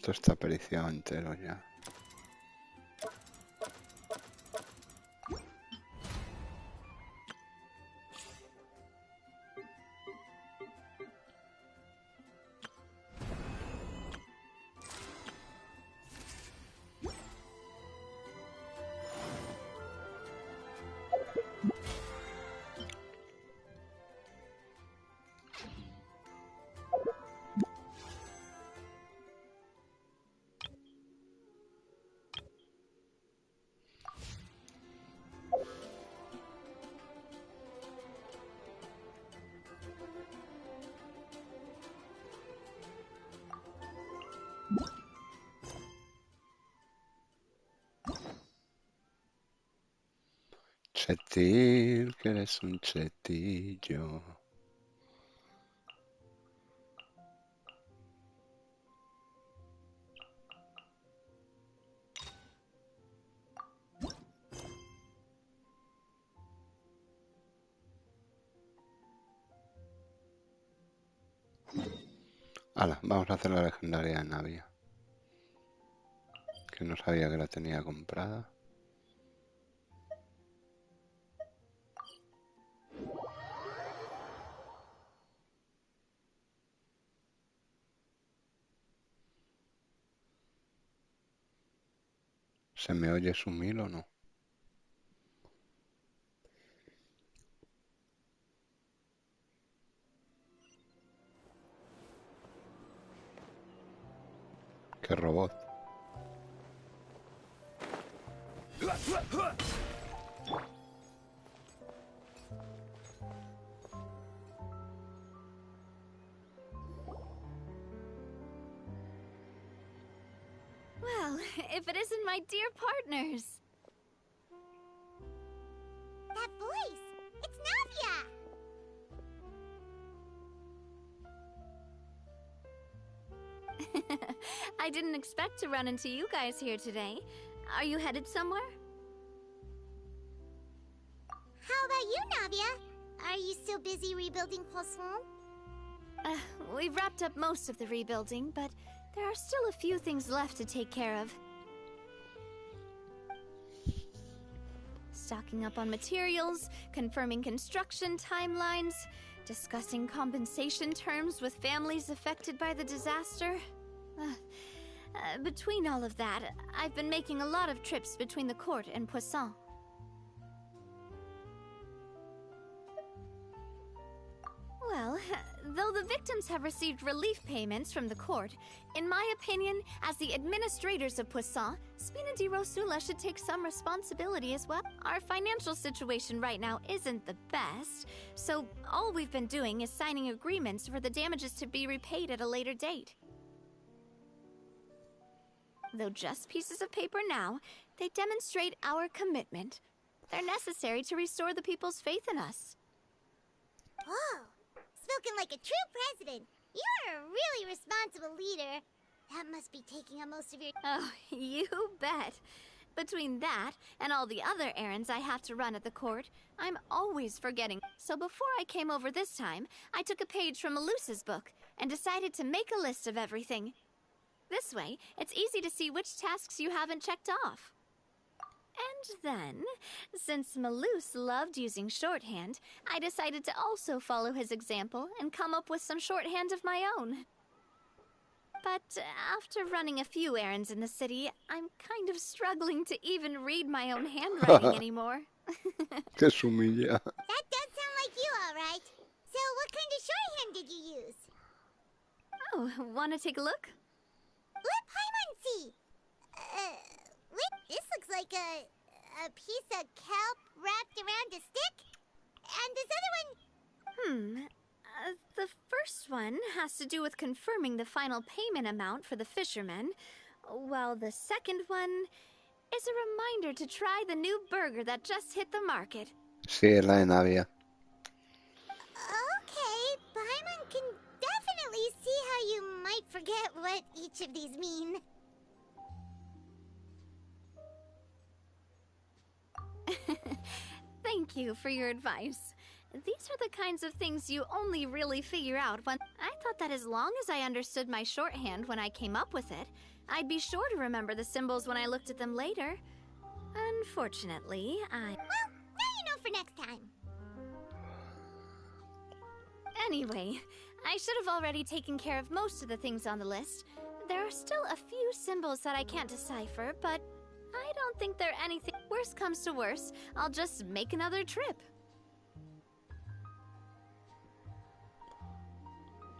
Esto está periciado entero ya. Chetil, que eres un chetillo. Hala, vamos a hacer la legendaria de Navia. Que no sabía que la tenía comprada. ¿Se me oye sumir o no? ¡Qué robot! Well, if it isn't my dear partners. That voice! It's Navia! I didn't expect to run into you guys here today. Are you headed somewhere? How about you, Navia? Are you still busy rebuilding Ps4? We've wrapped up most of the rebuilding, but there are still a few things left to take care of. Stocking up on materials, confirming construction timelines, discussing compensation terms with families affected by the disaster. Between all of that, I've been making a lot of trips between the court and Ps4. Well, though the victims have received relief payments from the court, in my opinion, as the administrators of Ps4, Spina di Rosula should take some responsibility as well. Our financial situation right now isn't the best, so all we've been doing is signing agreements for the damages to be repaid at a later date. Though just pieces of paper now, they demonstrate our commitment. They're necessary to restore the people's faith in us. Whoa! Spoken like a true president. You're a really responsible leader. That must be taking up most of your... Oh, you bet. Between that and all the other errands I have to run at the court, I'm always forgetting. So before I came over this time, I took a page from Melusa's book and decided to make a list of everything. This way, it's easy to see which tasks you haven't checked off. And then, since Melus loved using shorthand, I decided to also follow his example and come up with some shorthand of my own. But after running a few errands in the city, I'm kind of struggling to even read my own handwriting anymore. ¡Qué sumilla! That does sound like you, all right. So what kind of shorthand did you use? Oh, wanna take a look? Let Paimon see. This looks like a piece of kelp wrapped around a stick. And this other one... The first one has to do with confirming the final payment amount for the fishermen, while the second one is a reminder to try the new burger that just hit the market. Sí, es la de Navia. Okay, Paimon can definitely see how you might forget what each of these mean. Thank you for your advice. These are the kinds of things you only really figure out when... I thought thought that as long as I understood my shorthand when I came up with it, I'd be sure to remember the symbols when I looked at them later. Unfortunately, Well, now you know for next time. Anyway, I should have already taken care of most of the things on the list. There are still a few symbols that I can't decipher, but I don't think they're anything. Worst comes to worst, I'll just make another trip.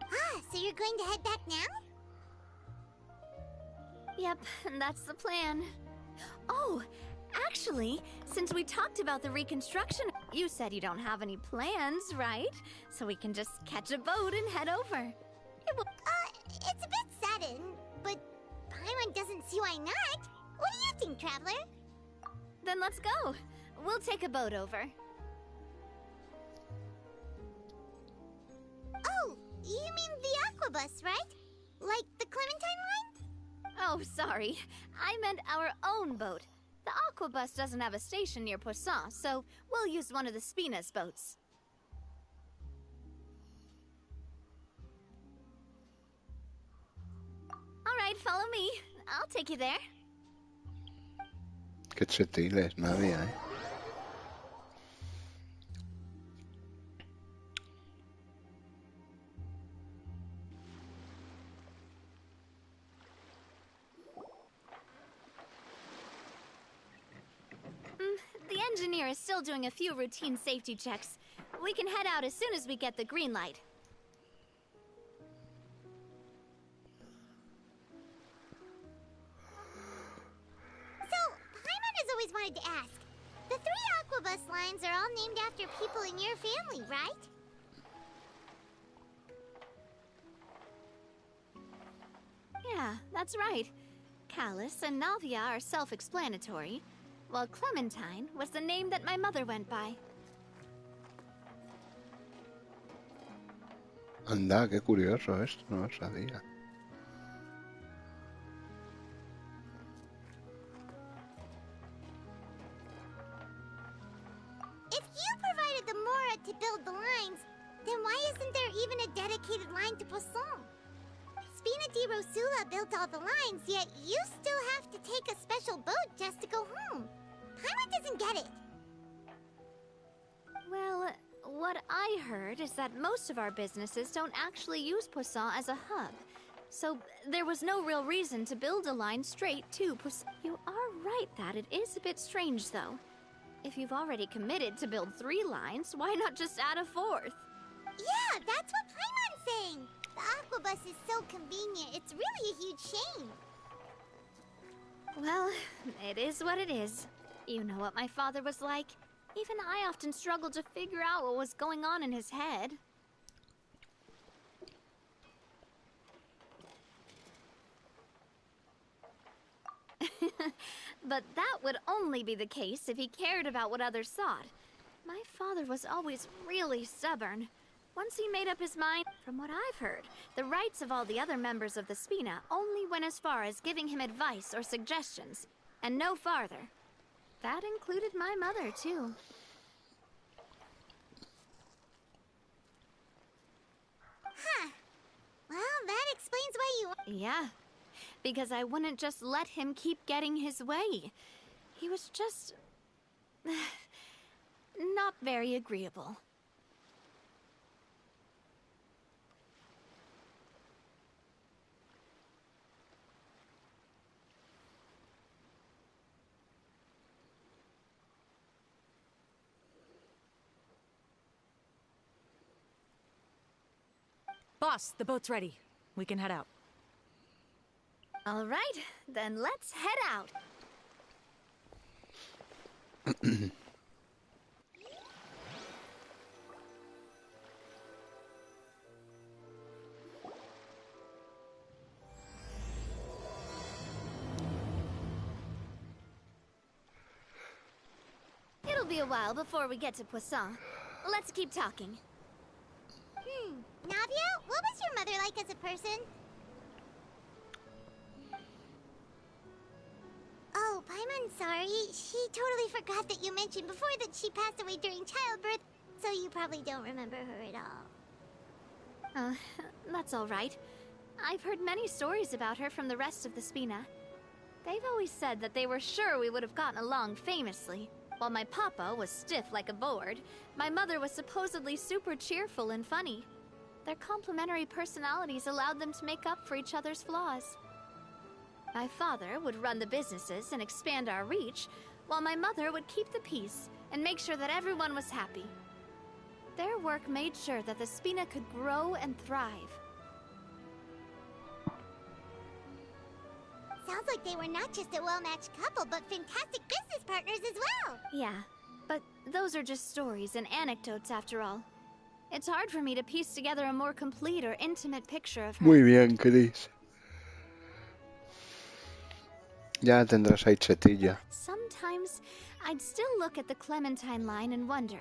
Ah, so you're going to head back now? Yep, that's the plan. Oh, actually, since we talked about the reconstruction, you said you don't have any plans, right? So we can just catch a boat and head over. It will... It's a bit sudden, but Paimon doesn't see why not. What do you think, Traveler? Then let's go. We'll take a boat over. Oh, you mean the Aquabus, right? Like the Clementine line? Oh, sorry. I meant our own boat. The Aquabus doesn't have a station near Poisson, so we'll use one of the Spina's boats. All right, follow me. I'll take you there. Qué chetiles, Nadia, ¿eh? The engineer is still doing a few routine safety checks. We can head out as soon as we get the green light. So, Paimon has always wanted to ask. The 3 Aquabus lines are all named after people in your family, right? Yeah, that's right. Callus and Navia are self-explanatory, while Clementine was the name that my mother went by. Anda, qué curioso esto, no lo sabía. If you provided the Mora to build the lines, then why isn't there even a dedicated line to Poisson? Spina di Rosula built all the lines, yet you still have to take a special boat just to go home. Paimon doesn't get it. Well, what I heard is that most of our businesses don't actually use Poisson as a hub. So there was no real reason to build a line straight to Poisson. You are right that it is a bit strange, though. If you've already committed to build 3 lines, why not just add a 4th? Yeah, that's what Paimon's saying. The Aquabus is so convenient, it's really a huge shame. Well, it is what it is. You know what my father was like. Even I often struggled to figure out what was going on in his head. But that would only be the case if he cared about what others thought. My father was always really stubborn. Once he made up his mind, from what I've heard, the rights of all the other members of the Spina only went as far as giving him advice or suggestions, and no farther. That included my mother, too. Huh. Well, that explains why you... Yeah, because I wouldn't just let him keep getting his way. He was just... not very agreeable. Boss, the boat's ready. We can head out. All right, then let's head out. It'll be a while before we get to Poisson. Let's keep talking. Navia, what was your mother like as a person? Oh, Paimon's sorry. She totally forgot that you mentioned before that she passed away during childbirth, so you probably don't remember her at all. Uh, that's all right. I've heard many stories about her from the rest of the Spina. They've always said that they were sure we would have gotten along famously. While my papa was stiff like a board, my mother was supposedly super cheerful and funny. Their complementary personalities allowed them to make up for each other's flaws. My father would run the businesses and expand our reach, while my mother would keep the peace and make sure that everyone was happy. Their work made sure that the Spina could grow and thrive. Sounds like they were not just a well-matched couple, but fantastic business partners as well. Yeah, but those are just stories and anecdotes after all. It's hard for me to piece together a more complete or intimate picture of her. Muy bien, Chris. Ya tendrás ahí chetilla. Sometimes, I'd still look at the Clementine line and wonder,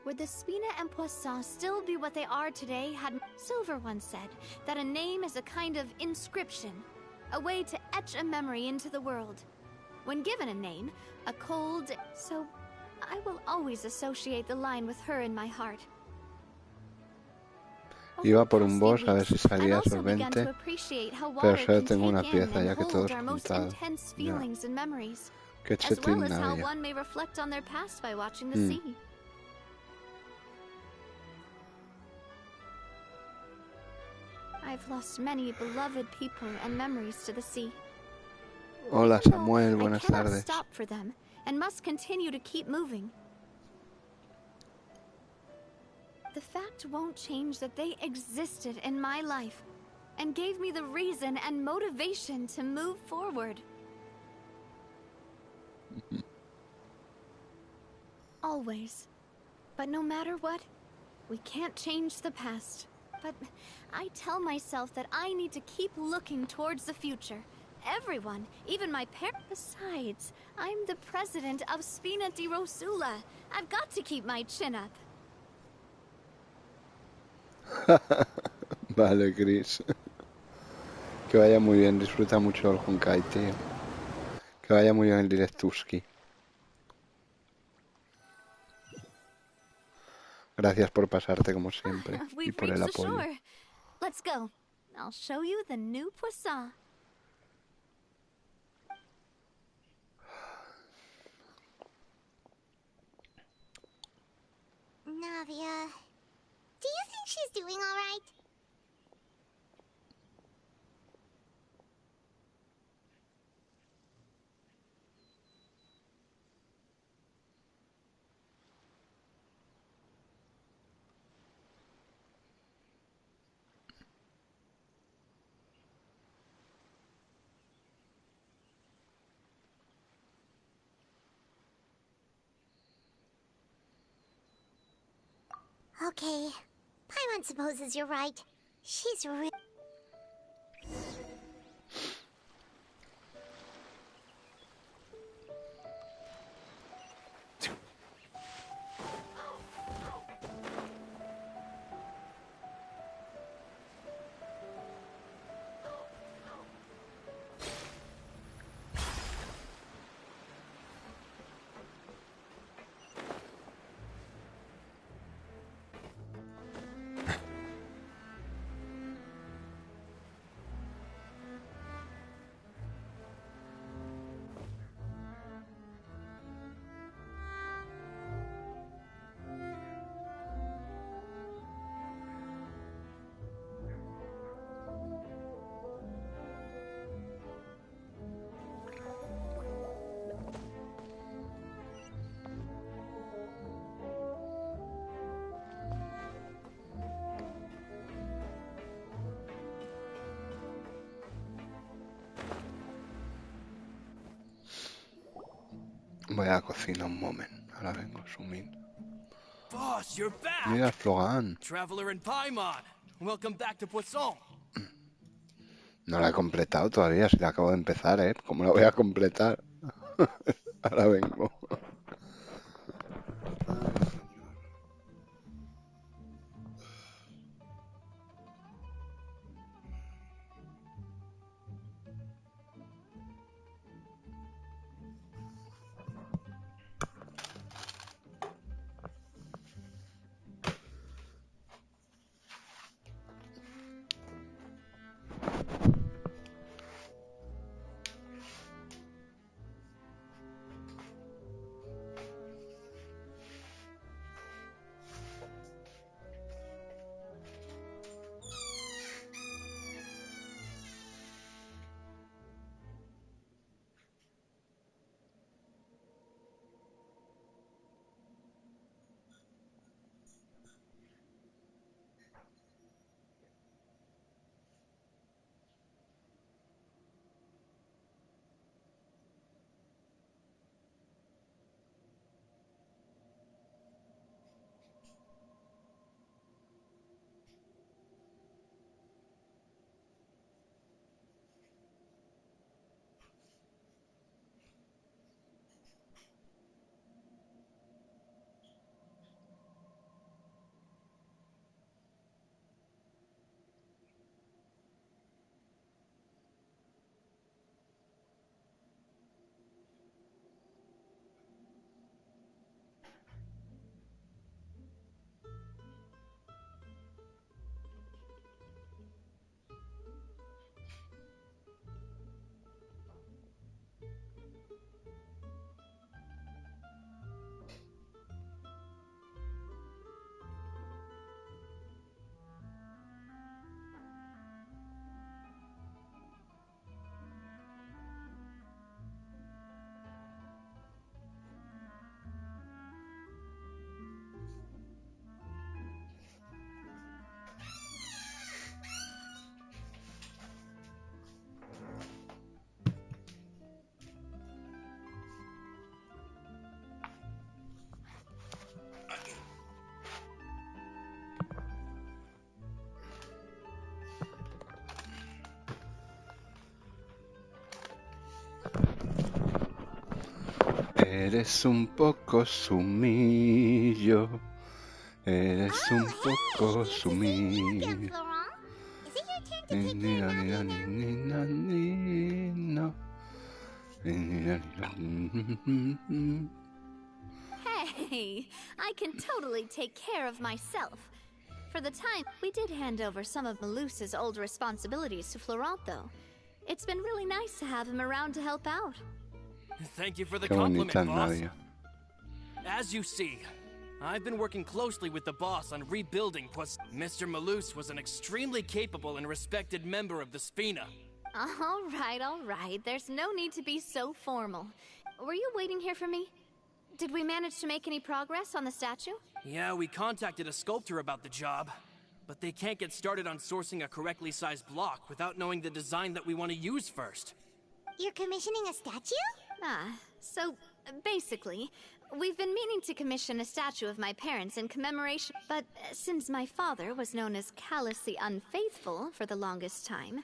would the Spina and Poisson still be what they are today had Silver once said that a name is a kind of inscription, a way to etch a memory into the world. When given a name, a cold... So, I will always associate the line with her in my heart. Iba por un boss a ver si salía solvente, pero solo tengo una pieza ya que todo es juntado. Ya. Qué chetín nadie. I've lost many beloved people and memories to the sea. Hola Samuel, buenas I cannot tardes. stop for them and must continue to keep moving. The fact won't change that they existed in my life and gave me the reason and motivation to move forward. Always. But no matter what, we can't change the past. But I tell myself that I need to keep looking towards the future. Everyone, even my parents. Besides, I'm the president of Spina di Rosula. I've got to keep my chin up. Vale, Chris. Que vaya muy bien, disfruta mucho el Honkai, tío. Que vaya muy bien el Directuski. Gracias por pasarte como siempre y por el apoyo. Let's go. I'll show you the new Poisson. Navia, do you think she's doing all right? Okay, Paimon supposes you're right. She's really... Voy a la cocina un moment. Ahora vengo, Sumin. Boss, you're back. Mira, Flogan. Traveler in Paimon. Welcome back to Poisson. No la he completado todavía, si la acabo de empezar, ¿eh? ¿Cómo la voy a completar? Ahora vengo. Eres un poco sumillo. Eres un poco sumillo. Hey, I can totally take care of myself. For the time, we did hand over some of Malus's old responsibilities to Florent, though. It's been really nice to have him around to help out. Thank you for the Qué compliment, bonita boss. Nadia. As you see, I've been working closely with the boss on rebuilding Mr. Malus was an extremely capable and respected member of the Spina. All right. There's no need to be so formal. Were you waiting here for me? Did we manage to make any progress on the statue? Yeah, we contacted a sculptor about the job, but they can't get started on sourcing a correctly sized block without knowing the design that we want to use first. You're commissioning a statue? So basically, we've been meaning to commission a statue of my parents in commemoration, but since my father was known as callously unfaithful for the longest time,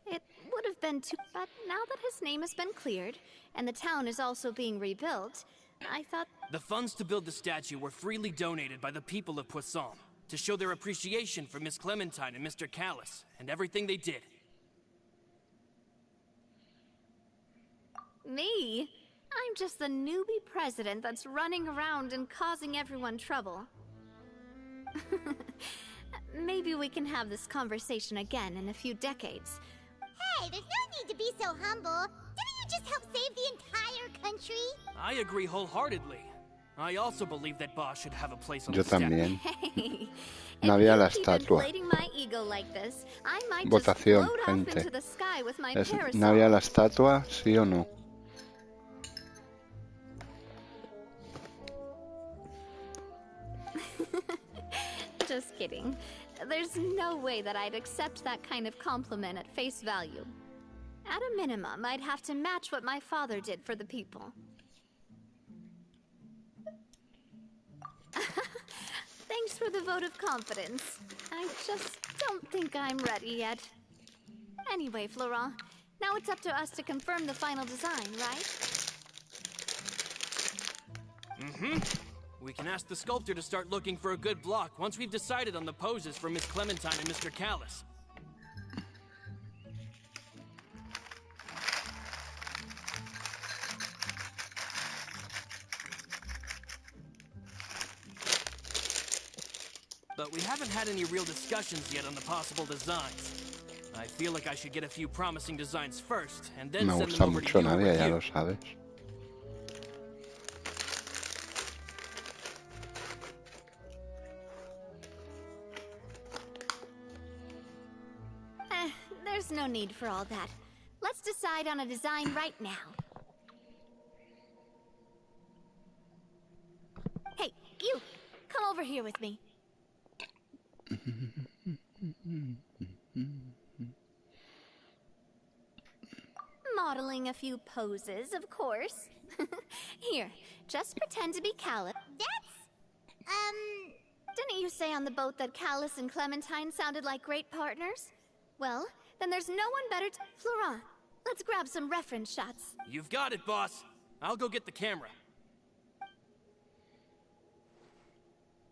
it would have been too... But now that his name has been cleared, and the town is also being rebuilt, I thought... The funds to build the statue were freely donated by the people of Poisson to show their appreciation for Miss Clementine and Mr. Callus and everything they did. Me? I'm just the newbie president that's running around and causing everyone trouble. Maybe we can have this conversation again in a few decades. Hey, there's no need to be so humble. Didn't you just help save the entire country? I agree wholeheartedly. I also believe that Boss should have a place on Yo the statue. también. Hey, No había la if you keep estatua. inflating my ego like this, I might Votación, just float off gente. into the sky with my Es, parasol. ¿no había la estatua? ¿Sí o no? Just kidding. There's no way that I'd accept that kind of compliment at face value. At a minimum, I'd have to match what my father did for the people. Thanks for the vote of confidence. I just don't think I'm ready yet. Anyway, Florent, now it's up to us to confirm the final design, right? Mm-hmm. We can ask the sculptor to start looking for a good block once we've decided on the poses for Miss Clementine and Mr. Callus. But we haven't had any real discussions yet on the possible designs. I feel like I should get a few promising designs first, and then Me send gusta them over mucho to you Nadia, to ya review. lo sabes. There's no need for all that. Let's decide on a design right now. Hey, you! Come over here with me. Modeling a few poses, of course. Here, just pretend to be Callus. Didn't you say on the boat that Callus and Clementine sounded like great partners? Well, then there's no one better to... Florent, let's grab some reference shots. You've got it, boss. I'll go get the camera.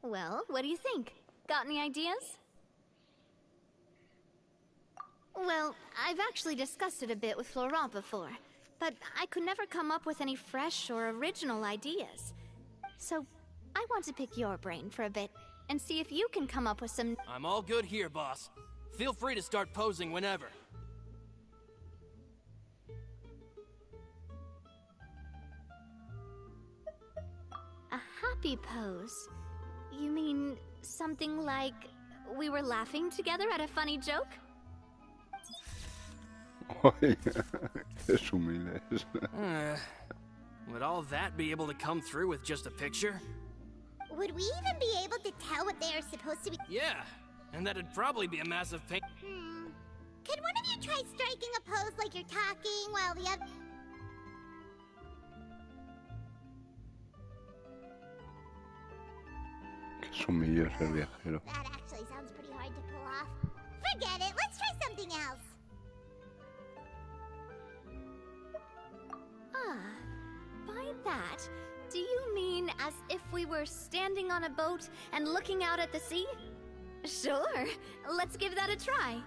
Well, what do you think? Got any ideas? Well, I've actually discussed it a bit with Florent before, but I could never come up with any fresh or original ideas. So, I want to pick your brain for a bit, and see if you can come up with some... I'm all good here, boss. Feel free to start posing whenever. A happy pose? You mean something like we were laughing together at a funny joke? Oye, es humilde. Would all that be able to come through with just a picture? Would we even be able to tell what they are supposed to be? Yeah, and that'd probably be a massive pain. Could one of you try striking a pose like you're talking while the other... Es humilde ser viajero. That actually sounds pretty hard to pull off. Forget it, let's try something else. By that, do you mean as if we were standing on a boat and looking out at the sea? Sure, let's give that a try.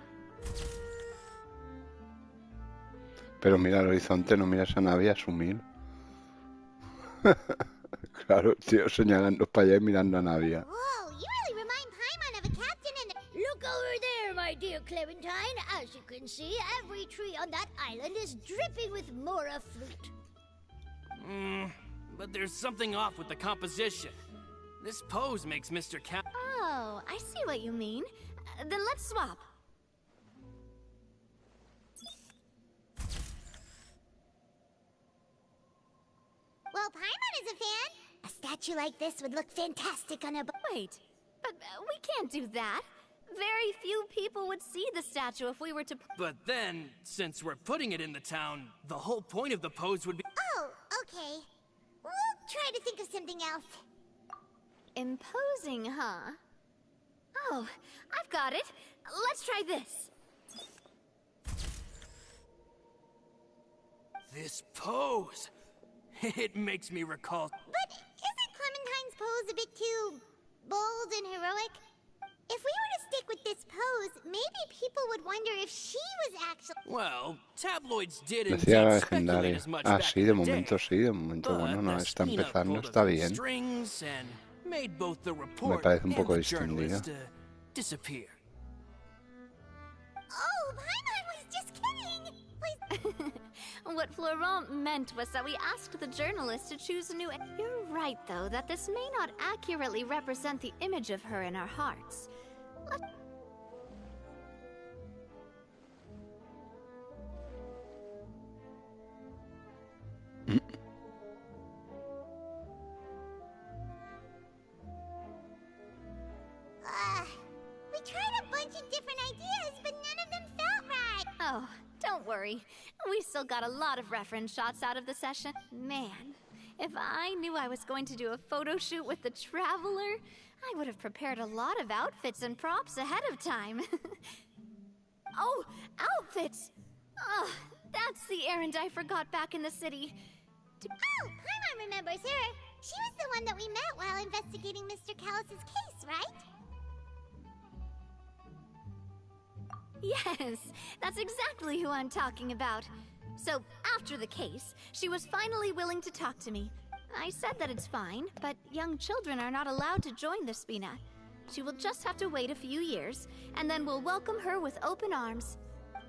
Pero mira al horizonte, no miras a nadie, asumir. Claro, tío, señalando para allá y mirando a nadie. Whoa, you really remind Paimon of a captain and Look over there, my dear Clementine. As you can see, every tree on that island is dripping with mora fruit. But there's something off with the composition. This pose makes Mr. Cat. Oh, I see what you mean. Then let's swap. well, Paimon is a fan. A statue like this would look fantastic on a boat. Wait, but we can't do that. Very few people would see the statue if we were to... But then, since we're putting it in the town, the whole point of the pose would be... Oh, okay. We'll try to think of something else. Imposing, huh? Oh, I've got it. Let's try this. This pose! It makes me recall... But isn't Clementine's pose a bit too bold and heroic? If we were to stick with this pose, maybe people would wonder if she was actually... Well, tabloids did Decía la indeed speculate legendaria. as much Ah, back sí, in de the momento day. sí, de momento But bueno, no the está Spina empezando, pulled está a few bien. strings and made both the report parece un and poco the distendida. journalist disappear. Oh, Paimon was just kidding! Please... What Florent meant was that we asked the journalist to choose a new... You're right, though, that this may not accurately represent the image of her in our hearts. We tried a bunch of different ideas, but none of them felt right. Oh, don't worry. We still got a lot of reference shots out of the session. Man, if I knew I was going to do a photo shoot with the Traveler, I would have prepared a lot of outfits and props ahead of time. Oh, outfits! Oh, that's the errand I forgot back in the city. Oh, Paimon remembers her. She was the one that we met while investigating Mr. Callus's case, right? Yes, that's exactly who I'm talking about. So, after the case, she was finally willing to talk to me. I said that it's fine, but young children are not allowed to join the Spina. She will just have to wait a few years, and then we'll welcome her with open arms.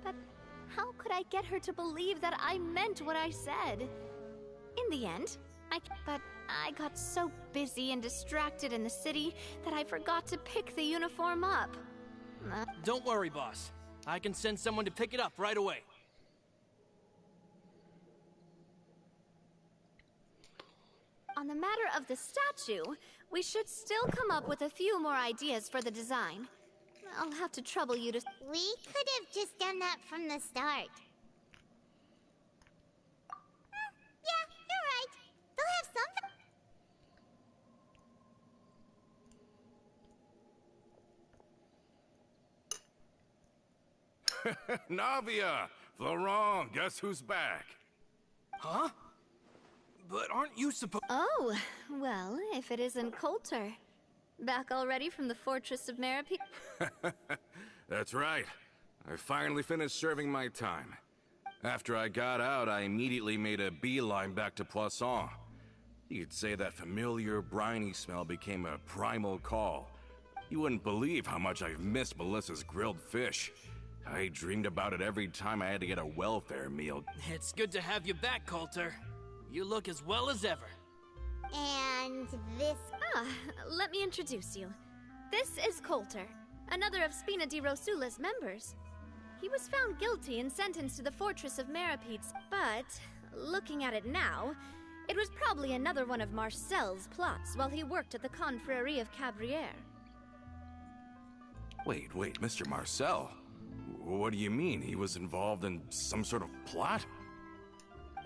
But how could I get her to believe that I meant what I said? In the end, I got so busy and distracted in the city that I forgot to pick the uniform up. Don't worry, boss. I can send someone to pick it up right away. On the matter of the statue, we should still come up with a few more ideas for the design. I'll have to trouble you to... We could have just done that from the start. Yeah, you're right. They'll have something. Navia! Florent, guess who's back? Huh? But aren't you supposed... Oh, well, if it isn't Coulter. Back already from the Fortress of Meripede? That's right. I finally finished serving my time. After I got out, I immediately made a beeline back to Poisson. You could say that familiar, briny smell became a primal call. You wouldn't believe how much I've missed Melissa's grilled fish. I dreamed about it every time I had to get a welfare meal. It's good to have you back, Coulter. You look as well as ever. And this... Ah, let me introduce you. This is Coulter, another of Spina di Rosula's members. He was found guilty and sentenced to the Fortress of Meripede, but, looking at it now, it was probably another one of Marcel's plots while he worked at the Confrérie of Cabrières. Wait, Mr. Marcel? What do you mean? He was involved in some sort of plot?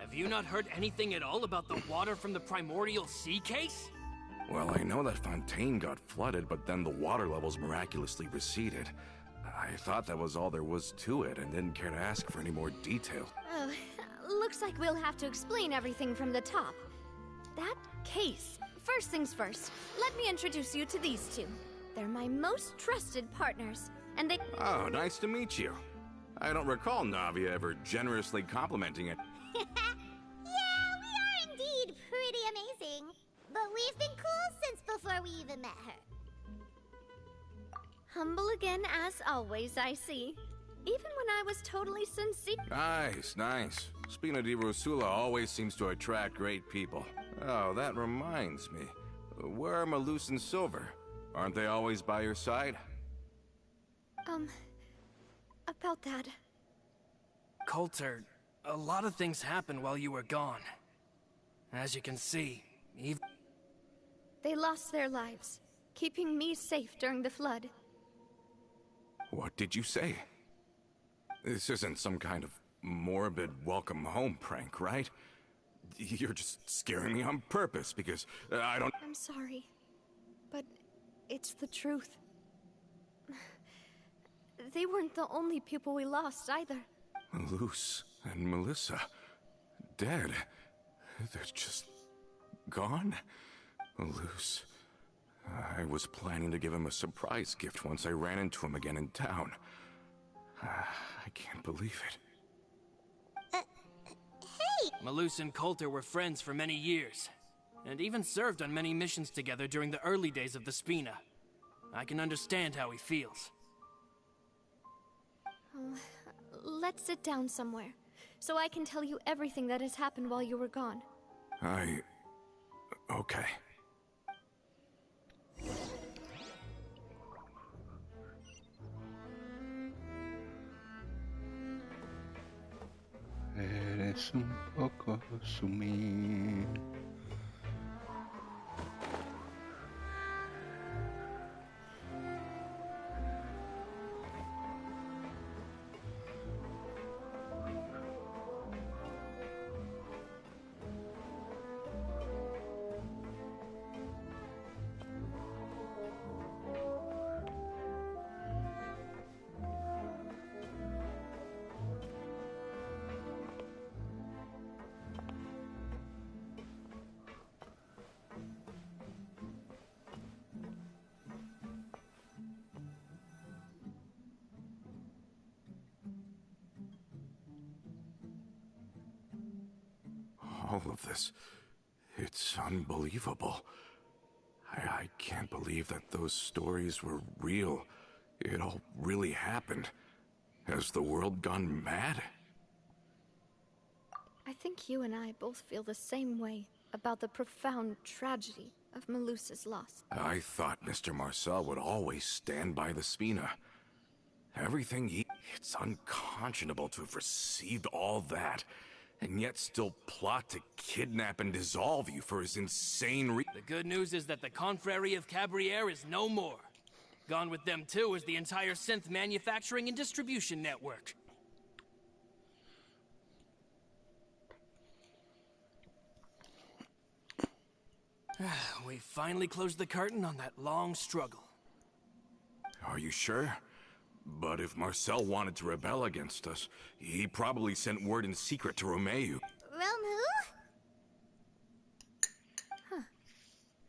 Have you not heard anything at all about the water from the primordial sea case? Well, I know that Fontaine got flooded, but then the water levels miraculously receded. I thought that was all there was to it and didn't care to ask for any more detail. Oh, looks like we'll have to explain everything from the top. That case. First things first, let me introduce you to these two. They're my most trusted partners, and they— Oh, nice to meet you. I don't recall Navia ever generously complimenting it. Yeah, we are indeed pretty amazing. But we've been cool since before we even met her. Humble again as always, I see. Even when I was totally sincere. Nice, nice. Spina di Rosula always seems to attract great people. Oh, that reminds me. Where are Malus and Silver? Aren't they always by your side? About that. Coulter, a lot of things happened while you were gone. As you can see, They lost their lives, keeping me safe during the flood. What did you say? This isn't some kind of morbid welcome home prank, right? You're just scaring me on purpose because I don't— I'm sorry, but it's the truth. They weren't the only people we lost either. Malus and Melissa, dead. They're just gone? Malus, I was planning to give him a surprise gift once I ran into him again in town. I can't believe it. Hey! Malus and Coulter were friends for many years, and even served on many missions together during the early days of the Spina. I can understand how he feels. Oh, let's sit down somewhere, so I can tell you everything that has happened while you were gone. Okay. Eres un poco sumir. All of this, it's unbelievable. I can't believe that those stories were real. It all really happened. Has the world gone mad? I think you and I both feel the same way about the profound tragedy of Malus's loss. I thought Mr. Marcel would always stand by the Spina. It's unconscionable to have received all that, and yet still plot to kidnap and dissolve you for his insane The good news is that the Confrérie of Cabriere is no more. Gone with them too is the entire synth manufacturing and distribution network. We finally closed the curtain on that long struggle. Are you sure? But if Marcel wanted to rebel against us, he probably sent word in secret to Romeu. Romu?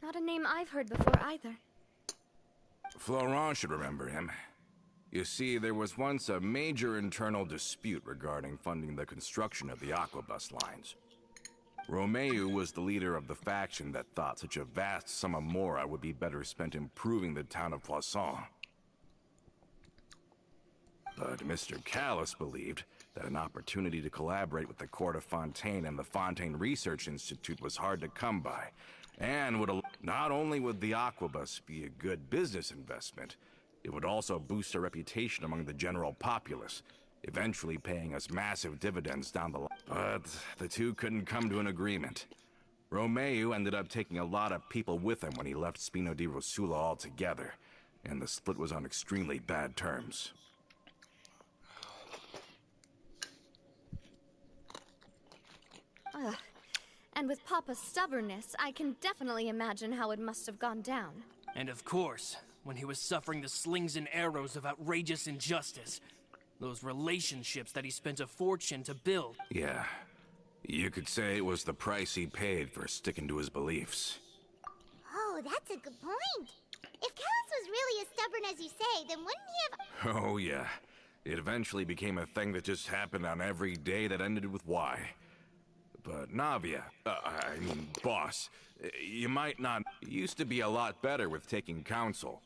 Not a name I've heard before either. Florent should remember him. You see, there was once a major internal dispute regarding funding the construction of the aquabus lines. Romeu was the leader of the faction that thought such a vast sum of mora would be better spent improving the town of Poisson. But Mr. Callis believed that an opportunity to collaborate with the Court of Fontaine and the Fontaine Research Institute was hard to come by, and not only would the aquabus be a good business investment, it would also boost our reputation among the general populace, eventually paying us massive dividends down the line. But the two couldn't come to an agreement. Romeu ended up taking a lot of people with him when he left Spina di Rosula altogether, and the split was on extremely bad terms. And with Papa's stubbornness, I can definitely imagine how it must have gone down. And of course, when he was suffering the slings and arrows of outrageous injustice, those relationships that he spent a fortune to build. Yeah. You could say it was the price he paid for sticking to his beliefs. Oh, that's a good point. If Callus was really as stubborn as you say, then wouldn't he have... Oh yeah. It eventually became a thing that just happened on every day that ended with Y. But Navia, boss, you might not... used to be a lot better with taking counsel.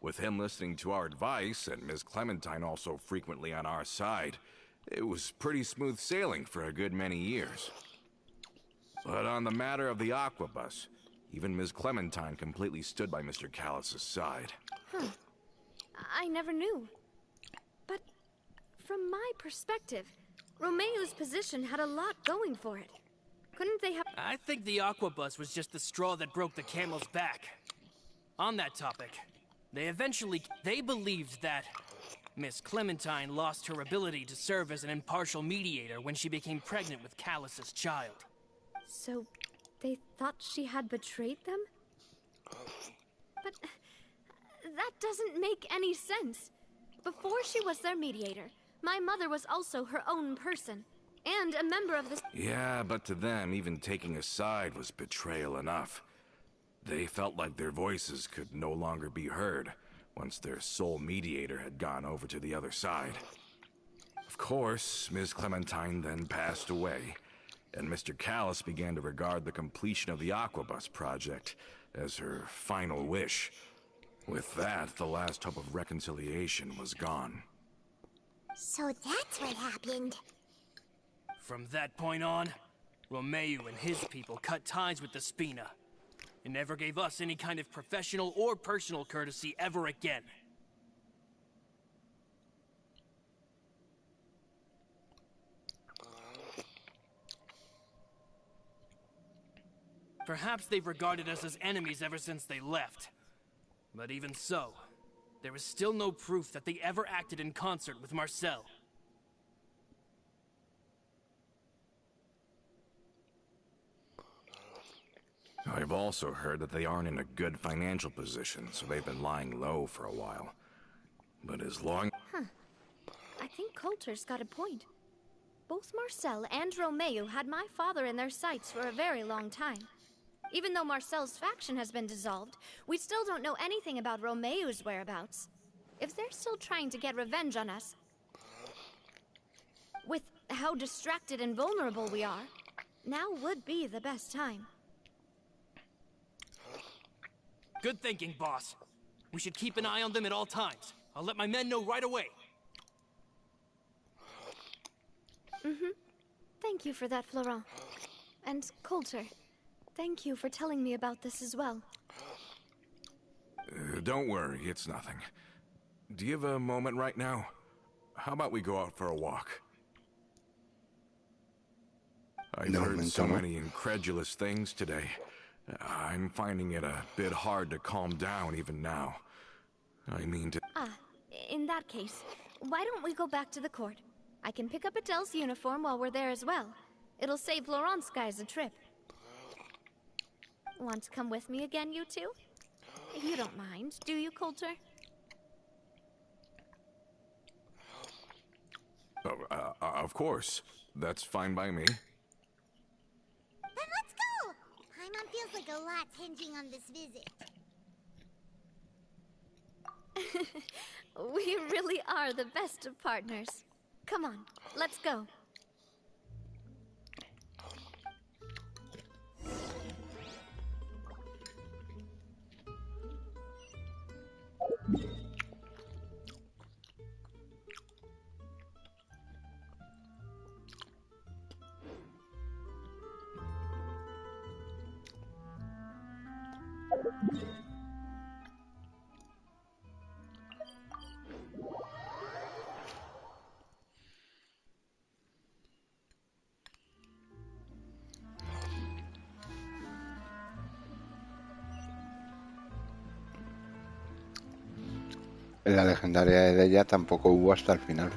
With him listening to our advice, and Ms. Clementine also frequently on our side, it was pretty smooth sailing for a good many years. But on the matter of the Aquabus, even Ms. Clementine completely stood by Mr. Callus's side. Huh. I never knew. But from my perspective, Romeo's position had a lot going for it. Couldn't they have... I think the Aquabus was just the straw that broke the camel's back. On that topic, they believed that Miss Clementine lost her ability to serve as an impartial mediator when she became pregnant with Callus's child. So, they thought she had betrayed them? But that doesn't make any sense. Before she was their mediator, my mother was also her own person, and a member of the... Yeah, but to them, even taking a side was betrayal enough. They felt like their voices could no longer be heard once their sole mediator had gone over to the other side. Of course, Ms. Clementine then passed away, and Mr. Callus began to regard the completion of the Aquabus project as her final wish. With that, the last hope of reconciliation was gone. So that's what happened. From that point on, Romeo and his people cut ties with the Spina, and never gave us any kind of professional or personal courtesy ever again. Perhaps they've regarded us as enemies ever since they left. But even so, there is still no proof that they ever acted in concert with Marcel. I've also heard that they aren't in a good financial position, so they've been lying low for a while. But as long... I think Coulter's got a point. Both Marcel and Romeo had my father in their sights for a very long time. Even though Marcel's faction has been dissolved, we still don't know anything about Romeo's whereabouts. If they're still trying to get revenge on us, with how distracted and vulnerable we are, now would be the best time. Good thinking, boss. We should keep an eye on them at all times. I'll let my men know right away. Thank you for that, Florent. And Coulter, thank you for telling me about this as well. Don't worry, it's nothing. Do you have a moment right now? How about we go out for a walk? I've heard so many incredulous things today. I'm finding it a bit hard to calm down even now. I mean to... In that case, why don't we go back to the court? I can pick up Adele's uniform while we're there as well. It'll save Laurent's guys a trip. Want to come with me again, you two? You don't mind, do you, Coulter? Of course. That's fine by me. Then let's go! Paimon feels like a lot's hinging on this visit. We really are the best of partners. Come on, let's go. La legendaria de ella tampoco hubo hasta el final.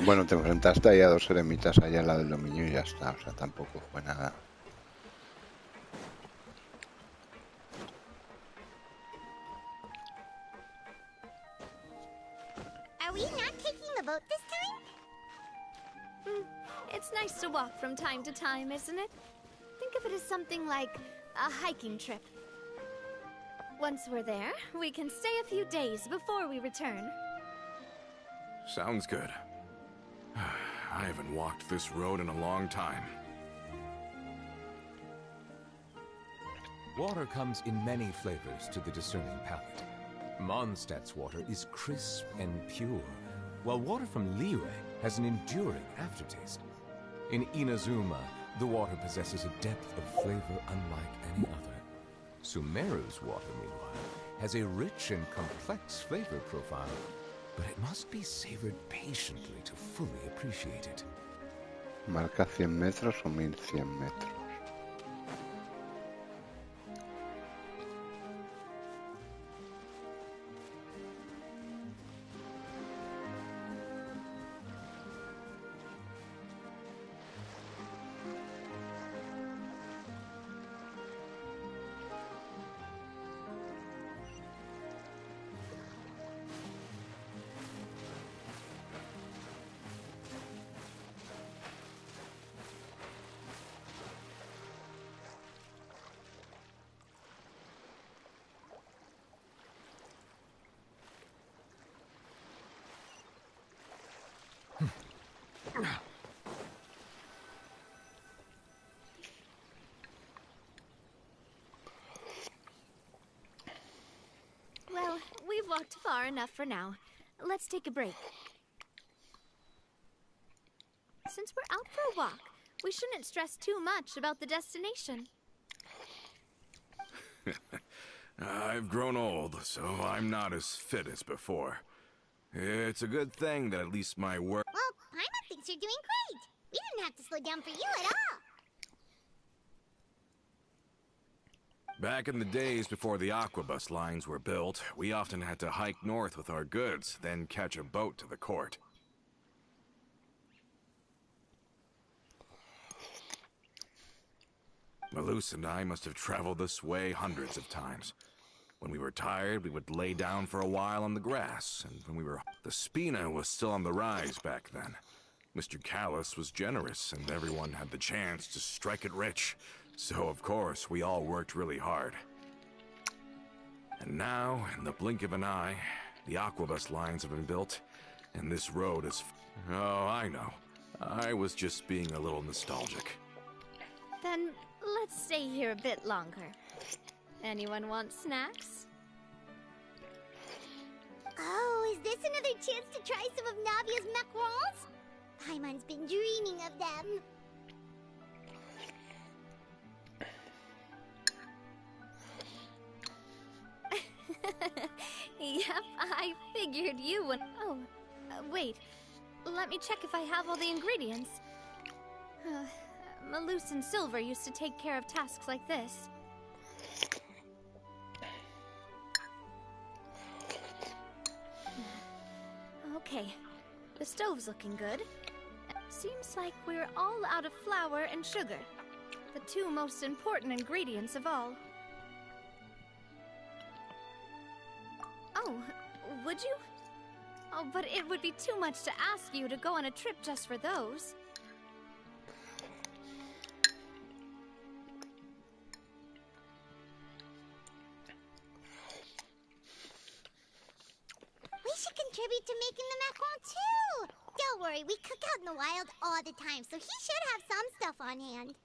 Bueno, te enfrentaste ahí a dos eremitas allá al lado del dominio y ya está, o sea, tampoco fue nada. Are we not It's nice to walk from time to time, isn't it? Think of it as something like a hiking trip. Once we're there, we can stay a few days before we return. Sounds good. I haven't walked this road in a long time. Water comes in many flavors to the discerning palate. Mondstadt's water is crisp and pure, while water from Liyue has an enduring aftertaste. In Inazuma, the water possesses a depth of flavor unlike any other. Sumeru's water, meanwhile, has a rich and complex flavor profile, but it must be savored patiently to fully appreciate it. Marca 100 metros o 1100 metros. Well, we've walked far enough for now. Let's take a break. Since we're out for a walk, we shouldn't stress too much about the destination. I've grown old, so I'm not as fit as before. It's a good thing that at least my work... Well, Paimon thinks you're doing great. We didn't have to slow down for you at all. Back in the days before the aquabus lines were built, we often had to hike north with our goods, then catch a boat to the court. Malus and I must have traveled this way hundreds of times. When we were tired, we would lay down for a while on the grass, and when we were... The Spina was still on the rise back then. Mr. Callus was generous, and everyone had the chance to strike it rich. So, of course, we all worked really hard. And now, in the blink of an eye, the aquabus lines have been built, and this road is... Oh, I know. I was just being a little nostalgic. Then let's stay here a bit longer. Anyone want snacks? Oh, is this another chance to try some of Navia's macarons? Paimon's been dreaming of them. Yep, I figured you would. Oh, wait. Let me check if I have all the ingredients. Malus and Silver used to take care of tasks like this. Okay, the stove's looking good. Seems like we're all out of flour and sugar, the two most important ingredients of all. Oh, would you? Oh, but it would be too much to ask you to go on a trip just for those. We should contribute to making the macaron too! Don't worry, we cook out in the wild all the time, so he should have some stuff on hand.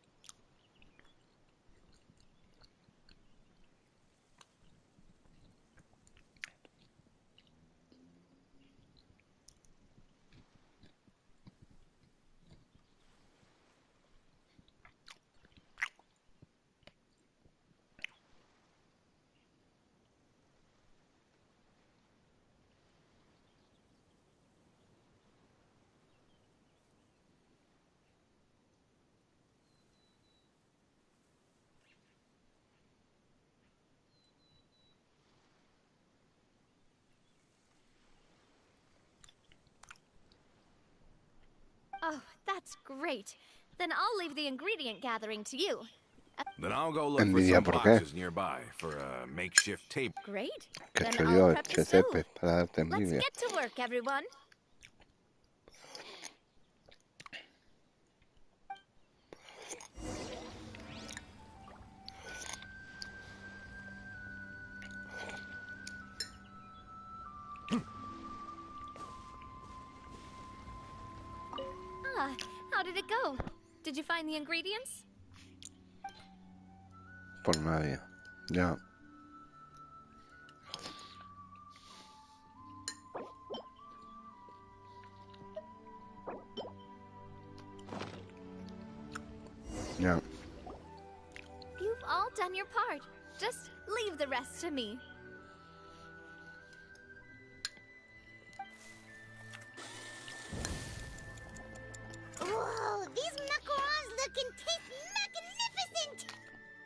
Oh, that's great. Then I'll leave the ingredient gathering to you. Then I'll go look for Envidia, some ¿por qué? boxes nearby for a makeshift table. Great. Que Then soy I'll yo, prep the Giuseppe, stove. para darte Let's envidia. get to work, everyone. did it go? Did you find the ingredients? Por nadie. Ya. Ya. You've all done your part. Just leave the rest to me. Whoa, these macarons look and taste magnificent!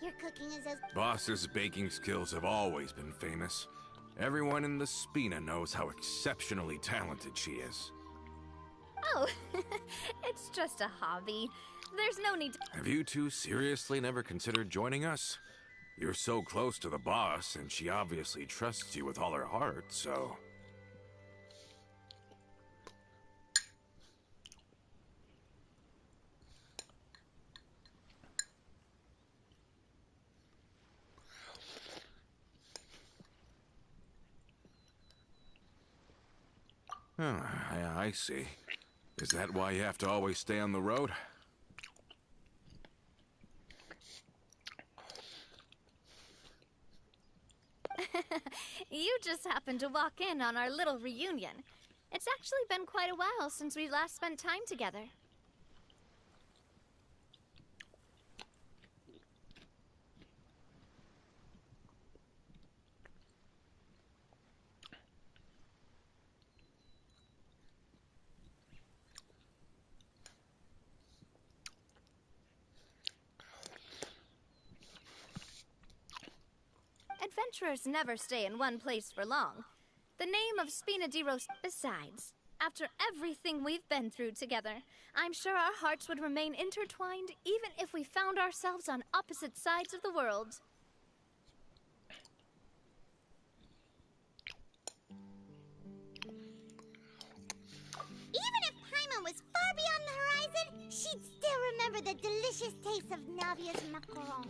Your cooking is as... Boss's baking skills have always been famous. Everyone in the Spina knows how exceptionally talented she is. Oh, it's just a hobby. There's no need to... Have you two seriously never considered joining us? You're so close to the boss, and she obviously trusts you with all her heart, so... Oh, I see. Is that why you have to always stay on the road? You just happened to walk in on our little reunion. It's actually been quite a while since we last spent time together. Adventurers never stay in one place for long. The name of Spina di Ros... Besides, after everything we've been through together, I'm sure our hearts would remain intertwined even if we found ourselves on opposite sides of the world. Even if Paimon was far beyond the horizon, she'd still remember the delicious taste of Navia's macaron.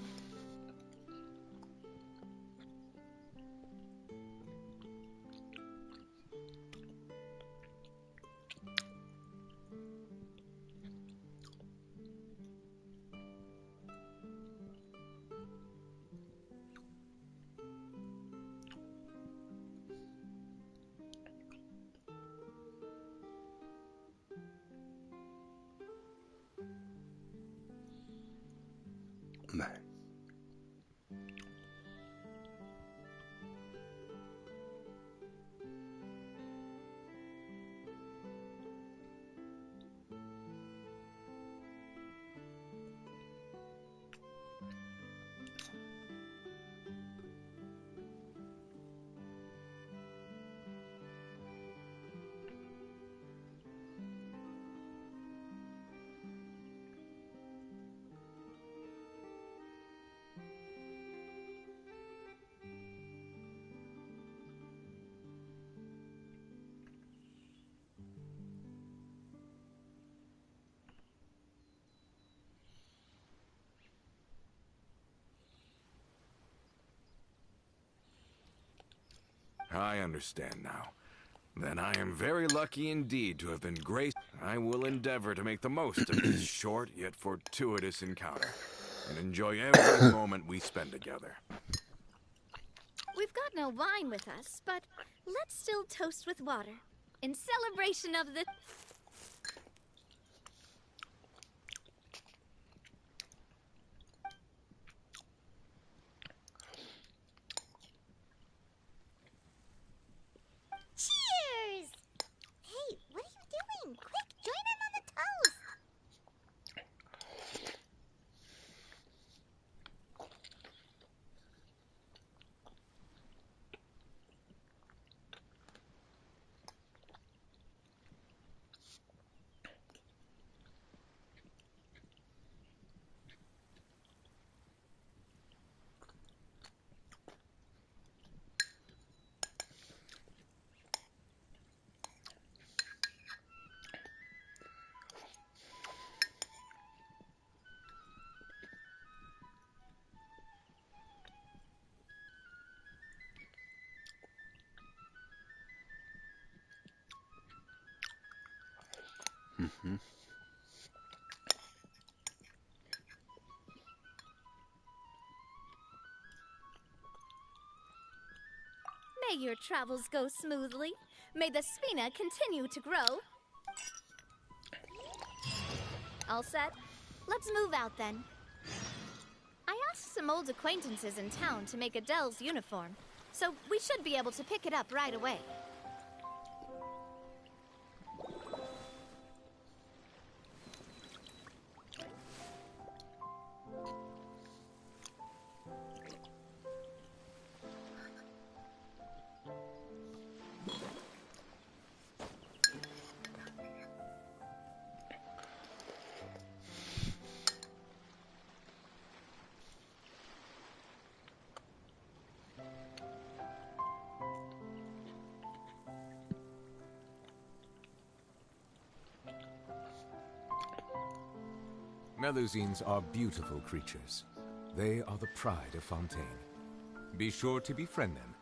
Vale. I understand now. Then I am very lucky indeed to have been graced. I will endeavor to make the most of this short yet fortuitous encounter, and enjoy every moment we spend together. We've got no wine with us, but let's still toast with water, in celebration of the... Cheers! Hey, what are you doing? Quick, join in on the toast! May your travels go smoothly. May the spina continue to grow. All set? Let's move out then. I asked some old acquaintances in town to make Adele's uniform, so we should be able to pick it up right away. Melusines are beautiful creatures. They are the pride of Fontaine. Be sure to befriend them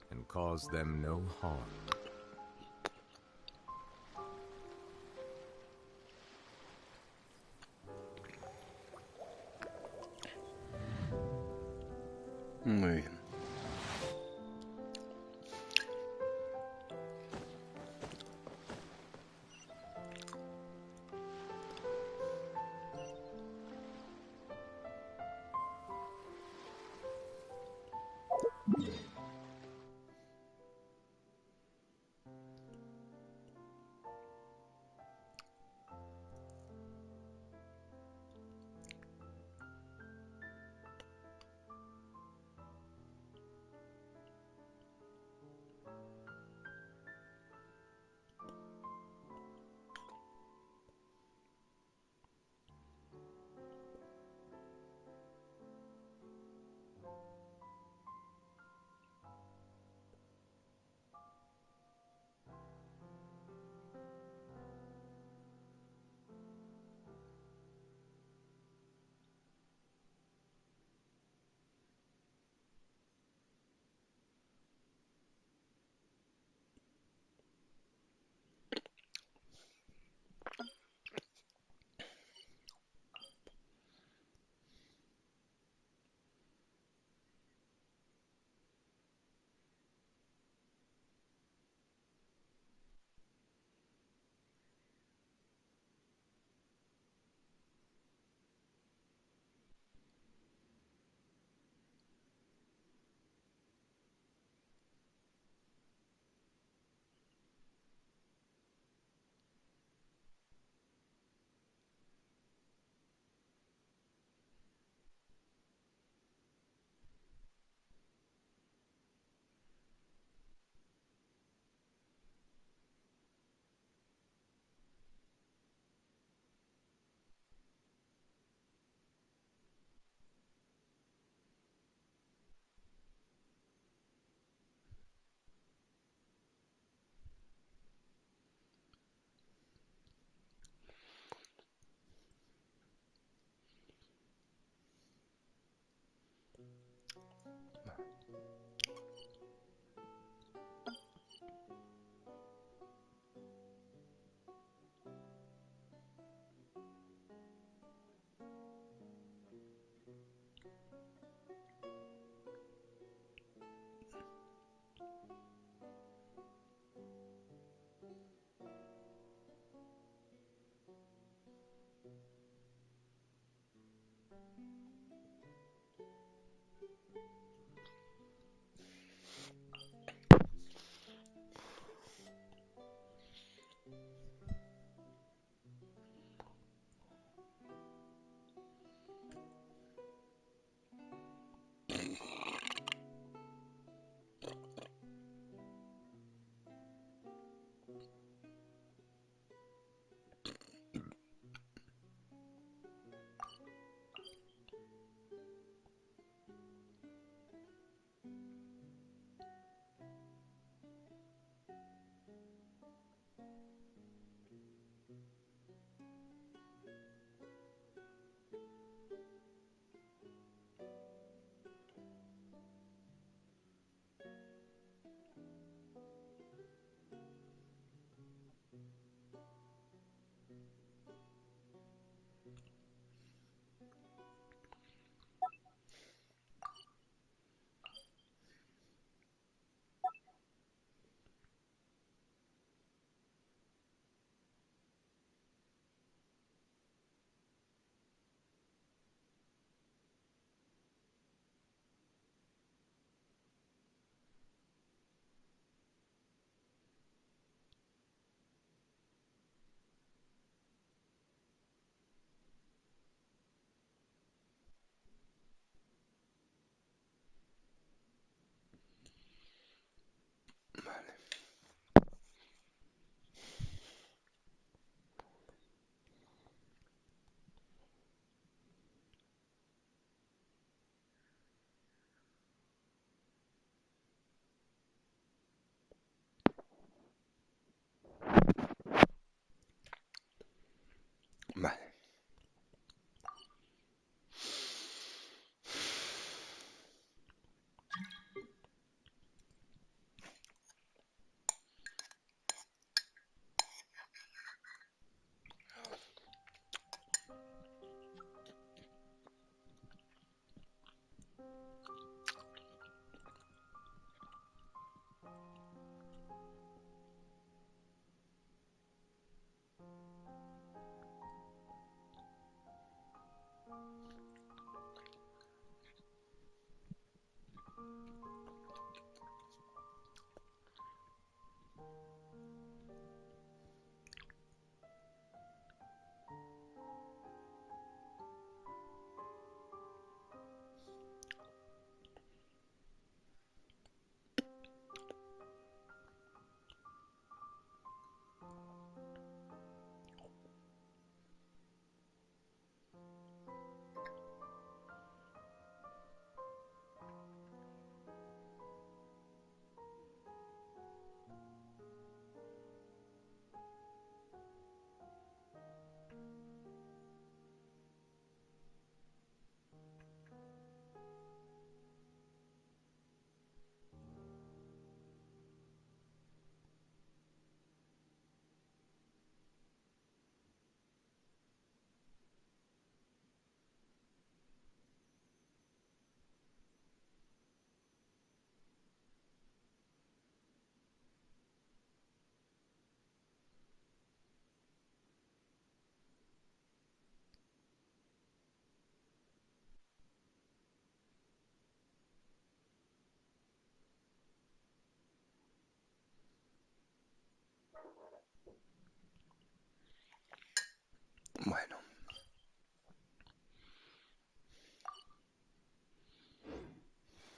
and cause them no harm. Muy bien.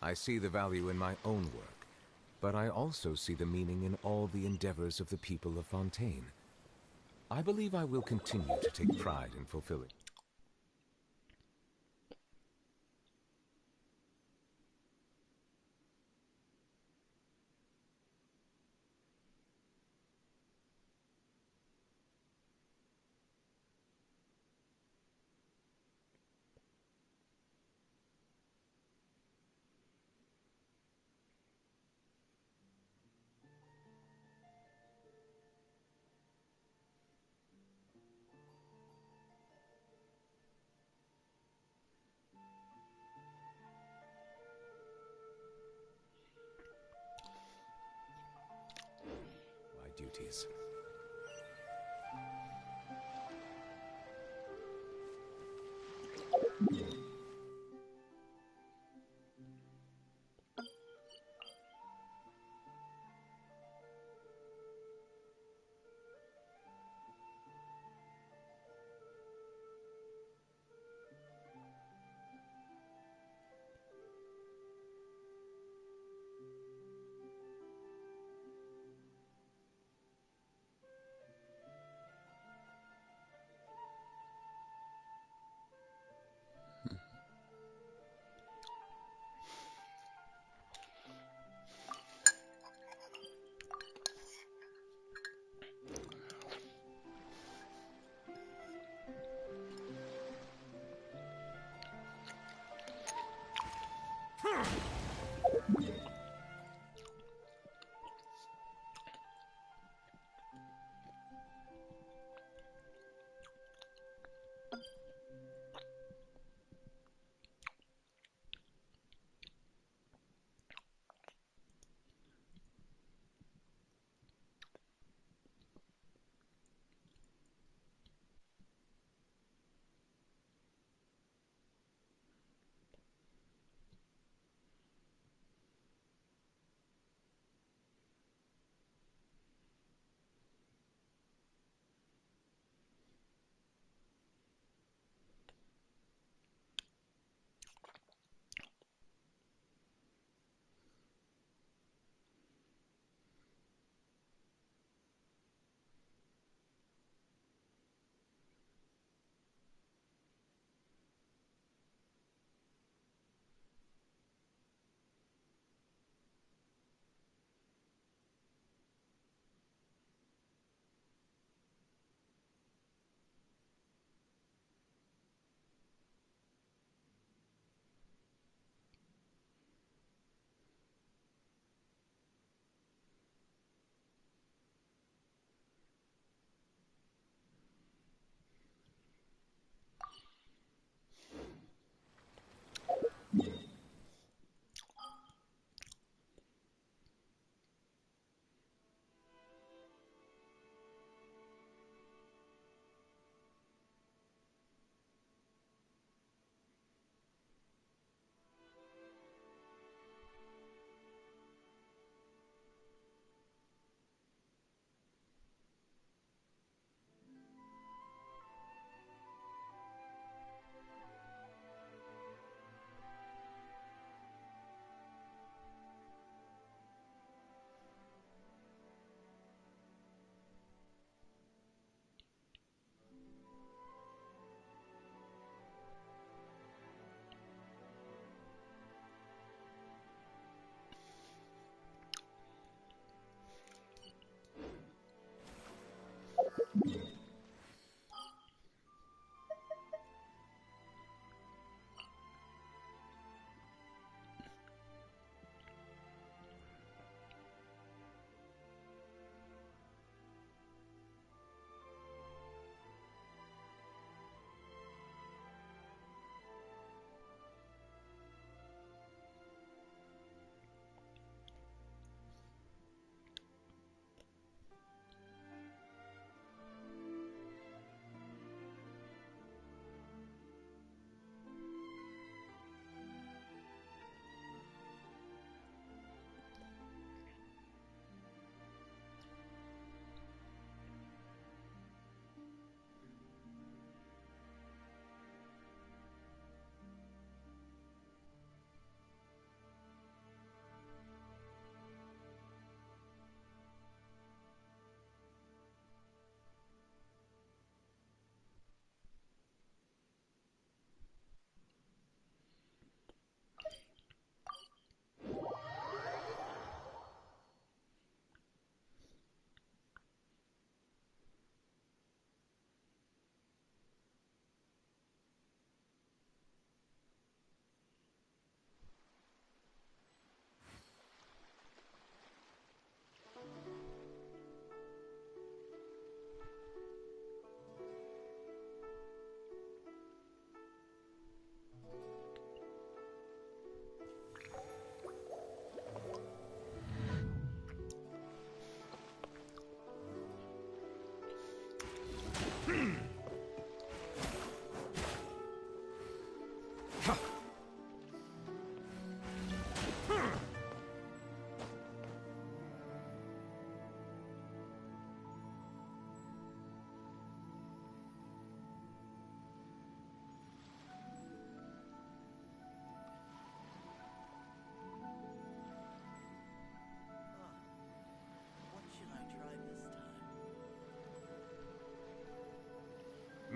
I see the value in my own work, but I also see the meaning in all the endeavors of the people of Fontaine. I believe I will continue to take pride in fulfilling. My duties.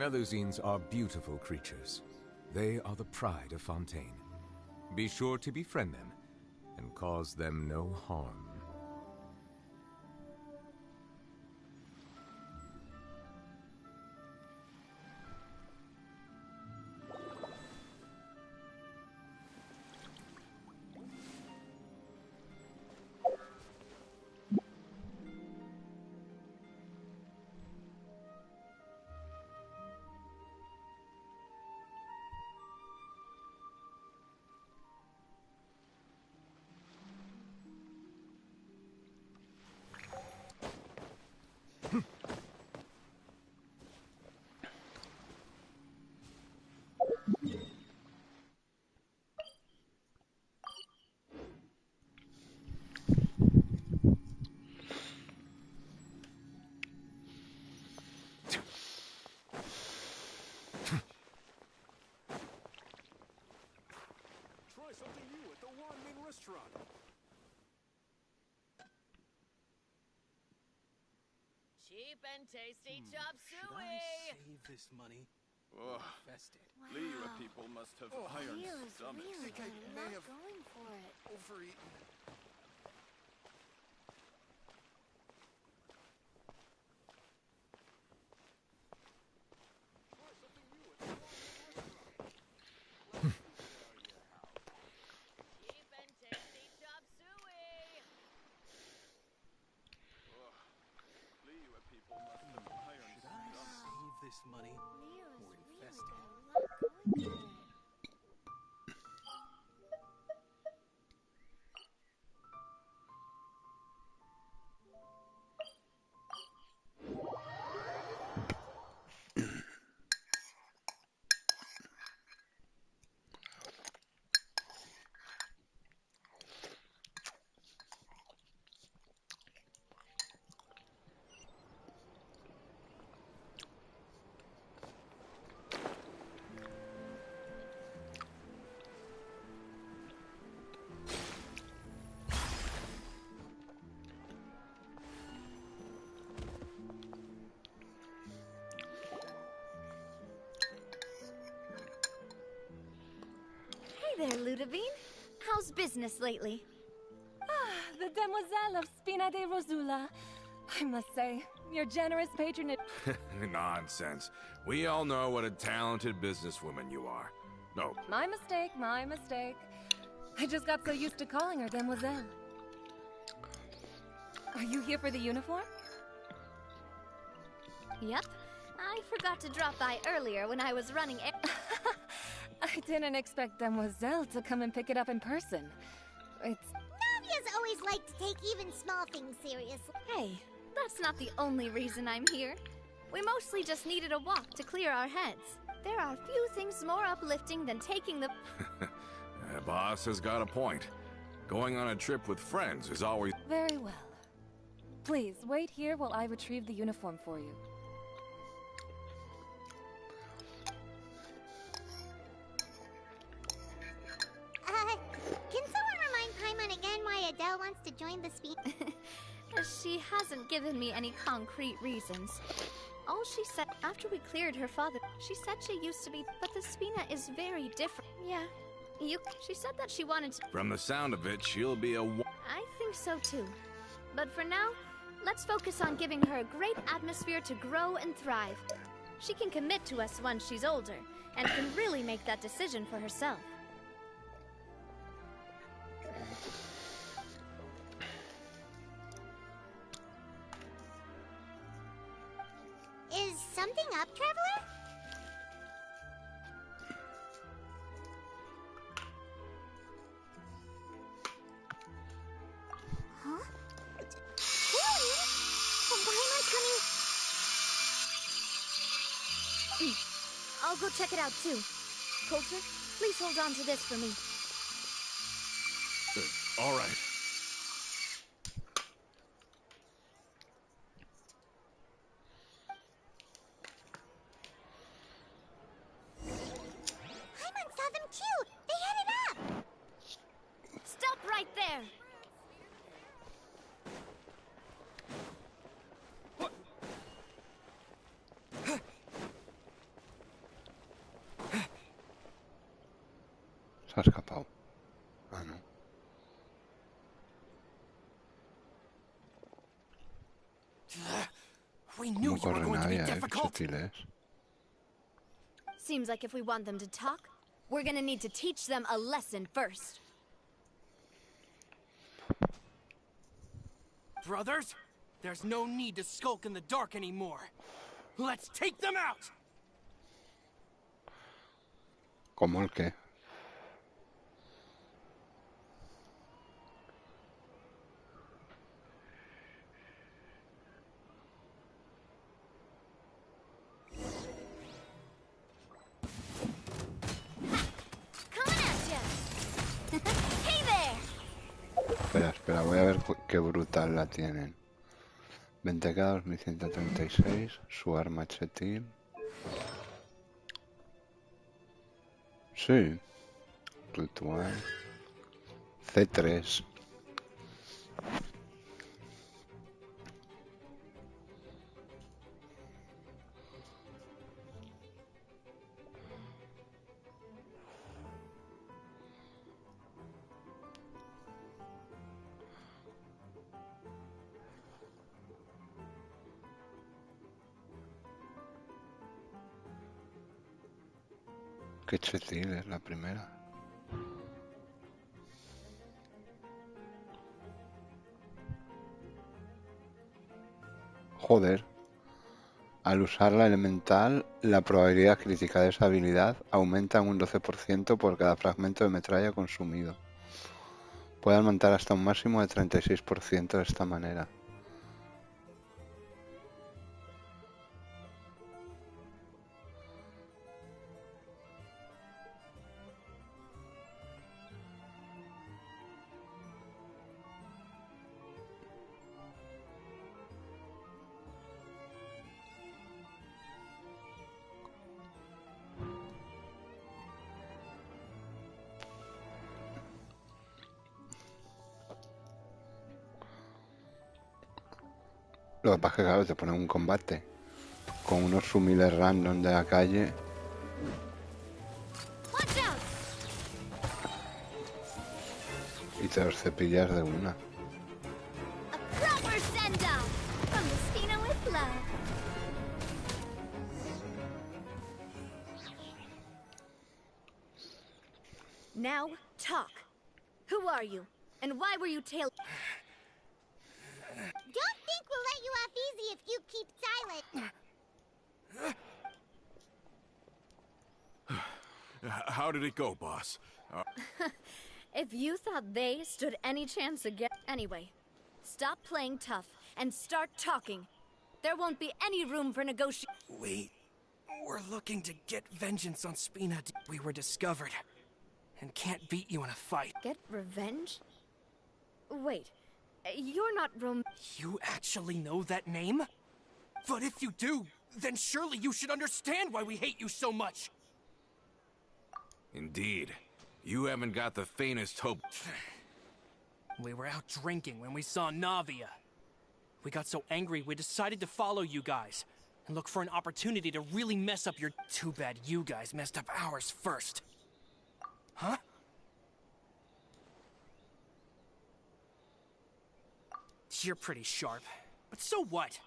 Melusines are beautiful creatures. They are the pride of Fontaine. Be sure to befriend them and cause them no harm. Something new at the Wanmin restaurant. Cheap and tasty chop Should suey. I save this money? Oh, Invest it. Liyue people must have iron Leo's stomachs. really I think I may not have going for it. overeaten. Try something new at the Wanmin restaurant. Cheap and tasty chop suey. Oh, Liyue people must have iron Should I stomachs. save this money Leo's or really invest it? not going for it. Hey there, Ludovine. How's business lately? The Demoiselle of Spina de Rosula. I must say, your generous patronage. Nonsense. We all know what a talented businesswoman you are. No, My mistake, my mistake. I just got so used to calling her Demoiselle. Are you here for the uniform? Yep. I forgot to drop by earlier when I was running I didn't expect Demoiselle to come and pick it up in person. It's... Navia's always liked to take even small things seriously. Hey, that's not the only reason I'm here. We mostly just needed a walk to clear our heads. There are few things more uplifting than taking the... boss has got a point. Going on a trip with friends is always... Very well. Please, wait here while I retrieve the uniform for you. Can someone remind Paimon again why Adele wants to join the speed? She hasn't given me any concrete reasons. All she said after we cleared her father, she said she used to be, but the Spina is very different. Yeah, she said that she wanted to... From the sound of it, she'll be a... I think so too. But for now, let's focus on giving her a great atmosphere to grow and thrive. She can commit to us once she's older, and can really make that decision for herself. Is something up, Traveler? Huh? Paimon's coming. I'll go check it out too. Coulter, please hold on to this for me. All right. Paimon saw them too. They headed up. Stop right there! Se ha escapado. Ah, no. ¿Cómo corre Navi? Qué sutil es. Seems like if we want them to talk, we're gonna need to teach them a lesson first. Brothers, there's no need to skulk in the dark anymore. Let's take them out! ¿Cómo el qué? Espera, voy a ver qué brutal la tienen. 20k 2136, su arma chetín. Sí. Ritual. C3. Qué chetil es la primera. Joder. Al usar la elemental, la probabilidad crítica de esa habilidad aumenta en un 12% por cada fragmento de metralla consumido. Puede aumentar hasta un máximo de 36% de esta manera. Lo que pasa es que, claro, te ponen un combate con unos sumiles random de la calle. Y te los cepillas de una. Now, talk. Who are you? And why were you Don't think we'll let you off easy if you keep silent. How did it go, boss? If you thought they stood any chance again... Anyway, stop playing tough and start talking. There won't be any room for negotiation. We're looking to get vengeance on Spina. We were discovered and can't beat you in a fight. Get revenge? Wait, you're not You actually know that name? But if you do, then surely you should understand why we hate you so much. Indeed. You haven't got the faintest hope. We were out drinking when we saw Navia. We got so angry we decided to follow you guys and look for an opportunity to really mess up your... Too bad you guys messed up ours first. Huh? You're pretty sharp. But so what?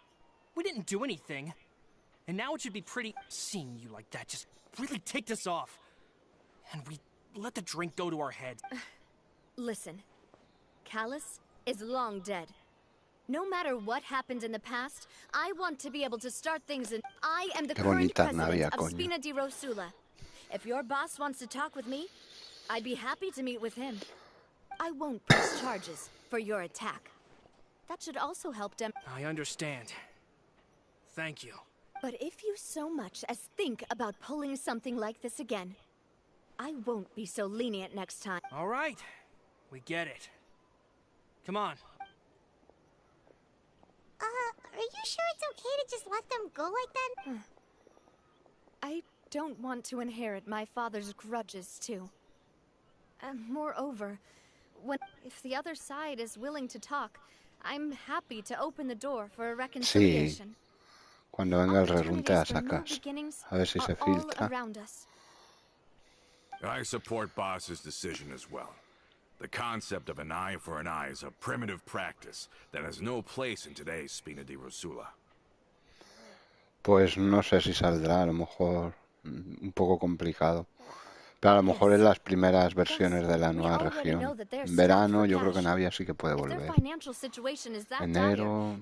We didn't do anything. And now it should be pretty... Seeing you like that just really ticked us off. And we let the drink go to our heads. Listen. Callus is long dead. No matter what happened in the past, I want to be able to start things in... I am the current president of Spina di Rosula. If your boss wants to talk with me, I'd be happy to meet with him. I won't press charges for your attack. That should also help them. I understand. Thank you. But if you so much as think about pulling something like this again, I won't be so lenient next time. All right. We get it. Come on. Are you sure it's okay to just let them go like that? I don't want to inherit my father's grudges, too. Moreover, if the other side is willing to talk, I'm happy to open the door for a reconciliation. Sí. Cuando venga el rerunte a sacas. A ver si se filtra. I support Boss's decision as well. The concept of an eye for an eye is a primitive practice that has no place in today's Spina di Rosula. Pues no sé si saldrá, a lo mejor un poco complicado. Pero a lo mejor en las primeras versiones de la nueva región. En verano yo creo que Navia sí que puede volver. Enero...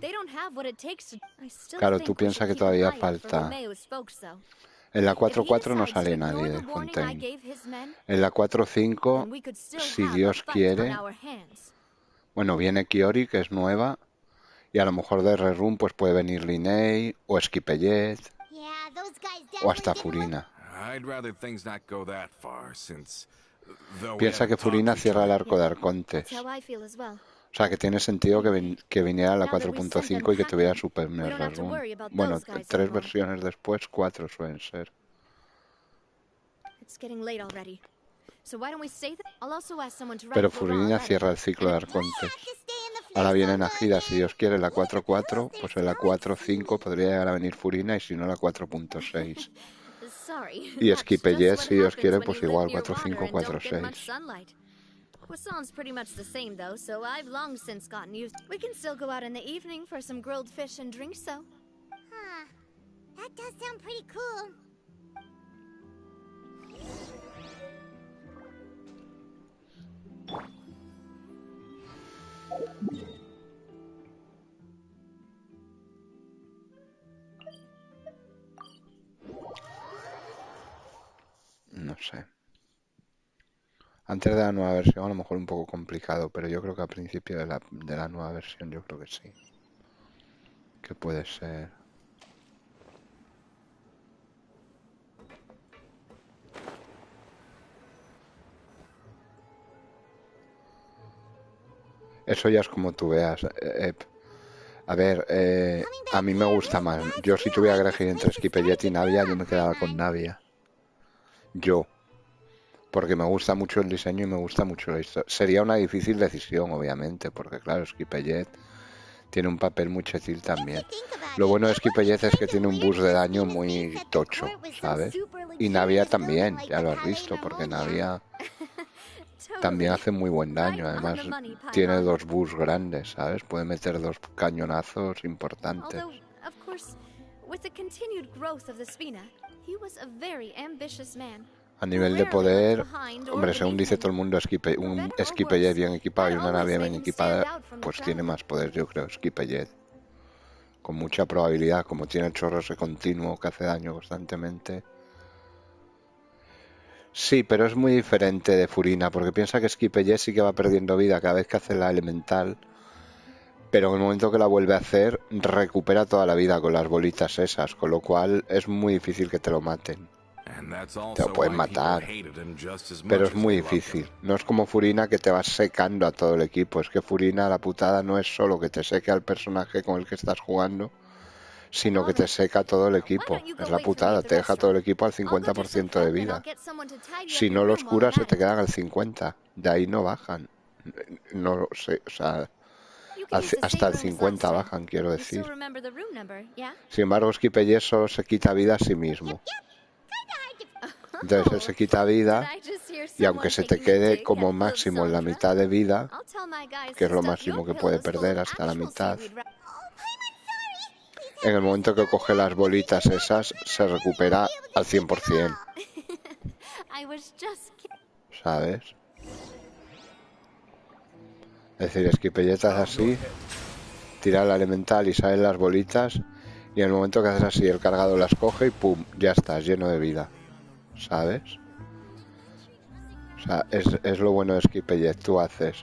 Claro, tú piensas que todavía falta... En la 4.4 no sale nadie de Fontaine. En la 4.5, si Dios quiere... Bueno, viene Kiori, que es nueva. Y a lo mejor de Red Room pues puede venir Linnea o Skipellet. O hasta Furina. Piensa que Furina cierra el arco de Arcontes. O sea, que tiene sentido que viniera a la 4.5 y que tuviera su primer Red Room. Bueno, 3 versiones después, 4 suelen ser. Pero Furina cierra el ciclo de Arcontes. Ahora viene Najida, si Dios quiere, la 4.4, pues en la 4.5 podría llegar a venir Furina y si no la 4.6. Y Skipellet, si Dios quiere, pues igual 4.5, 4.6. Poisson's pretty much the same though, so I've long since gotten used. We can still go out in the evening for some grilled fish and drinks though. Huh. That does sound pretty cool. No sé. Antes de la nueva versión a lo mejor un poco complicado, pero yo creo que al principio de la nueva versión yo creo que sí. Que puede ser. Eso ya es como tú veas. A ver, a mí me gusta más. Yo si tuviera que elegir entre Skipellet y Navia, yo me quedaba con Navia. Yo. Porque me gusta mucho el diseño y me gusta mucho la historia. Sería una difícil decisión, obviamente, porque claro, Skipellet tiene un papel muy chetil también. Lo bueno de Skipellet es que tiene un boost de daño muy tocho, ¿sabes? Y Navia también, ya lo has visto, porque Navia también hace muy buen daño. Además, tiene 2 boosts grandes, ¿sabes? Puede meter 2 cañonazos importantes. A nivel de poder, hombre, según dice todo el mundo, un Skipellet bien equipado y una Navia bien equipada, pues tiene más poder, yo creo, Skipellet. Con mucha probabilidad, como tiene el chorro ese continuo que hace daño constantemente. Sí, pero es muy diferente de Furina, porque piensa que Skipellet sí que va perdiendo vida cada vez que hace la elemental, pero en el momento que la vuelve a hacer, recupera toda la vida con las bolitas esas, con lo cual es muy difícil que te lo maten. Te lo pueden matar, pero es muy difícil. No es como Furina que te vas secando a todo el equipo. Es que Furina, la putada, no es solo que te seque al personaje con el que estás jugando, sino que te seca todo el equipo. Es la putada, te deja todo el equipo al 50% de vida. Si no los curas, se te quedan al 50%. De ahí no bajan. No sé, o sea, hasta el 50 bajan, quiero decir. Sin embargo, Skipellet solo se quita vida a sí mismo. Entonces él se quita vida y aunque se te quede como máximo en la mitad de vida, que es lo máximo que puede perder hasta la mitad, en el momento que coge las bolitas esas, se recupera al 100%. ¿Sabes? Es decir, Skipellet hace así, tira la elemental y salen las bolitas, y en el momento que haces así, el cargado las coge y ¡pum! Ya estás, lleno de vida. ¿Sabes? O sea, es lo bueno de Skipellet. Tú haces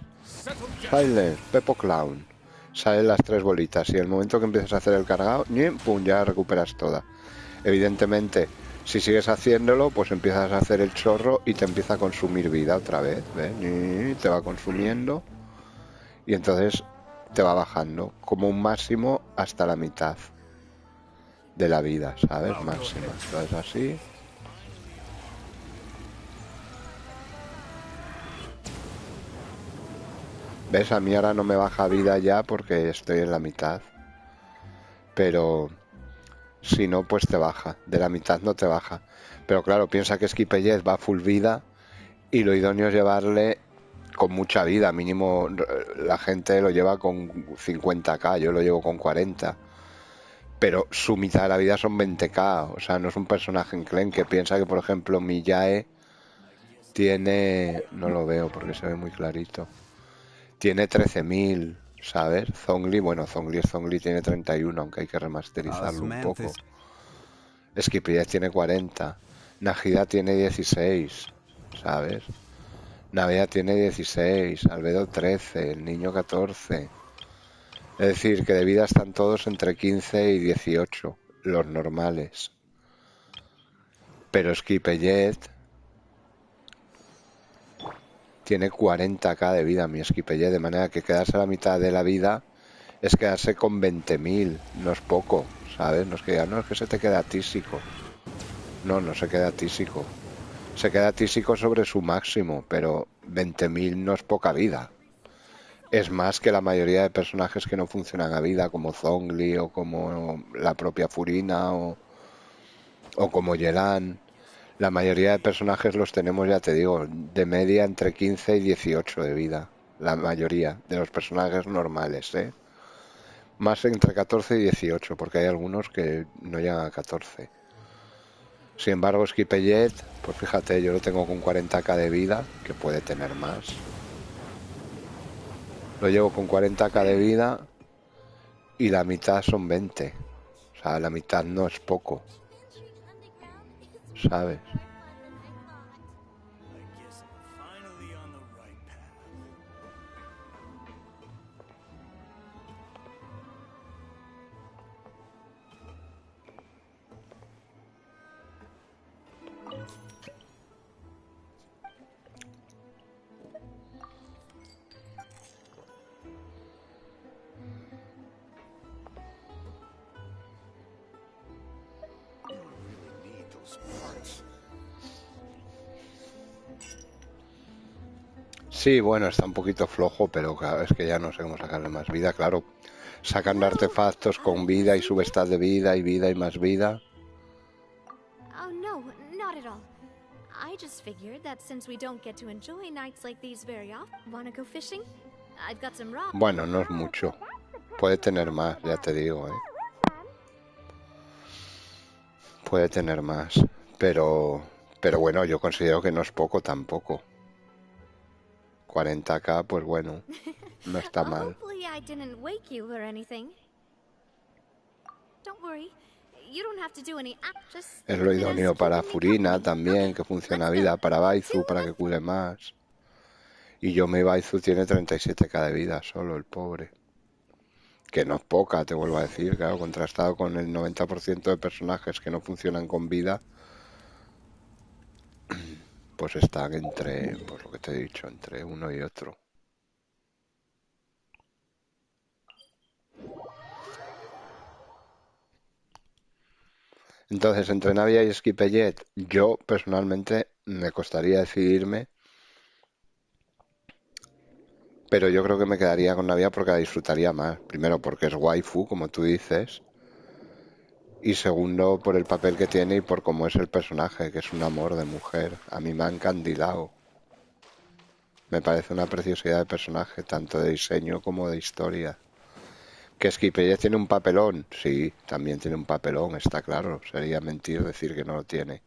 Silence, Pepo Clown, salen las 3 bolitas y en el momento que empiezas a hacer el cargado, ¡pum! Ya recuperas toda. Evidentemente, si sigues haciéndolo, pues empiezas a hacer el chorro y te empieza a consumir vida otra vez, ¿ves? Te va consumiendo y entonces te va bajando como un máximo hasta la mitad de la vida, ¿sabes? Máxima. Entonces así. ¿Ves? A mí ahora no me baja vida ya porque estoy en la mitad. Pero si no, pues te baja. De la mitad no te baja. Pero claro, piensa que Skipellet va a full vida Y lo idóneo es llevarle con mucha vida, mínimo la gente lo lleva con 50k, yo lo llevo con 40. Pero su mitad de la vida son 20k, o sea, no es un personaje enclenque que piensa que, por ejemplo, Miyae tiene... No lo veo porque se ve muy clarito. Tiene 13.000, ¿sabes? Zhongli, bueno, Zhongli es Zhongli, tiene 31, aunque hay que remasterizarlo un poco. Skipper tiene 40. Najida tiene 16, ¿sabes? Navea tiene 16, Albedo 13, el niño 14. Es decir, que de vida están todos entre 15 y 18, los normales. Pero Skipper tiene 40k de vida, mi Skipper, de manera que quedarse a la mitad de la vida es quedarse con 20.000, no es poco, ¿sabes? No es que digan, no, es que se te queda tísico. No, no se queda tísico. Se queda tísico sobre su máximo, pero 20.000 no es poca vida. Es más que la mayoría de personajes que no funcionan a vida, como Zhongli o como la propia Furina o como Yelan. La mayoría de personajes los tenemos, ya te digo, de media entre 15 y 18 de vida. La mayoría de los personajes normales, ¿eh? Más entre 14 y 18, porque hay algunos que no llegan a 14. Sin embargo, Skipper, pues fíjate, yo lo tengo con 40k de vida, que puede tener más. Lo llevo con 40k de vida y la mitad son 20. O sea, la mitad no es poco, ¿sabes? Sí, bueno, está un poquito flojo, pero claro, es que ya no sé cómo sacarle más vida, claro. Sacan artefactos con vida y subestas de vida y más vida. Oh, no, not at all. I just figured that since we don't get to enjoy nights like these very often, wanna go fishing? I've got some raw. Bueno, no es mucho. Puede tener más, ya te digo, ¿eh? Puede tener más, pero bueno, yo considero que no es poco tampoco. 40k, pues bueno, no está mal. Hopefully I didn't wake you or anything. Don't worry. You don't have to do any just Es lo idóneo para Furina también, que funciona a vida, para Baizu, para que cure más. Y yo mi Baizu tiene 37k de vida solo, el pobre. Que no es poca, te vuelvo a decir, claro, contrastado con el 90% de personajes que no funcionan con vida, pues están entre, pues lo que te he dicho, entre uno y otro. Entonces, entre Navia y Skipper, yo personalmente me costaría decidirme, pero yo creo que me quedaría con Navia porque la disfrutaría más. Primero porque es waifu, como tú dices, y segundo por el papel que tiene y por cómo es el personaje, que es un amor de mujer. A mí me ha encandilado. Me parece una preciosidad de personaje, tanto de diseño como de historia. ¿Que Skipper tiene un papelón? Sí, también tiene un papelón, está claro. Sería mentir decir que no lo tiene.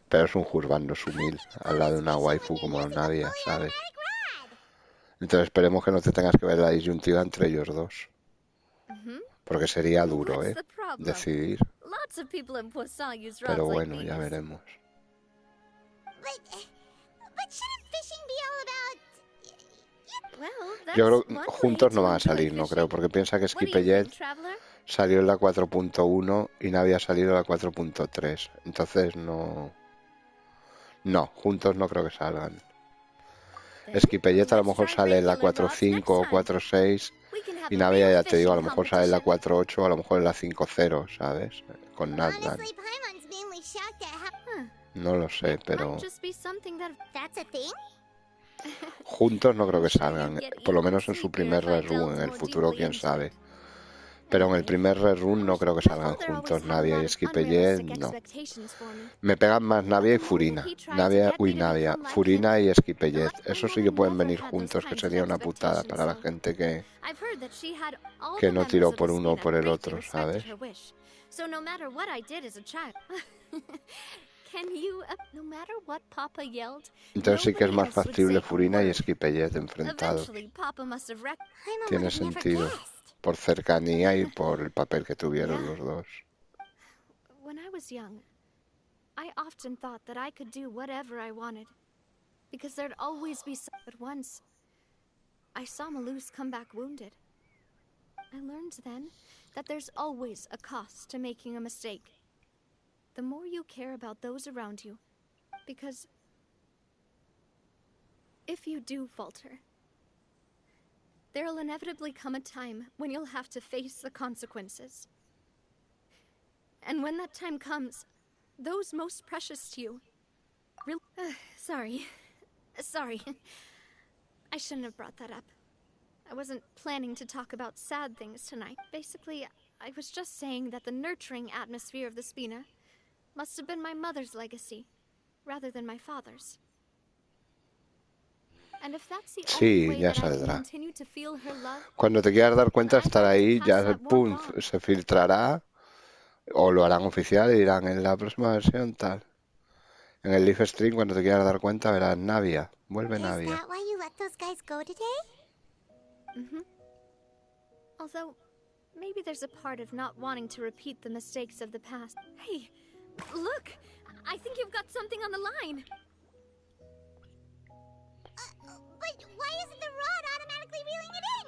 Pero es un juzgando sumil al lado de una waifu como nadie, ¿sabes? Entonces esperemos que no te tengas que ver la disyuntiva entre ellos dos. Porque sería duro, ¿eh? Decidir. Pero bueno, ya veremos. Yo creo que juntos no van a salir, no creo, porque piensa que Skipper salió en la 4.1 y no había salido en la 4.3. Entonces no... No, juntos no creo que salgan. Skipper a lo mejor sale en la 4.5 o 4.6 y Navia, ya te digo, a lo mejor sale en la 4.8 o a lo mejor en la 5.0, ¿sabes? Con Nathan. No lo sé, pero... Juntos no creo que salgan, por lo menos en su primer rerun, en el futuro quién sabe. Pero en el Anyway, primer rerun no creo que salgan Bethel always juntos had a Navia y lot of Esquipellet, unrealistic no. expectations for me. Me pegan más But Navia y the moment that Furina. he tried to get me to Navia, become like him, Furina y Esquipellet. my Eso sí mother que pueden never venir had those juntos, que kinds of sería una putada expectations, para la so gente I've heard that she had all que the no members tiró of por the uno o Spina por el greatly otro, respected ¿sabes? her wish. So no matter what I did as a child, can you? No matter what Papa yelled, Entonces sí que es nobody más else would factible say a Furina y word. Esquipellet enfrentados. Eventually, Papa must have wrecked. Paimon would Tiene have never sentido. guessed. Por cercanía y por el papel que tuvieron Yeah. los dos. When I was young, I often thought that I could do whatever I wanted, because there'd always be some. But once, I saw Malus come back wounded. I learned then that there's always a cost to making a mistake. The more you care about those around you, because if you do falter, there'll inevitably come a time when you'll have to face the consequences. And when that time comes, those most precious to you. Sorry. I shouldn't have brought that up. I wasn't planning to talk about sad things tonight. Basically, I was just saying that the nurturing atmosphere of the Spina must have been my mother's legacy, rather than my father's. And if that's the only Sí, way ya that I can saldrá. continue to feel her love, Cuando te quieras dar cuenta, I'd estar like to ahí, pass ya that pum, warmth on. se filtrará o lo harán oficial y dirán en la próxima versión tal. En el live stream, cuando te quieras dar cuenta, verás Navia. Vuelve Is Navia. that why you let those guys go today? Mm-hmm. Although, maybe there's a part of not wanting to repeat the mistakes of the past. Hey, look! I think you've got something on the line! But why isn't the rod automatically reeling it in?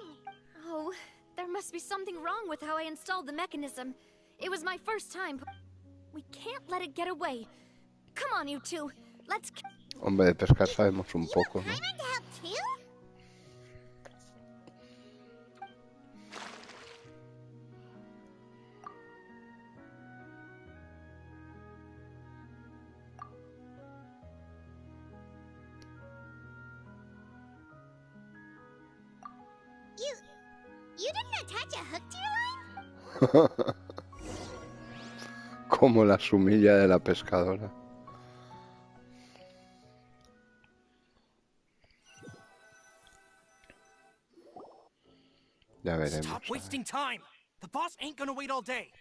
Oh, there must be something wrong with how I installed the mechanism. It was my first time. We can't let it get away. Come on, you two. Let's... Hombre, de pescar sabemos un You poco, want ¿no? Paimon to help too? You didn't attach a hook to your line? Como la sumilla de la pescadora. Ya veremos. Stop wasting time! The boss ain't gonna wait all day.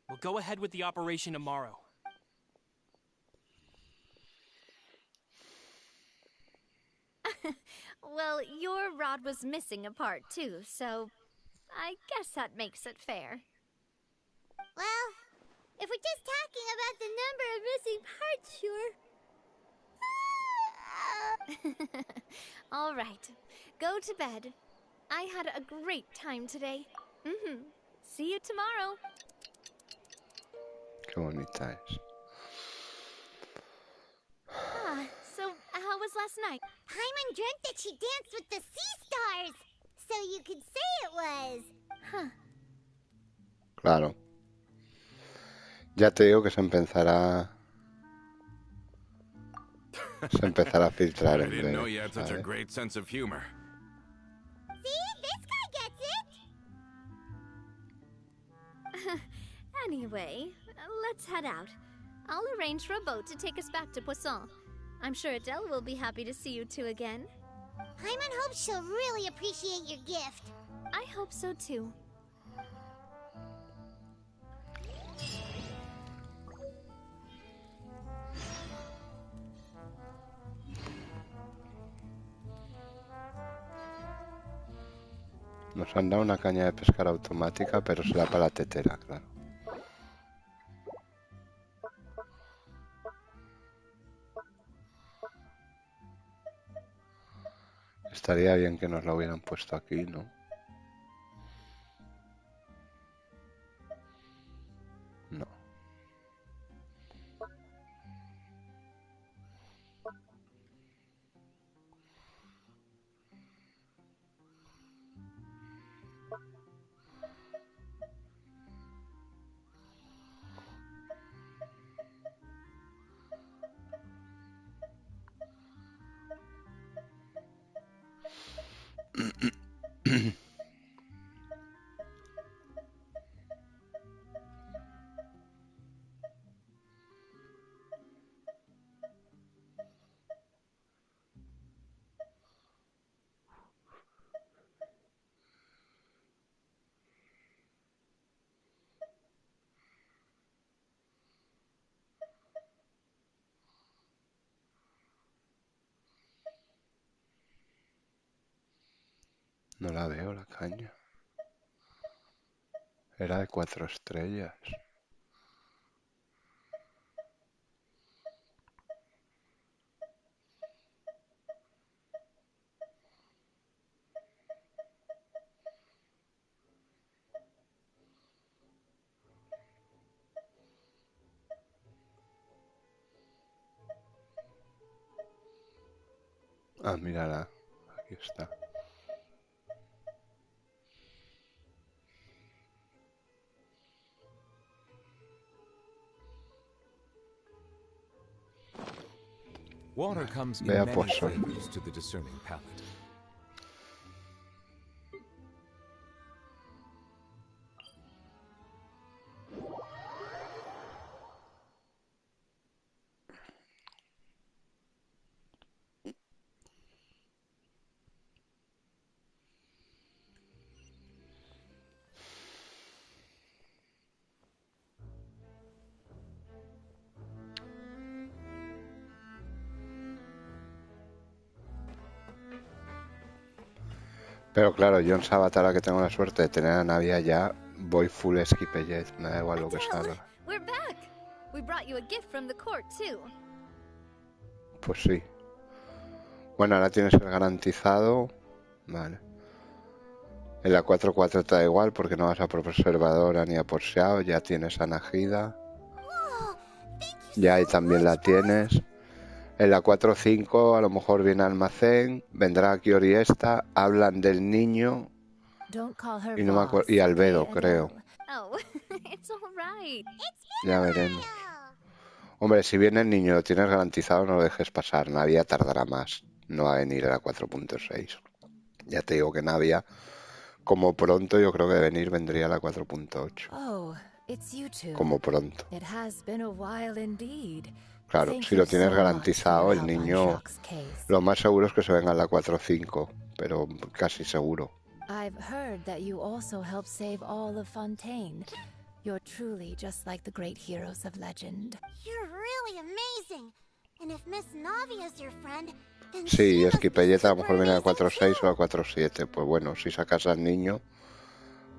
We'll go ahead with the operation tomorrow. Well, your rod was missing a part too, so... I guess that makes it fair. Well, if we're just talking about the number of missing parts, sure. All right. Go to bed. I had a great time today. See you tomorrow. Qué bonita es. So how was last night? Paimon dreamt that she danced with the sea stars, so you could say it was. Claro. Ya te digo que se empezará a filtrar I en didn't know breve, you had such a ¿sabes? great sense of humor. See, this guy gets it. Anyway, let's head out. I'll arrange for a boat to take us back to Poisson. I'm sure Adele will be happy to see you two again. Paimon hopes she'll really appreciate your gift. I hope so too. Nos han dado una caña de pescar automática, pero será para la tetera, claro. Estaría bien que nos la hubieran puesto aquí, ¿no? No. No la veo, la caña. Era de 4 estrellas. Ah, mírala. Aquí está. Water comes in Vea many Ps4. flavors to the discerning palate. Pero claro, yo en Sabat, ahora que tengo la suerte de tener a Navia ya, voy full Skipellet. Me da igual lo que Adele, salga. we're back. We brought you a gift from the court too. Pues sí. Bueno, ahora tienes el garantizado. Vale. En la 4-4 te da igual porque no vas a por Preservadora ni a por Xiao. Ya tienes a Najida. Oh, thank you Ya ahí so también la much, tienes. En la 4-5 a lo mejor viene Almacén. Vendrá Kiori esta. Hablan del niño. Don't call her Y no me boss, acuerdo. Y okay, Albedo, Adele? creo. Oh, it's all right. It's Ya veremos. Annabelle. Hombre, si viene el niño y lo tienes garantizado, no lo dejes pasar. Navia tardará más. No va a venir a la 4.6. Ya te digo que Navia, como pronto, yo creo que de venir vendría a la 4.8. Oh, it's you two. Como pronto. It has been a while indeed. Claro, Thank si you lo tienes so much for garantizado, your el help on niño, Shock's case. lo más seguro es que se venga a la 4.5, pero casi seguro. I've heard that you also help save all of Fontaine. You're truly just like the great heroes of legend. You're really amazing. And if Miss Navia's your friend, then Sí, she must be Skipellet a lo super mejor viene a la amazing 4.6 o a la too. 4.7. Pues bueno, si sacas al niño,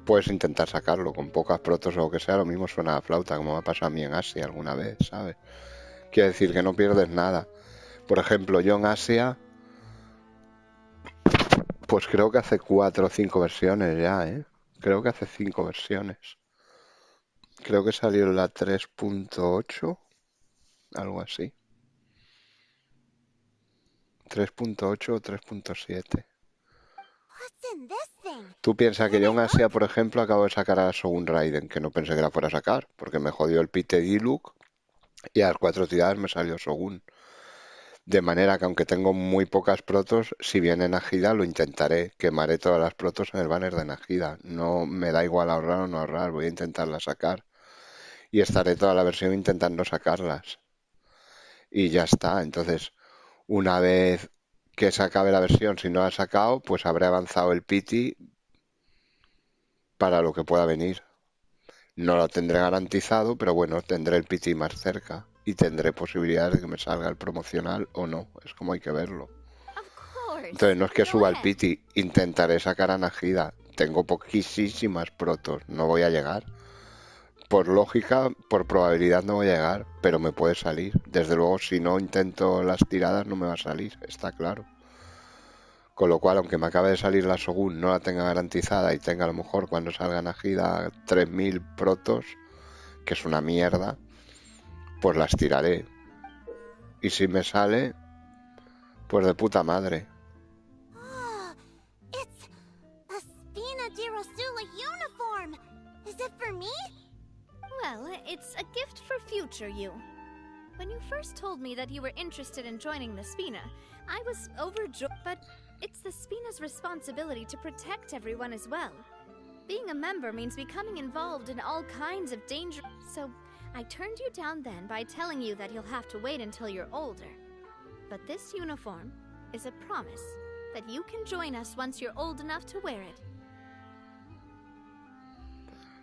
puedes intentar sacarlo con pocas protos o lo que sea. Lo mismo suena a flauta, como me ha pasado a mí en Asia alguna vez, ¿sabes? Quiere decir que no pierdes nada. Por ejemplo, yo en Asia, pues creo que hace 4 o 5 versiones ya, ¿eh? Creo que hace 5 versiones. Creo que salió en la 3.8, algo así. 3.8 o 3.7. What's in this thing? Tú piensas que Can yo I en Asia, look? por ejemplo, acabo de sacar a Shogun Raiden, que no pensé que la fuera a sacar, porque me jodió el Pite Diluc y a las 4 tiradas me salió Shogun. De manera que aunque tengo muy pocas protos, si viene Najida lo intentaré. Quemaré todas las protos en el banner de Najida. No me da igual ahorrar o no ahorrar, voy a intentarla sacar. Y estaré toda la versión intentando sacarlas. Y ya está. Entonces, una vez que se acabe la versión, si no la ha sacado, pues habré avanzado el pity para lo que pueda venir. No lo tendré garantizado, pero bueno, tendré el pity más cerca. Y tendré posibilidades de que me salga el promocional o no. Es como hay que verlo. Of course. Entonces no es que Go suba el ahead. pity, intentaré sacar a Najida. Tengo poquísimas protos, no voy a llegar. Por lógica, por probabilidad no voy a llegar, pero me puede salir. Desde luego, si no intento las tiradas no me va a salir, está claro. Con lo cual, aunque me acabe de salir la Shogun, no la tenga garantizada y tenga a lo mejor cuando salga Najida 3000 protos, que es una mierda, pues las tiraré. Y si me sale, pues de puta madre. Oh, it's a Spina di Rosula uniform. Is it for me? Well, it's a gift for future you. When you first told me that you were interested in joining the Spina, I was overjoyed, but it's the Spina's responsibility to protect everyone as well. Being a member means becoming involved in all kinds of danger, so I turned you down then by telling you that you'll have to wait until you're older. But this uniform is a promise that you can join us once you're old enough to wear it.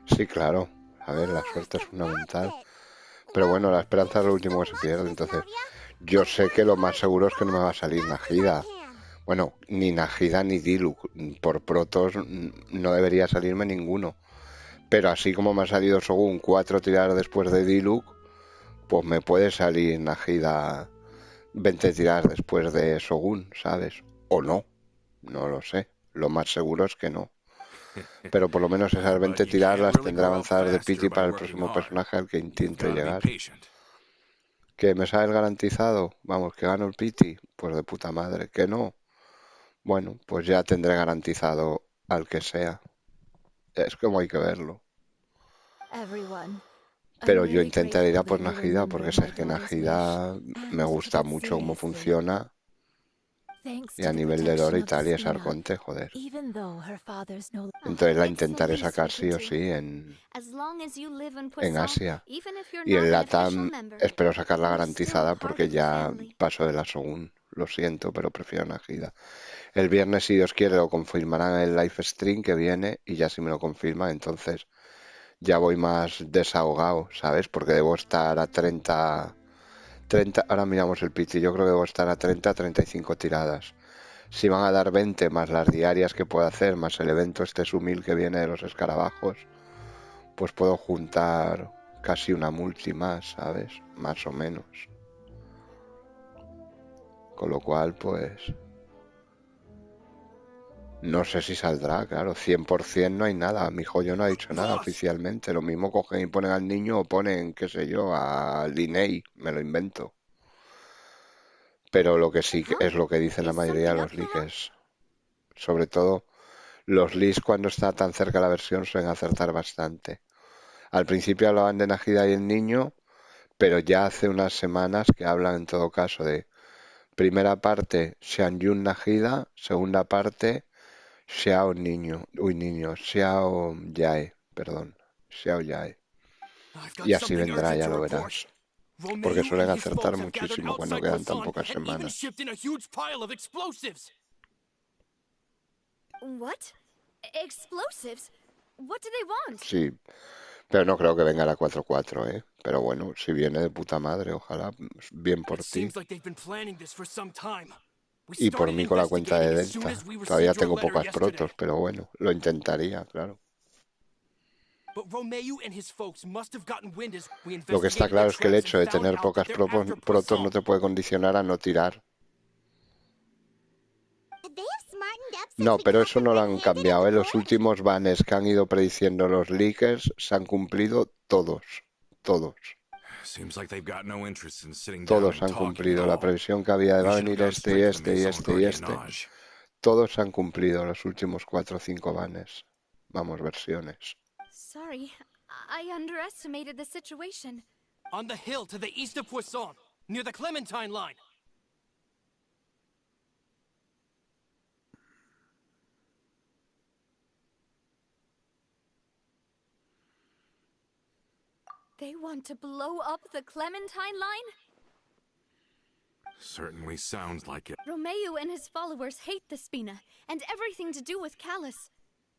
Sí, claro. A ver, la suerte es fundamental. Pero bueno, la esperanza es lo último que se pierde. Entonces, yo sé que lo más seguro es que no me va a salir Najida. Bueno, ni Najida ni Diluc. Por protos no debería salirme ninguno. Pero así como me ha salido Shogun 4 tirar después de Diluc, pues me puede salir Najida 20 tirar después de Shogun, ¿sabes? O no, no lo sé. Lo más seguro es que no. Pero por lo menos esas But 20 you tirar can't las really tendré grow up avanzadas de faster Pity by para el working próximo hard. personaje al que You've intente got to be llegar. patient. ¿Que me sale el garantizado? Vamos, que gano el Pity. Pues de puta madre. ¿Que no? Bueno, pues ya tendré garantizado al que sea. Es como hay que verlo. Everyone, I'm Pero yo really intentaré ir a grateful por that you Najida remember porque sé my que daughter's wish Najida me and took gusta it mucho cómo seriously. funciona Thanks y to a the nivel de lore protection y of the tal y es Spina, arconte, joder. even though her father's no Entonces la It's the intentaré least we sacar can sí o do. sí As long as you live in en Poisson, Asia. even if you're Y not en an official Latam member, espero sacarla you are still garantizada part porque of the ya family. paso de la Shogun. Lo siento, pero prefiero Najida. El viernes, si Dios quiere, lo confirmarán en el live stream que viene y ya si me lo confirman, entonces ya voy más desahogado, ¿sabes? Porque debo estar a 30, ahora miramos el pitch y yo creo que debo estar a 35 tiradas. Si van a dar 20 más las diarias que puedo hacer, más el evento este sumil que viene de los escarabajos, pues puedo juntar casi una multi más, ¿sabes? Más o menos. Con lo cual, pues... No sé si saldrá, claro, 100% no hay nada. Mi joyo no ha dicho nada oficialmente. Lo mismo cogen y ponen al niño o ponen, qué sé yo, a Linney, me lo invento. Pero lo que sí es lo que dicen la Is mayoría de something up los here? leaks. Sobre todo, los leaks cuando está tan cerca la versión suelen acertar bastante. Al principio hablaban de Najida y el niño, pero ya hace unas semanas que hablan en todo caso de primera parte Xianyun Najida, segunda parte Xiao Yae, perdón, Xiao Yae. I've got Y así something vendrá, urgent ya to lo report. verás. Porque Romeu and suelen his acertar folks have gathered muchísimo cuando outside quedan tan Poisson pocas and even semanas. shipped in a huge pile of explosives. What? Explosives? What do they want? Sí, pero no creo que venga la 4-4, ¿eh? Pero bueno, si viene de puta madre, ojalá, bien It por ti. seems like they've been planning this for some time. We Y por started mí con la cuenta investigating de as soon as Delta. we Todavía received your tengo letter pocas yesterday. protos, pero bueno, lo intentaría, claro. But Romeu and his folks must have gotten wind as we Lo que está investigated their claro es que el traps and hecho de found tener out that pocas they're after protos no Poisson. te puede condicionar a no tirar. Could they have smartened up since No, we pero caught eso them no lo han red-handed at cambiado, the ¿eh? Los court? últimos bans que han ido prediciendo los leakers se han cumplido todos. Todos. Seems like they've got no interest in sitting down Todos and han talking at cumplido. La all. previsión que había de We va a should have venir gone este y straight to the este y Maison este y este. Gardiennage. Todos han cumplido los últimos 4 o 5 bans. Vamos, versiones. Sorry, I underestimated the situation. On the hill to the east of Poisson, near the Clementine line. They want to blow up the Clementine line? Certainly sounds like it. Romeu and his followers hate the Spina and everything to do with Callus.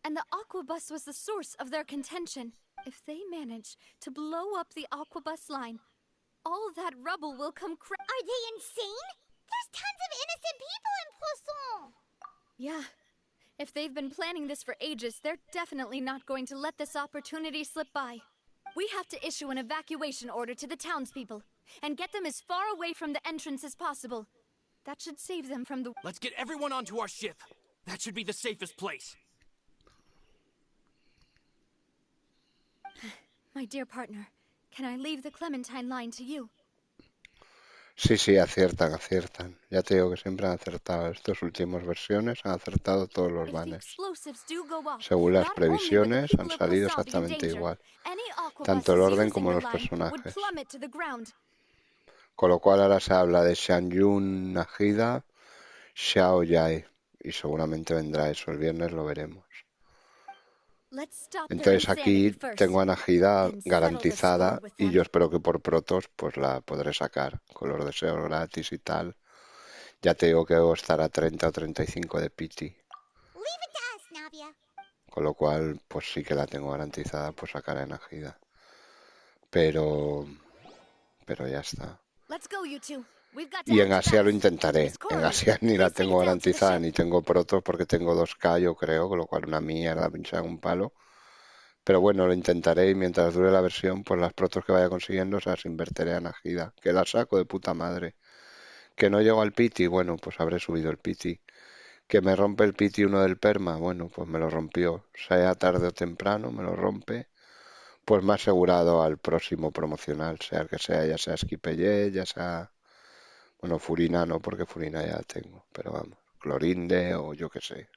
And the Aquabus was the source of their contention. If they manage to blow up the Aquabus line, all that rubble will come Are they insane? There's tons of innocent people in Poisson! Yeah. If they've been planning this for ages, they're definitely not going to let this opportunity slip by. We have to issue an evacuation order to the townspeople and get them as far away from the entrance as possible. That should save them from the... Let's get everyone onto our ship. That should be the safest place. My dear partner, can I leave the Clementine line to you? Sí, sí, aciertan, aciertan. Ya te digo que siempre han acertado. Estas últimas versiones han acertado todos los If the bans. explosives do go off, Según las not only would the previsiones, han people of salido Poisson be in exactamente danger, igual. any Tanto el Aquabuses orden using como the los line would personajes. plummet to the ground. Con lo cual ahora se habla de Xianyun Najida, Xiao Yae. Y seguramente vendrá eso. El viernes lo veremos. Let's stop their Entonces aquí insanity first, tengo a Najida then settle the garantizada score with y them. yo espero que por protos pues la podré sacar con los deseos gratis y tal. Ya te digo que debo estar a 30 o 35 de pity. Leave it to us, Navia. Con lo cual pues sí que la tengo garantizada por sacar a Najida. Pero ya está. Let's go, you two. We've got to Y head en to Asia lo Beth. intentaré. Miss En Corey, Asia ni la please bring tengo it down to the garantizada, ship. ni tengo protos porque tengo 2K, yo creo, con lo cual una mierda pinchada en un palo. Pero bueno, lo intentaré y mientras dure la versión, pues las protos que vaya consiguiendo se las invertiré a Najida. Que la saco de puta madre. Que no llego al piti, bueno, pues habré subido el piti. Que me rompe el piti uno del perma, bueno, pues me lo rompió. Sea tarde o temprano, me lo rompe. Pues me ha asegurado al próximo promocional, sea el que sea, ya sea Skipelle, ya sea... Bueno, Furina no, porque Furina ya la tengo, pero vamos, Clorinde o yo qué sé.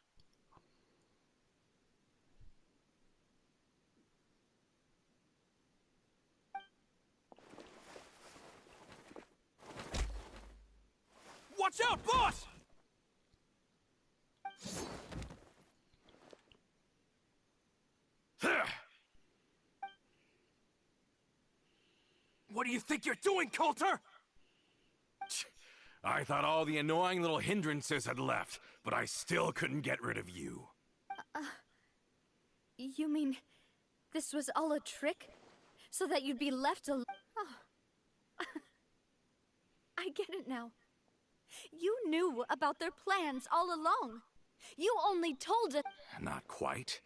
Watch out, boss! What do you think you're doing, Coulter? I thought all the annoying little hindrances had left, but I still couldn't get rid of you. You mean this was all a trick? So that you'd be left alone? Oh. I get it now. You knew about their plans all along. You only told us. Not quite.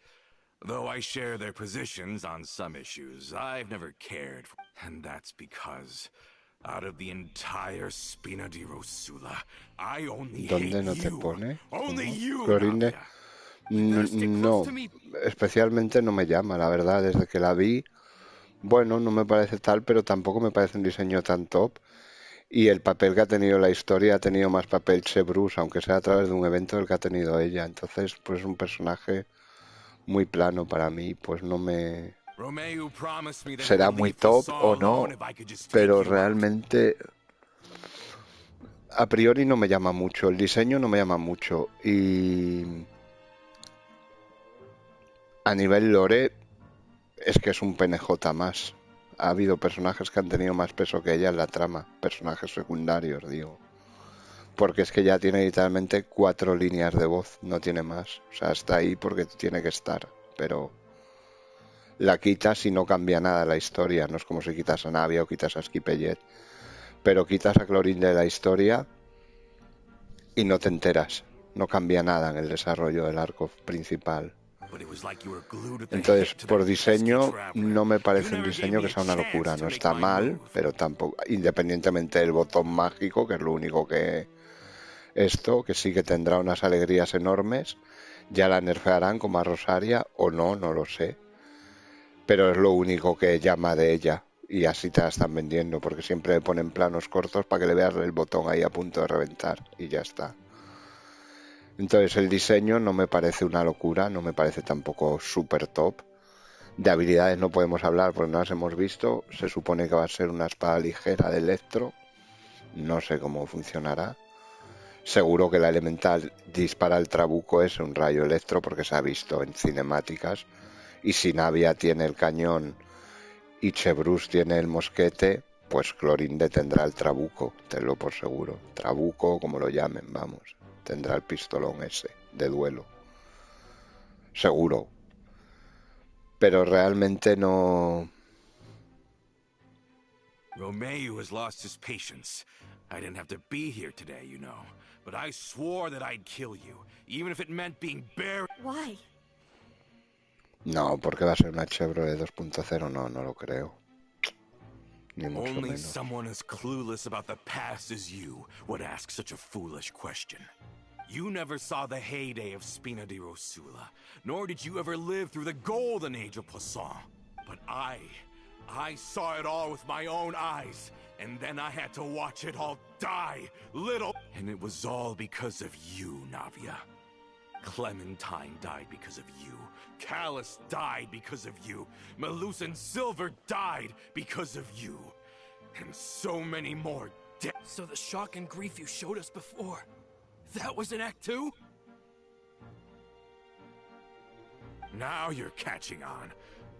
Though I share their positions on some issues, I've never cared. And that's because, out of the entire Spina di Rosula, I only hate ¿Dónde no te you. pone? Only ¿Cómo? you, Clorinde. Navia. No, especialmente no me llama, la verdad, desde que la vi. Bueno, no me parece tal, pero tampoco me parece un diseño tan top. Y el papel que ha tenido la historia ha tenido más papel Che Bruce, aunque sea a través de un evento del que ha tenido ella. Entonces, pues es un personaje muy plano para mí, pues no me... Será muy top o no, pero realmente a priori no me llama mucho, el diseño no me llama mucho y a nivel lore es que es un PNJ más. Ha habido personajes que han tenido más peso que ella en la trama, personajes secundarios, digo. Porque es que ya tiene literalmente 4 líneas de voz, no tiene más. O sea, está ahí porque tiene que estar, pero la quitas y no cambia nada la historia. No es como si quitas a Navia o quitas a Skipellet. Pero quitas a Clorinde de la historia y no te enteras. No cambia nada en el desarrollo del arco principal. Entonces, por diseño, no me parece un diseño que sea una locura. No está mal, pero tampoco, independientemente del botón mágico, que es lo único que esto, que sí que tendrá unas alegrías enormes, ya la nerfearán como a Rosaria o no, no lo sé. Pero es lo único que llama de ella y así te la están vendiendo, porque siempre le ponen planos cortos para que le veas el botón ahí a punto de reventar y ya está. Entonces el diseño no me parece una locura, no me parece tampoco súper top. De habilidades no podemos hablar porque no las hemos visto. Se supone que va a ser una espada ligera de electro. No sé cómo funcionará. Seguro que la elemental dispara el trabuco es un rayo electro porque se ha visto en cinemáticas. Y si Navia tiene el cañón y Chebrus tiene el mosquete, pues Clorinde tendrá el trabuco, tenlo por seguro. Trabuco, como lo llamen, vamos. Tendrá el pistolón ese, de duelo. Seguro. Pero realmente no... Romeo has lost his patience. I didn't have to be here today, you know. But I swore that I'd kill you, even if it meant being buried. Why? No, porque va a ser una Chevrolet 2.0, no, no lo creo. Ni mucho Only menos. someone as clueless about the past as you would ask such a foolish question. You never saw the heyday of Spina di Rosula, nor did you ever live through the golden age of Poisson. But I saw it all with my own eyes, and then I had to watch it all die, little... And it was all because of you, Navia. Clementine died because of you. Callus died because of you. Melusan Silver died because of you. And so many more dead. So the shock and grief you showed us before, that was in Act 2? Now you're catching on.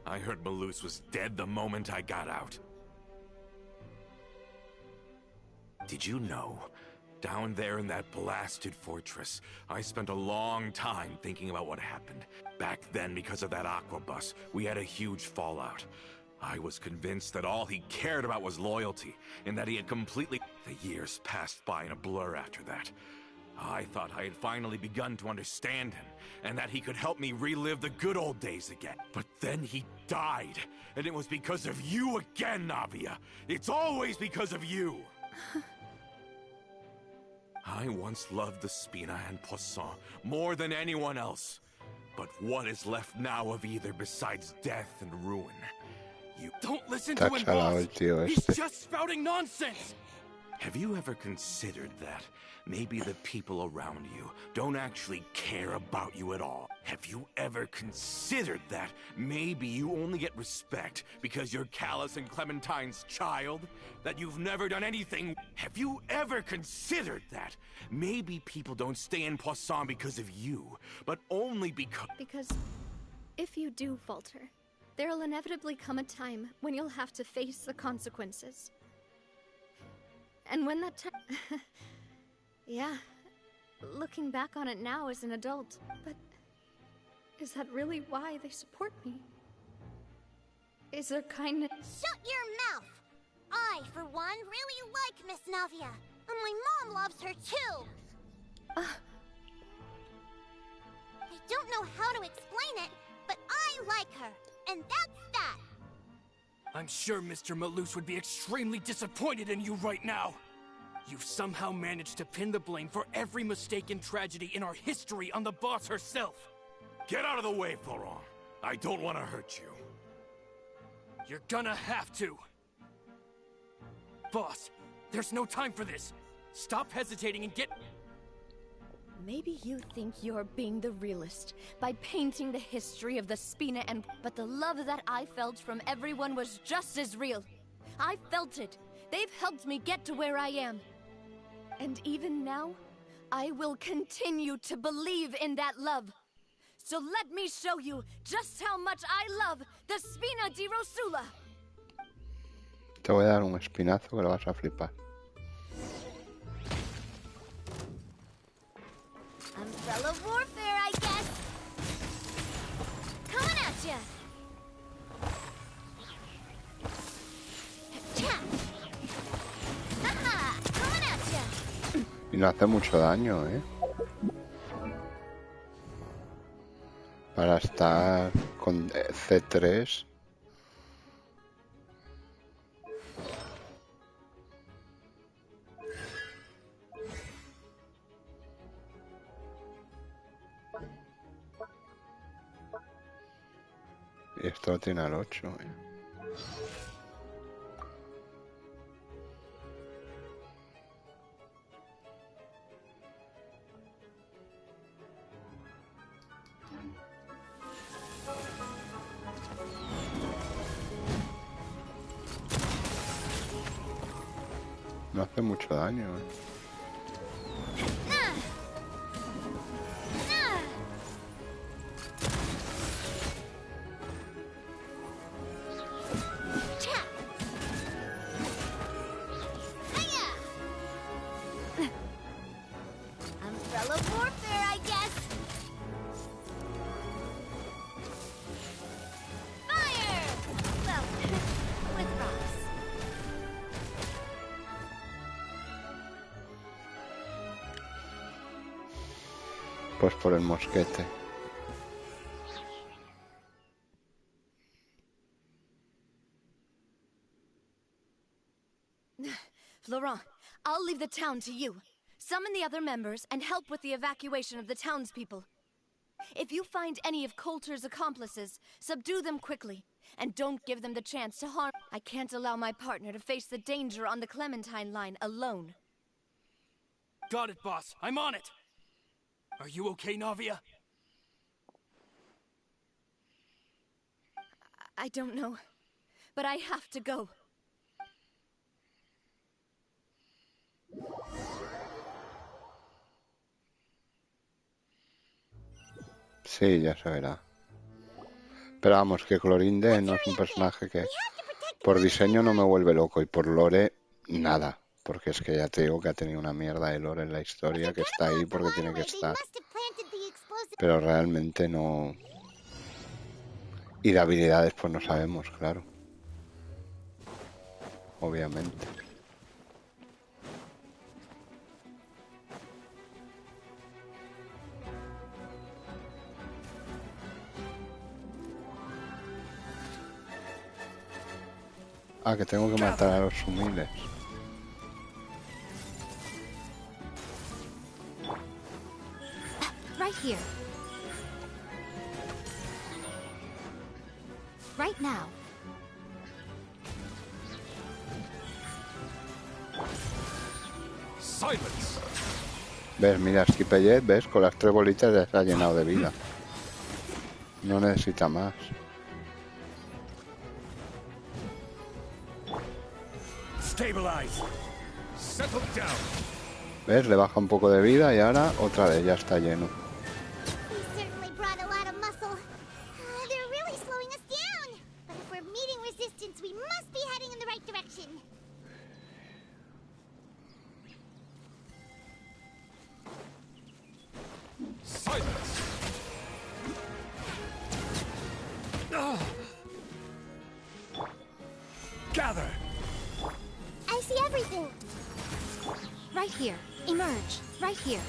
I heard Melus was dead the moment I got out. Did you know? Down there in that blasted fortress, I spent a long time thinking about what happened. Back then, because of that aqua bus, we had a huge fallout. I was convinced that all he cared about was loyalty, and that he had completely... The years passed by in a blur after that. I thought I had finally begun to understand him, and that he could help me relive the good old days again. But then he died, and it was because of you again, Navia. It's always because of you! I once loved the Spina and Poisson more than anyone else. But what is left now of either besides death and ruin? You don't listen to him, boss! He's just spouting nonsense! Have you ever considered that maybe the people around you don't actually care about you at all? Have you ever considered that maybe you only get respect because you're Callus and Clementine's child? That you've never done anything? Have you ever considered that maybe people don't stay in Poisson because of you, but only because... Because if you do falter, there'll inevitably come a time when you'll have to face the consequences. And when that time... Yeah, looking back on it now as an adult, but is that really why they support me? Is there kindness? Shut your mouth! I, for one, really like Miss Navia, and my mom loves her too! I don't know how to explain it, but I like her, and that's that! I'm sure Mr. Malus would be extremely disappointed in you right now! You've somehow managed to pin the blame for every mistake and tragedy in our history on the boss herself! Get out of the way, Florent! I don't want to hurt you. You're gonna have to! Boss, there's no time for this! Stop hesitating and get... Maybe you think you're being the realist by painting the history of the Spina and... But the love that I felt from everyone was just as real. I felt it. They've helped me get to where I am. And even now, I will continue to believe in that love. So let me show you just how much I love the Spina di Rosula. Te voy a dar un espinazo que lo vas a flipar. Umbrella warfare, I guess. Coming at ya. Haha, coming at ya. Y no hace mucho daño, ¿eh? Para estar con C3. Y esto lo tiene al 8, ¿eh? No hace mucho daño, ¿eh? Pues por el mosquete. Florent, I'll leave the town to you. Summon the other members and help with the evacuation of the townspeople. If you find any of Coulter's accomplices, subdue them quickly. And don't give them the chance to harm... I can't allow my partner to face the danger on the Clementine line alone. Got it, boss. I'm on it! Are you okay, Navia? I don't know, but I have to go. Sí, ya se verá. Pero vamos, que Clorinde no es un personaje que por diseño no me vuelve loco y por lore, nada. Porque es que ya te digo que ha tenido una mierda de lore en la historia, que está ahí porque tiene que estar. Pero realmente no... Y de habilidades pues no sabemos, claro. obviamente. Ah, que tengo que matar a los sumiles. Right here. Right now. Silence. ¿Ves? Mira, Skipper, ¿ves? Con las 3 bolitas ya se ha llenado de vida. No necesita más. Stabilize. Settle down. ¿Ves? Le baja un poco de vida y ahora otra vez ya está lleno. We certainly brought a lot of muscle. They're really slowing us down. But if we're meeting resistance, we must be heading in the right direction. Silence. Gather. I see everything. Right here. Emerge. Right here.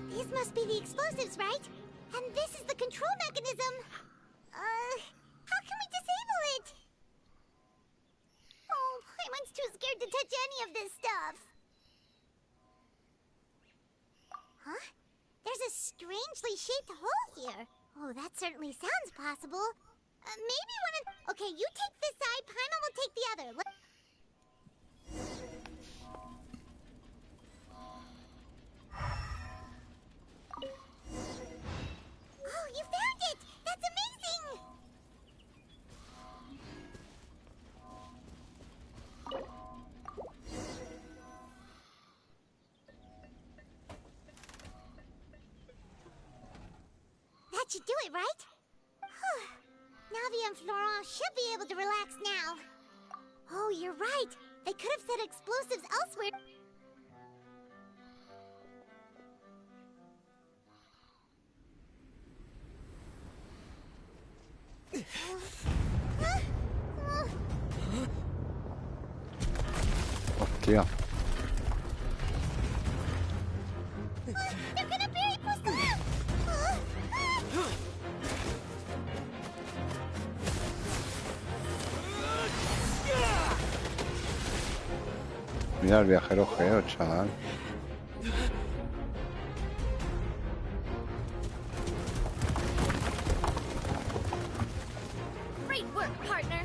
These must be the explosives, right? And this is the control mechanism. How can we disable it? Oh, Paimon's too scared to touch any of this stuff. Huh? There's a strangely shaped hole here. Oh, that certainly sounds possible. Maybe one of... Okay, you take this side, Paimon will take the other. Oh, you found it! That's amazing! That should do it, right? Navi and Florent should be able to relax now. Oh, you're right. They could have set explosives elsewhere. Hostia. They're gonna bury Poisson! Mira el viajero Geo, chaval. Great work, partner.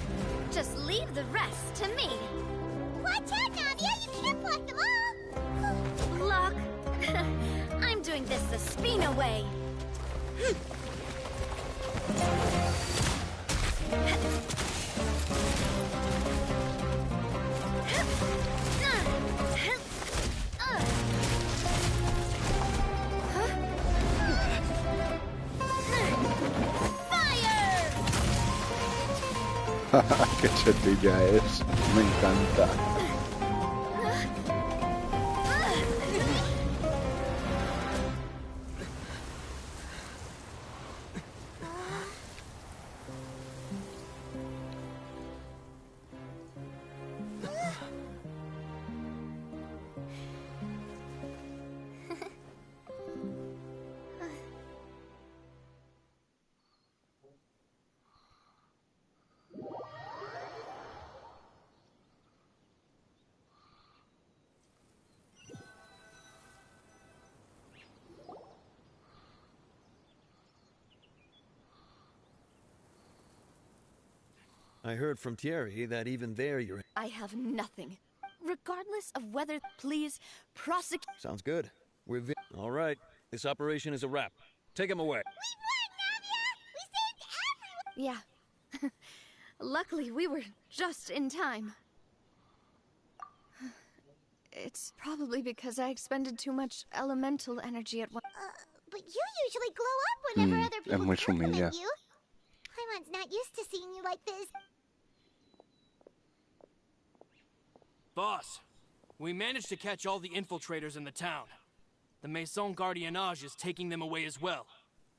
Just leave the rest to me. Watch out, Navia! You can't block them all! Block. I'm doing this the Spina way. Qué chetilla es. Me encanta. I heard from Thierry that even there you're... I have nothing. Regardless of whether, please, prosecute... Sounds good. All right. This operation is a wrap. Take him away. We won, Navia! We saved everyone! Yeah. Luckily, we were just in time. It's probably because I expended too much elemental energy at once. But you usually glow up whenever other people muy compliment sumilla. you. Paimon's not used to seeing you like this. Boss, we managed to catch all the infiltrators in the town. The Maison Gardiennage is taking them away as well.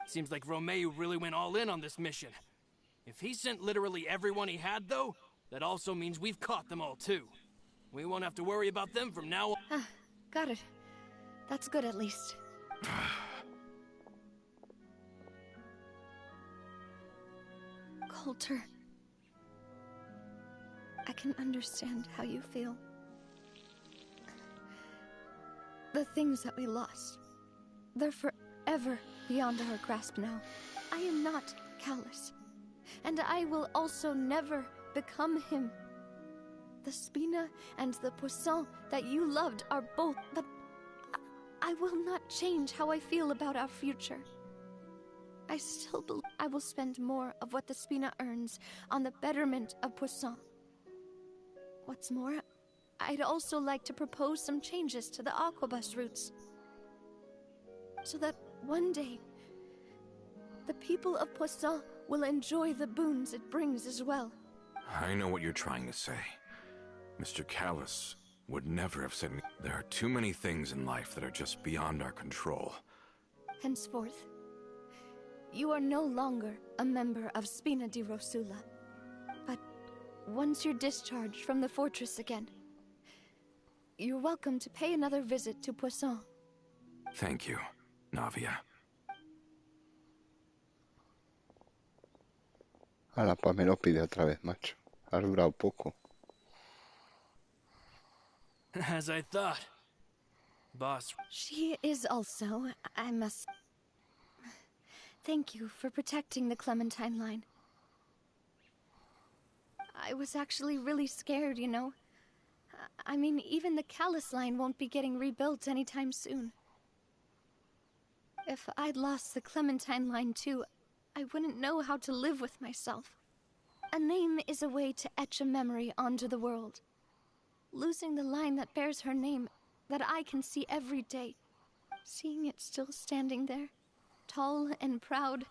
Seems like Romeu really went all in on this mission. If he sent literally everyone he had, though, that also means we've caught them all, too. We won't have to worry about them from now on. Got it. That's good, at least. Coulter. I can understand how you feel. The things that we lost, they're forever beyond our grasp now. I am not callous, and I will also never become him. The Spina and the Poisson that you loved are both, but I will not change how I feel about our future. I still believe I will spend more of what the Spina earns on the betterment of Poisson. What's more, I'd also like to propose some changes to the Aquabus routes, so that one day, the people of Poisson will enjoy the boons it brings as well. I know what you're trying to say. Mr. Callus would never have said there are too many things in life that are just beyond our control. Henceforth, you are no longer a member of Spina di Rosula. But once you're discharged from the fortress again, you're welcome to pay another visit to Poisson. Thank you, Navia. Ala, pues me lo pide otra vez, macho. Has durado poco. As I thought. Boss. She is also, I must... Thank you for protecting the Clementine line. I was actually really scared, you know. I mean, even the Callus line won't be getting rebuilt anytime soon. If I'd lost the Clementine line too, I wouldn't know how to live with myself. A name is a way to etch a memory onto the world. Losing the line that bears her name, that I can see every day, seeing it still standing there, tall and proud.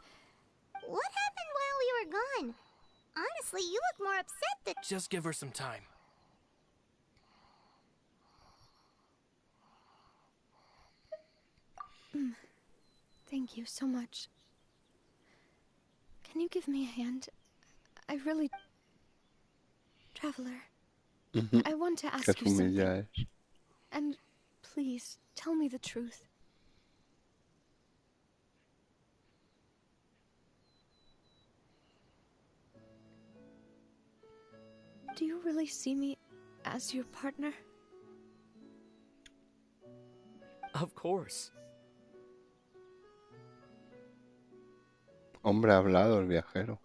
What happened while we were gone? Honestly, you look more upset than... Just give her some time. Thank you so much. Can you give me a hand? I really... Traveler, I want to ask Qué you something. humilla es. And please, tell me the truth. Do you really see me as your partner? Of course. Hombre, ha hablado el viajero.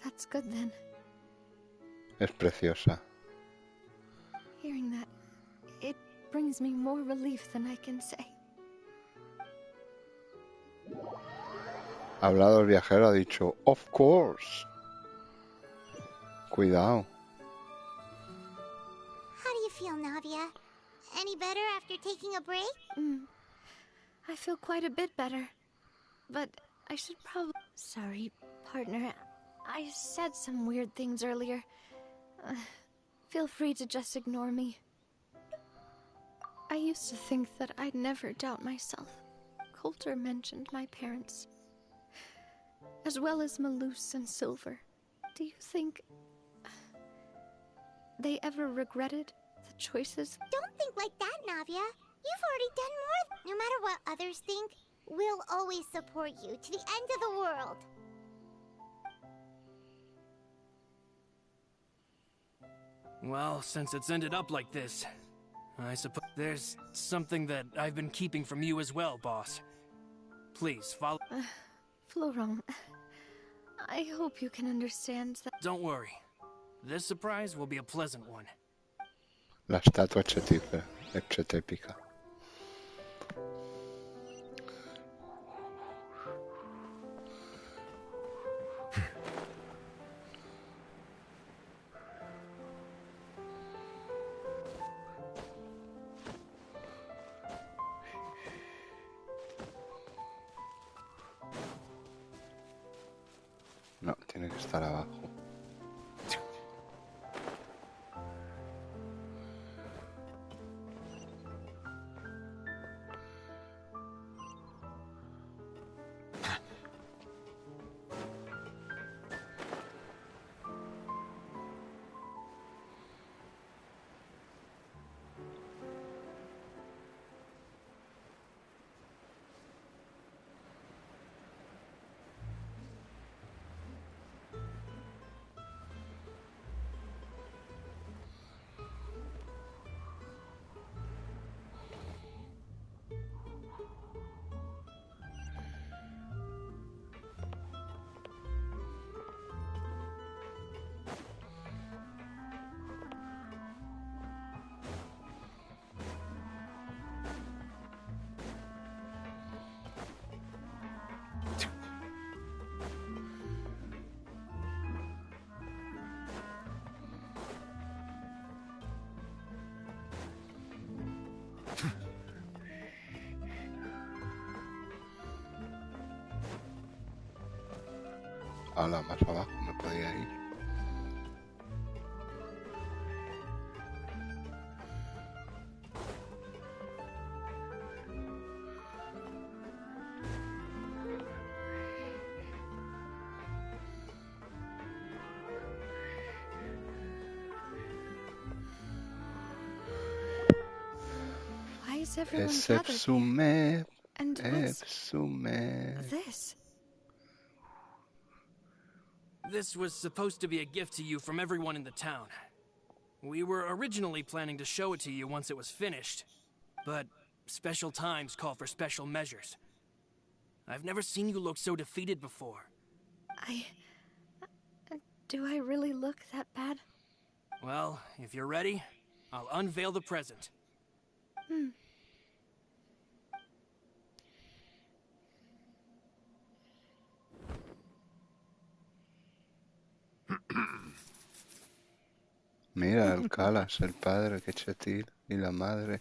That's good then. Es preciosa. Hearing that, it brings me more relief than I can say. Ha hablado el viajero, ha dicho, of course. Cuidado. How do you feel, Navia? Any better after taking a break? I feel quite a bit better. But I should probably... Sorry, partner. I said some weird things earlier. Feel free to just ignore me. I used to think that I'd never doubt myself. Coulter mentioned my parents, as well as Malus and Silver. Do you think they ever regretted the choices? Don't think like that, Navia. You've already done more. No matter what others think, we'll always support you to the end of the world. Well, since it's ended up like this, I suppose there's something that I've been keeping from you as well, boss. Please, follow... Florent, I hope you can understand that... Don't worry. This surprise will be a pleasant one. La estatua archetípica. No, tiene que estar abajo. Ala, más abajo me podía ir. Why is everyone gathered here? Excepsume, And what's excepsume. this? This was supposed to be a gift to you from everyone in the town. We were originally planning to show it to you once it was finished, but special times call for special measures. I've never seen you look so defeated before. Do I really look that bad? Well, if you're ready, I'll unveil the present. Mira, el Calas, el padre, que chetil, y la madre.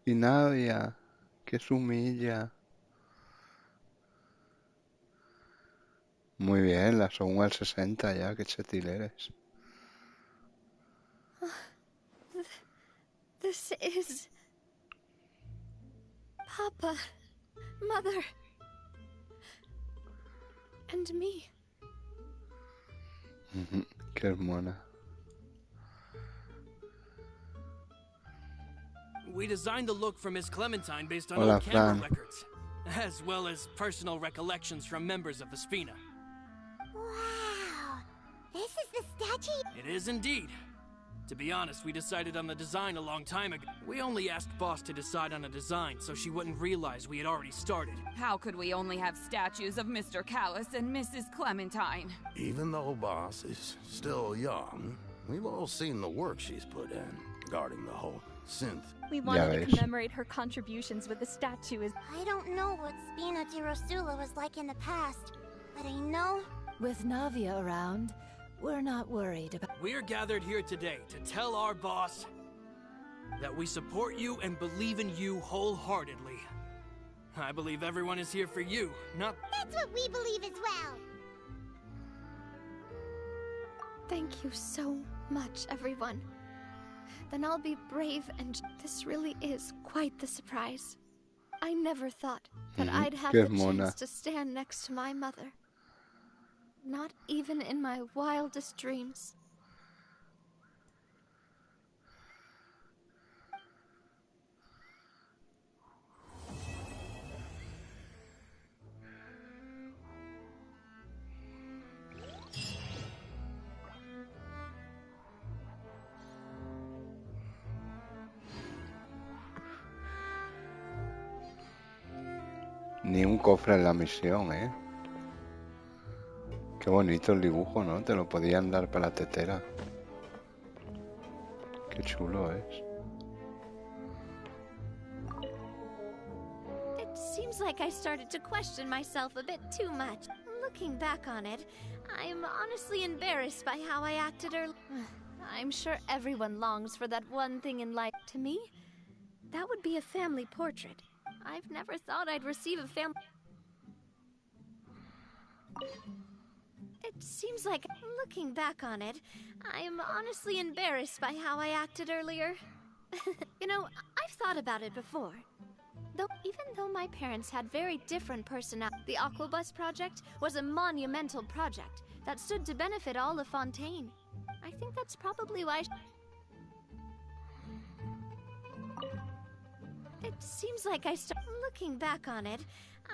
Y Navia, que sumilla. Muy bien, la son al 60 ya, que chetil eres. This is... Papa, Mother, and me. Qué hermona. We designed the look for Miss Clementine based on Hola, old camera Fran. records, as well as personal recollections from members of the Spina. Wow! This is the statue? It is indeed. To be honest, we decided on the design a long time ago. We only asked Boss to decide on a design so she wouldn't realize we had already started. How could we only have statues of Mr. Callis and Mrs. Clementine? Even though Boss is still young, we've all seen the work she's put in, guarding the whole synth. We wanted to commemorate her contributions with a statue as... I don't know what Spina di Rosula was like in the past, but I know... With Navia around, we're not worried about... We're gathered here today to tell our boss that we support you and believe in you wholeheartedly. I believe everyone is here for you, not... That's what we believe as well! Thank you so much, everyone. Then I'll be brave, and this really is quite the surprise. I never thought that I'd have the chance to stand next to my mother. Not even in my wildest dreams. Ni un cofre en la misión, ¿eh? Qué bonito el dibujo, ¿no? Te lo podían dar para la tetera. Qué chulo es. It seems like I started to question myself a bit too much. Looking back on it, I'm honestly embarrassed by how I acted earlier. I'm sure everyone longs for that one thing in life. To me, that would be a family portrait. I've never thought I'd receive a family... It seems like, looking back on it, I'm honestly embarrassed by how I acted earlier. You know, I've thought about it before. Even though my parents had very different personalities, the Aquabus project was a monumental project that stood to benefit all of Fontaine. I think that's probably why... It seems like looking back on it,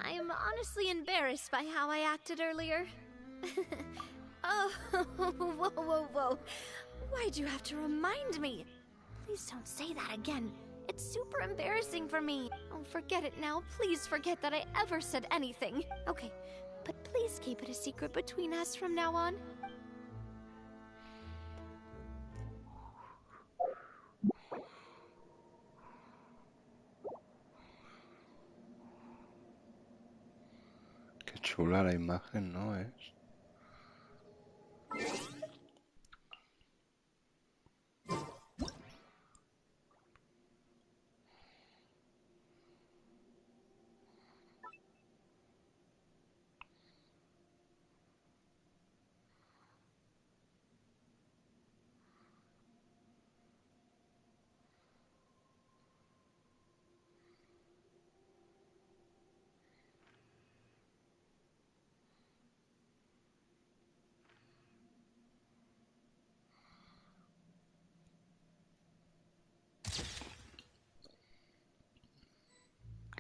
I'm honestly embarrassed by how I acted earlier. Oh, whoa. Why'd you have to remind me? Please don't say that again. It's super embarrassing for me. Oh, forget it now. Please forget that I ever said anything. Okay, but please keep it a secret between us from now on. Qué chula la imagen, ¿no es?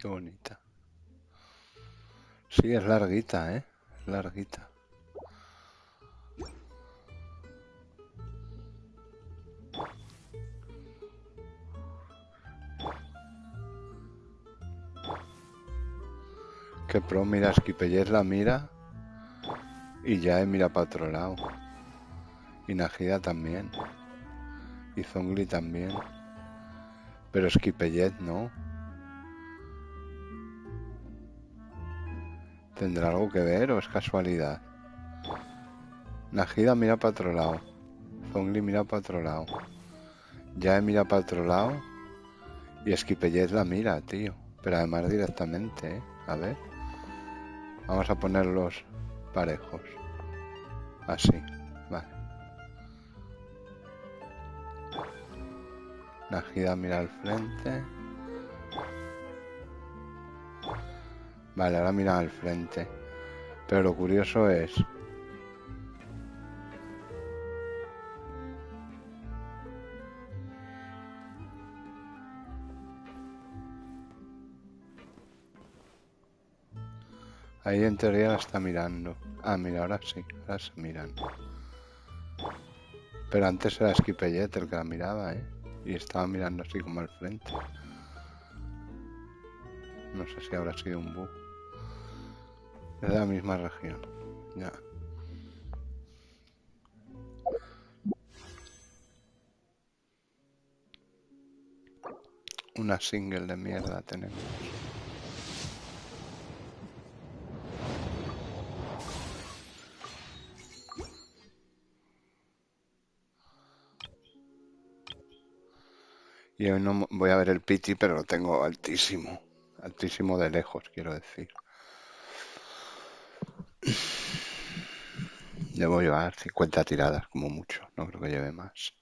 Qué bonita. Sí, es larguita, ¿eh? Es larguita. Que pro, mira, Skipper la mira y ya mira para otro lado. Y Najida también. Y Zongli también. Pero Skipper no. ¿Tendrá algo que ver o es casualidad? Najida mira para otro lado. Zongli mira para otro lado. Ya mira para otro lado. Y Skipper la mira, tío. Pero además directamente, ¿eh? A ver. Vamos a ponerlos parejos. Así. Vale. Najida mira al frente. Vale, ahora mira al frente. Pero lo curioso es... Ahí en teoría la está mirando. Ah, mira, ahora sí. Ahora se miran. Pero antes era Skipper el que la miraba, ¿eh? Y estaba mirando así como al frente. No sé si habrá sido un bug. Es de la misma región. Ya. Una single de mierda tenemos. Y hoy no voy a ver el piti, pero lo tengo altísimo. Altísimo de lejos, quiero decir. Debo llevar 50 tiradas, como mucho. No creo que lleve más.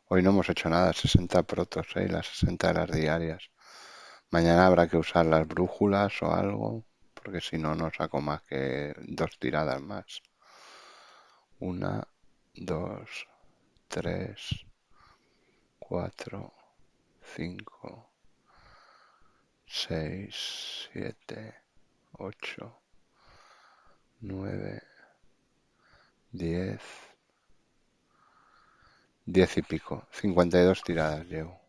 Hoy no hemos hecho nada, 60 protos, ¿eh? Las 60 de las diarias. Mañana habrá que usar las brújulas o algo, porque si no, no saco más que 2 tiradas más. 1, 2, 3, 4, 5, 6, 7, 8, 9, 10, 10 y pico. 52 tiradas llevo.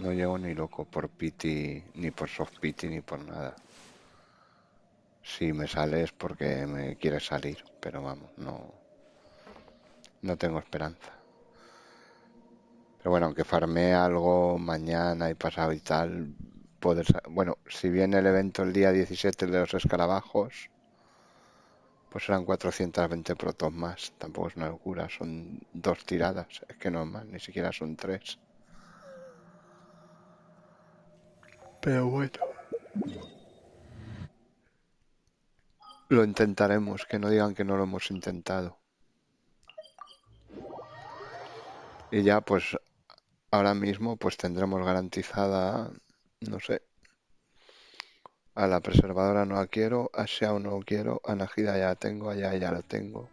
No llego ni loco por pity, ni por soft pity, ni por nada. Si me sale es porque me quiere salir, pero vamos, no tengo esperanza. Pero bueno, aunque farmee algo mañana y pasado y tal, bueno, si viene el evento el día 17 de los escarabajos, pues serán 420 protos más. Tampoco es una locura, son 2 tiradas, es que no es más, ni siquiera son 3. Pero bueno. Lo intentaremos, que no digan que no lo hemos intentado. Y ya pues ahora mismo pues tendremos garantizada, no sé, a la preservadora no la quiero, a Xiao no lo quiero, a Najida ya la tengo, a Yae ya lo tengo,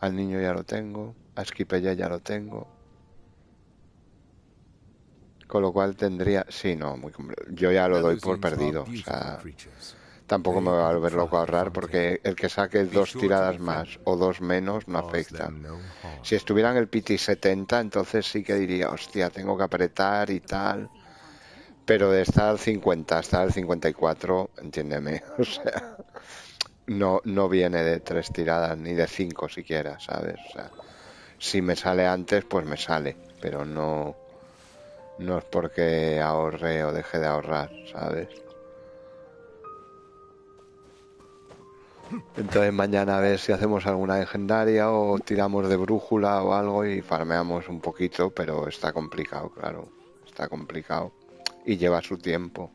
al niño ya lo tengo, a Skipper ya lo tengo. Con lo cual tendría... Sí, no, yo ya lo doy por perdido. O sea, tampoco me va a volver loco a ahorrar porque el que saque 2 tiradas más o 2 menos no afecta. Si estuviera en el PT 70, entonces sí que diría, hostia, tengo que apretar y tal. Pero de estar al 50 hasta el 54, entiéndeme, o sea, no viene de 3 tiradas ni de 5 siquiera, ¿sabes? O sea, si me sale antes, pues me sale, pero no es porque ahorre o deje de ahorrar, ¿sabes? Entonces mañana a ver si hacemos alguna legendaria o tiramos de brújula o algo y farmeamos un poquito, pero está complicado, claro, está complicado y lleva su tiempo.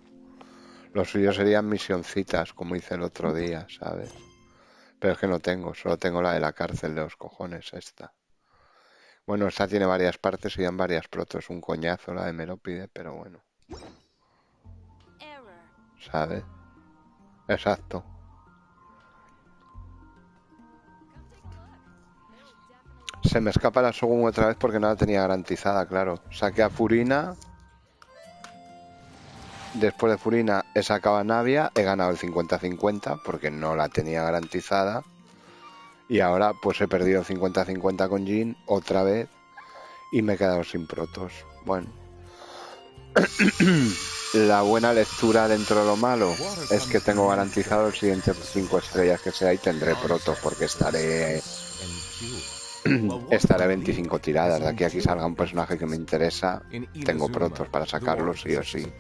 Lo suyo serían misioncitas, como hice el otro día, ¿sabes? Pero es que no tengo, solo tengo la de la cárcel de los cojones, esta. Bueno, esta tiene varias partes y dan varias protos, un coñazo la de Melópide, pero bueno. ¿Sabes? Exacto. Se me escapa la Shogun otra vez porque no la tenía garantizada, claro. Saqué a Furina. Después de Furina he sacado a Navia. He ganado el 50-50 porque no la tenía garantizada. Y ahora pues he perdido el 50-50 con Jin otra vez. Y me he quedado sin protos. Bueno. La buena lectura dentro de lo malo es que tengo garantizado el siguiente 5 estrellas que sea y tendré protos porque estaré 25 tiradas. De aquí a que salga un personaje que me interesa, tengo protos para sacarlo sí o sí.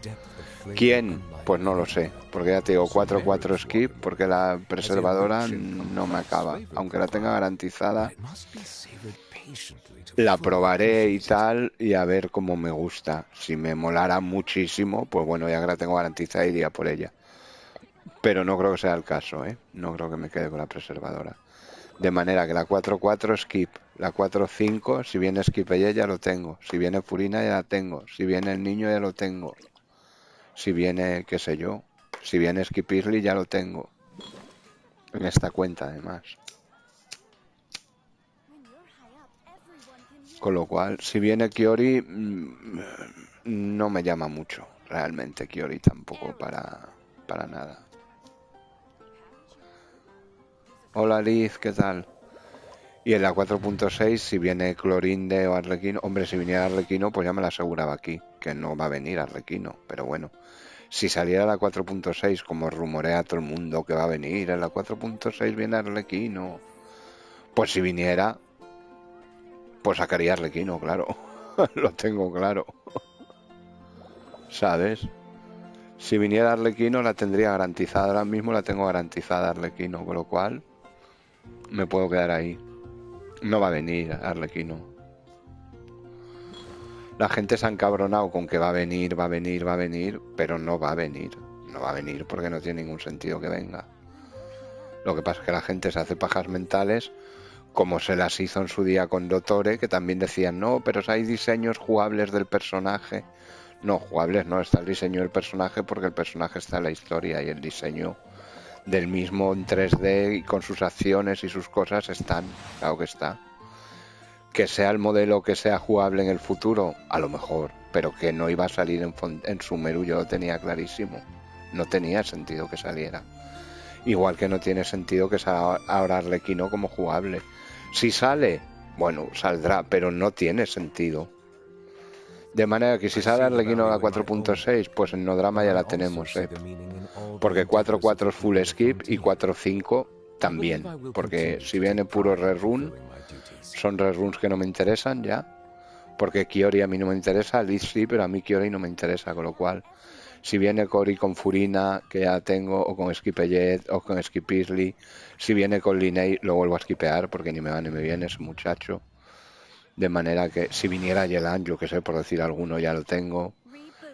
¿Quién? Pues no lo sé, porque ya te digo 4-4 skip, porque la preservadora no me acaba. Aunque la tenga garantizada, la probaré y tal, y a ver cómo me gusta. Si me molara muchísimo, pues bueno, ya que la tengo garantizada iría por ella. Pero no creo que sea el caso, ¿eh? No creo que me quede con la preservadora. De manera que la 4-4 skip, la 4-5, si viene Skipeye ya lo tengo, si viene Furina ya la tengo, si viene el niño ya lo tengo, si viene, qué sé yo, si viene Skipirly ya lo tengo. En esta cuenta además. Con lo cual, si viene Kiori, no me llama mucho, realmente Kiori tampoco para nada. Hola Liz, ¿qué tal? Y en la 4.6, si viene Clorinde o Arlequino, hombre, si viniera Arlequino, pues ya me lo aseguraba aquí, que no va a venir Arlequino, pero bueno. Si saliera la 4.6, como rumorea todo el mundo que va a venir, en la 4.6 viene Arlequino, pues si viniera, pues sacaría Arlequino, claro. Lo tengo claro. ¿Sabes? Si viniera Arlequino la tendría garantizada, ahora mismo la tengo garantizada Arlequino, con lo cual me puedo quedar ahí. No va a venir Arlequino. La gente se ha encabronado con que va a venir, pero no va a venir. No va a venir porque no tiene ningún sentido que venga. Lo que pasa es que la gente se hace pajas mentales, como se las hizo en su día con Dottore, que también decían, no, pero hay diseños jugables del personaje. No, jugables no, está el diseño del personaje porque el personaje está en la historia y el diseño del mismo en 3D y con sus acciones y sus cosas están, claro que está. Que sea el modelo que sea jugable en el futuro, a lo mejor, pero que no iba a salir en Sumeru yo lo tenía clarísimo. No tenía sentido que saliera. Igual que no tiene sentido que salga ahora Arlequino como jugable. Si sale, bueno, saldrá, pero no tiene sentido. De manera que si sale Arlequino a la 4.6, pues en Nodrama ya la tenemos, porque 4.4 es full skip y 4.5 también, porque si viene puro rerun, son reruns que no me interesan ya, porque Kiori a mí no me interesa, Liz sí, pero a mí Kiori no me interesa, con lo cual, si viene Cory con Furina, que ya tengo, o con Skipayet, o con Skipirly, si viene con Linnea, lo vuelvo a skipear, porque ni me va ni me viene ese muchacho. De manera que si viniera Yelan, yo que sé, por decir alguno, ya lo tengo.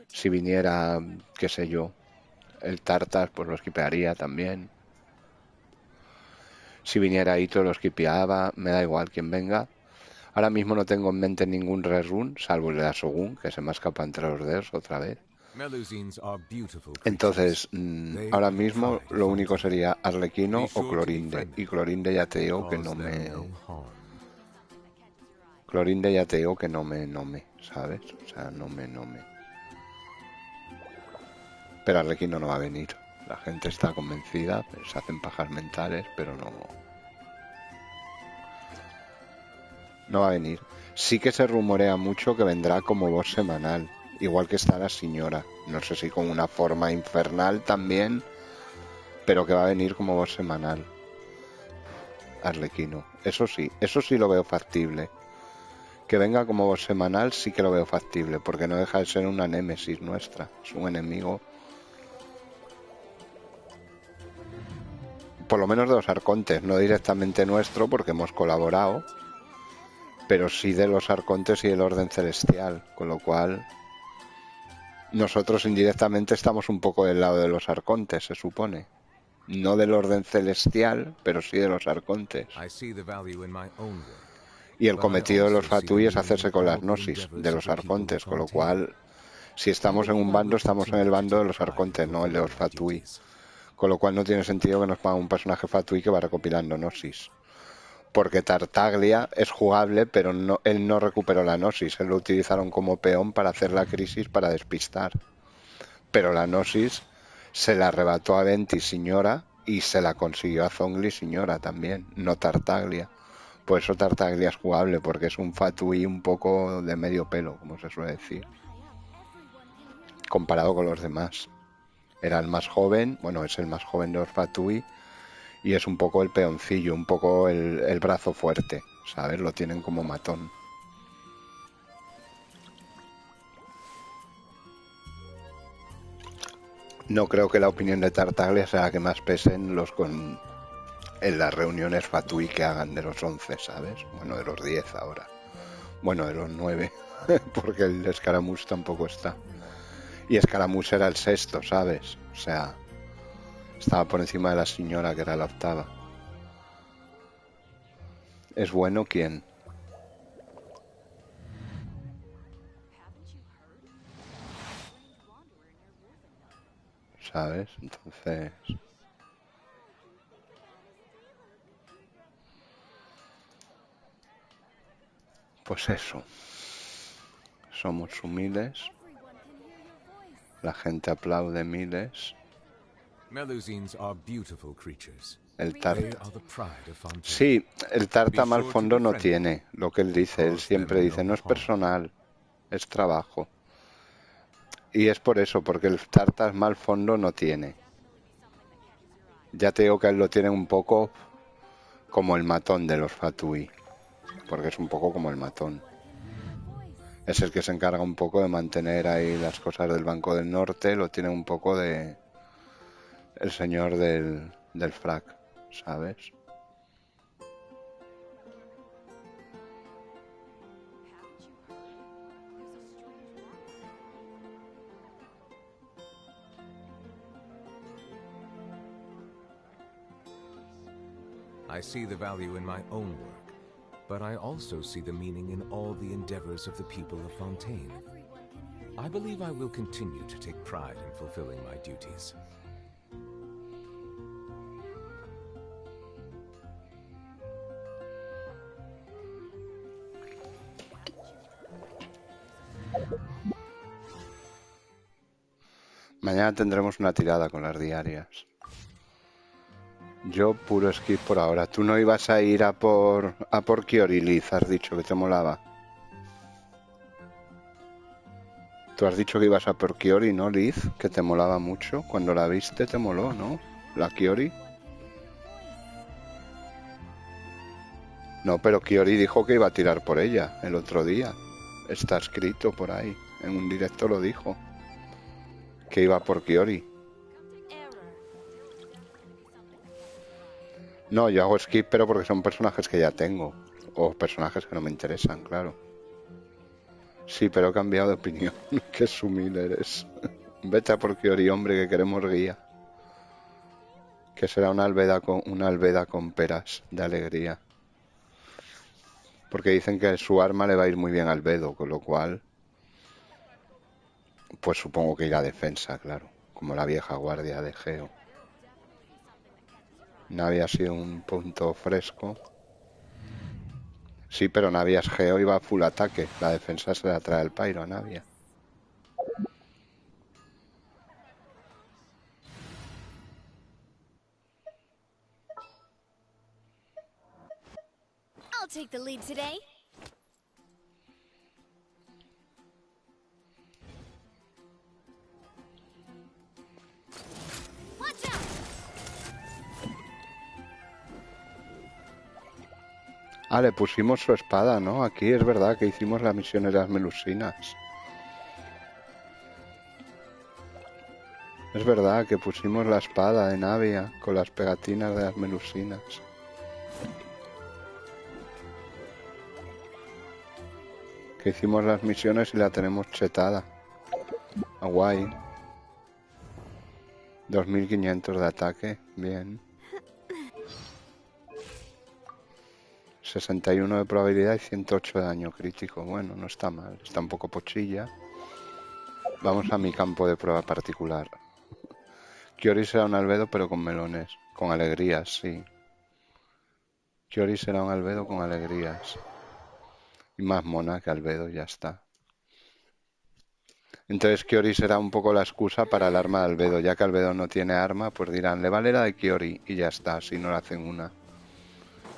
Si viniera, qué sé yo, el Tartas, pues lo skipearía también. Si viniera Ito, lo skipeaba, me da igual quien venga. Ahora mismo no tengo en mente ningún rerun, salvo el de la Shogun, que se me escapa entre los dedos otra vez. Entonces, ahora mismo lo único sería Arlequino o Clorinde. Y Clorinde ya te digo que no me... Clorinde ya te digo que no me, ¿sabes? O sea, no me. Pero Arlequino no va a venir. La gente está convencida, se hacen pajas mentales, pero no. No va a venir. Sí que se rumorea mucho que vendrá como voz semanal, igual que está la señora. No sé si con una forma infernal también, pero que va a venir como voz semanal. Arlequino. Eso sí lo veo factible. Que venga como voz semanal sí que lo veo factible, porque no deja de ser una némesis nuestra. Es un enemigo, por lo menos de los arcontes, no directamente nuestro, porque hemos colaborado, pero sí de los arcontes y del orden celestial, con lo cual nosotros indirectamente estamos un poco del lado de los arcontes, se supone. No del orden celestial, pero sí de los arcontes. Y el cometido de los Fatui es hacerse con las gnosis de los arcontes, con lo cual, si estamos en un bando, estamos en el bando de los arcontes, no el de los Fatui. Con lo cual no tiene sentido que nos ponga un personaje Fatui que va recopilando gnosis. Porque Tartaglia es jugable, pero no, él no recuperó la Gnosis. Él lo utilizaron como peón para hacer la crisis para despistar. Pero la Gnosis se la arrebató a Venti Signora y se la consiguió a Zhongli Signora también, no Tartaglia. Por eso Tartaglia es jugable, porque es un Fatui un poco de medio pelo, como se suele decir, comparado con los demás. Era el más joven, bueno, es el más joven de los Fatui, y es un poco el peoncillo, un poco el brazo fuerte, ¿sabes? Lo tienen como matón. No creo que la opinión de Tartaglia sea la que más pese en las reuniones Fatui que hagan de los 11, ¿sabes? Bueno, de los 10 ahora. Bueno, de los 9, porque el Escaramuz tampoco está. Y Escaramuz era el sexto, ¿sabes? O sea, estaba por encima de la señora, que era la octava. ¿Es bueno quién? ¿Sabes? Entonces... Pues eso. Somos humildes. La gente aplaude miles. Melusines are beautiful creatures. El They Tarta. are the pride of Fontaine. Sí, el Tarta Be mal sure to fondo no befriend them. tiene lo que él dice. Él Cause siempre them dice, no no es harm. personal, es trabajo. Y es por eso, porque el Tarta mal fondo no tiene. Ya te digo que él lo tiene un poco como el matón de los Fatui, porque es un poco como el matón. Es el que se encarga un poco de mantener ahí las cosas del Banco del Norte, lo tiene un poco de el señor del frac, ¿sabes? I see the value in my own work, but I also see the meaning in all the endeavors of the people of Fontaine. I believe I will continue to take pride in fulfilling my duties. Mañana tendremos una tirada con las diarias. Yo puro skip por ahora. Tú no ibas a ir a por Kiori, Liz, has dicho que te molaba. Tú has dicho que ibas a por Kiori, ¿no, Liz? Que te molaba mucho. Cuando la viste te moló, ¿no? La Kiori. No, pero Kiori dijo que iba a tirar por ella el otro día. Está escrito por ahí. En un directo lo dijo. Que iba por Kiori. No, yo hago skip, pero porque son personajes que ya tengo. O personajes que no me interesan, claro. Sí, pero he cambiado de opinión. Qué sumil eres. Vete a por Kiori, hombre, que queremos guía. Que será una albeda con peras de alegría. Porque dicen que su arma le va a ir muy bien al Bedo, con lo cual... Pues supongo que irá a defensa, claro. Como la vieja guardia de Geo. Navi ha sido un punto fresco. Sí, pero Navia es Geo y va a full ataque. La defensa se la trae el Pyro a Navia. I'll take the lead today. Watch out! Ah, le pusimos su espada, ¿no? Aquí es verdad que hicimos las misiones de las melusinas. Es verdad que pusimos la espada de Navia con las pegatinas de las melusinas. Que hicimos las misiones y la tenemos chetada. Ah, guay. 2500 de ataque, bien. 61 de probabilidad y 108 de daño crítico. Bueno, no está mal, está un poco pochilla. Vamos a mi campo de prueba particular. Kiori será un albedo pero con melones. Con alegrías, sí. Kiori será un albedo con alegrías. Y más mona que albedo, ya está. Entonces Kiori será un poco la excusa para el arma de albedo. Ya que albedo no tiene arma, pues dirán, le vale la de Kiori y ya está, si no le hacen una.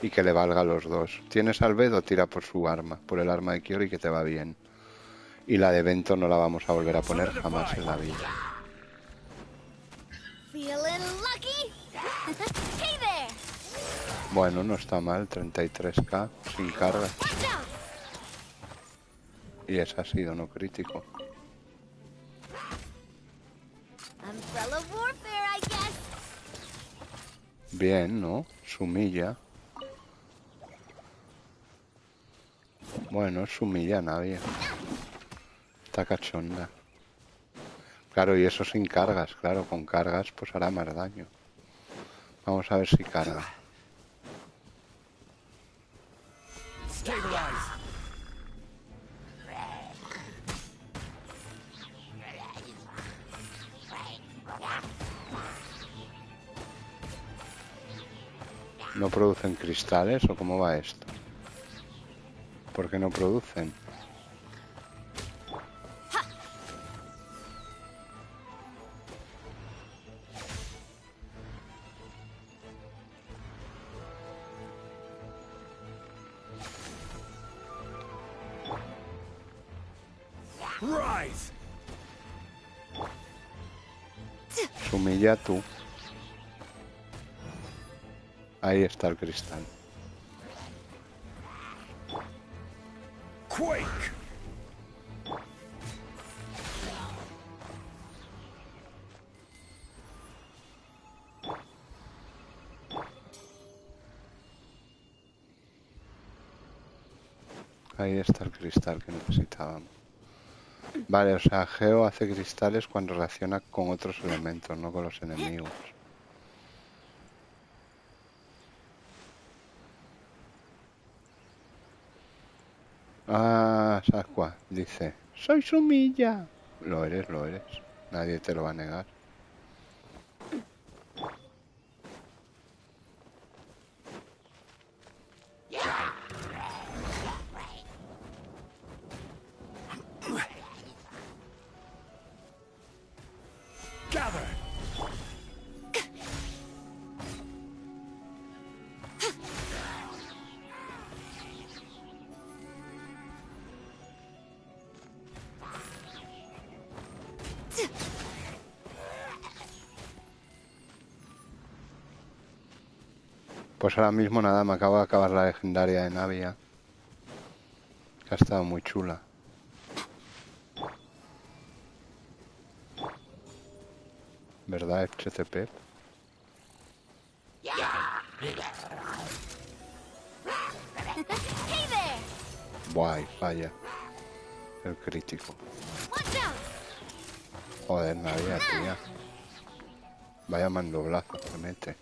Y que le valga a los dos. ¿Tienes albedo? Tira por su arma, por el arma de Kiori que te va bien. Y la de Vento no la vamos a volver a poner jamás en la vida. Feeling lucky? Hey there! Bueno, no está mal, 33k, sin carga. Y ese ha sido no crítico. Umbrella warfare, I guess. Bien, ¿no? Sumilla. Bueno, sumilla a nadie. Está cachonda. Claro, y eso sin cargas, claro, con cargas pues hará más daño. Vamos a ver si carga. ¿No producen cristales o cómo va esto? ¿Por qué no producen? Rise. Sumilla tú. Ahí está el cristal. Quake. Ahí está el cristal que necesitábamos. Vale, o sea, Geo hace cristales cuando reacciona con otros elementos, no con los enemigos. Ah, Sasqua dice, soy Sumilla. Lo eres, lo eres. Nadie te lo va a negar. Gather. Pues ahora mismo nada, me acabo de acabar la legendaria de Navia. Que ha estado muy chula. ¿Verdad, FCP? Hey there! Buah, y falla. El crítico. Watch out! Joder, Navia, tía. Vaya mandoblazo que mete.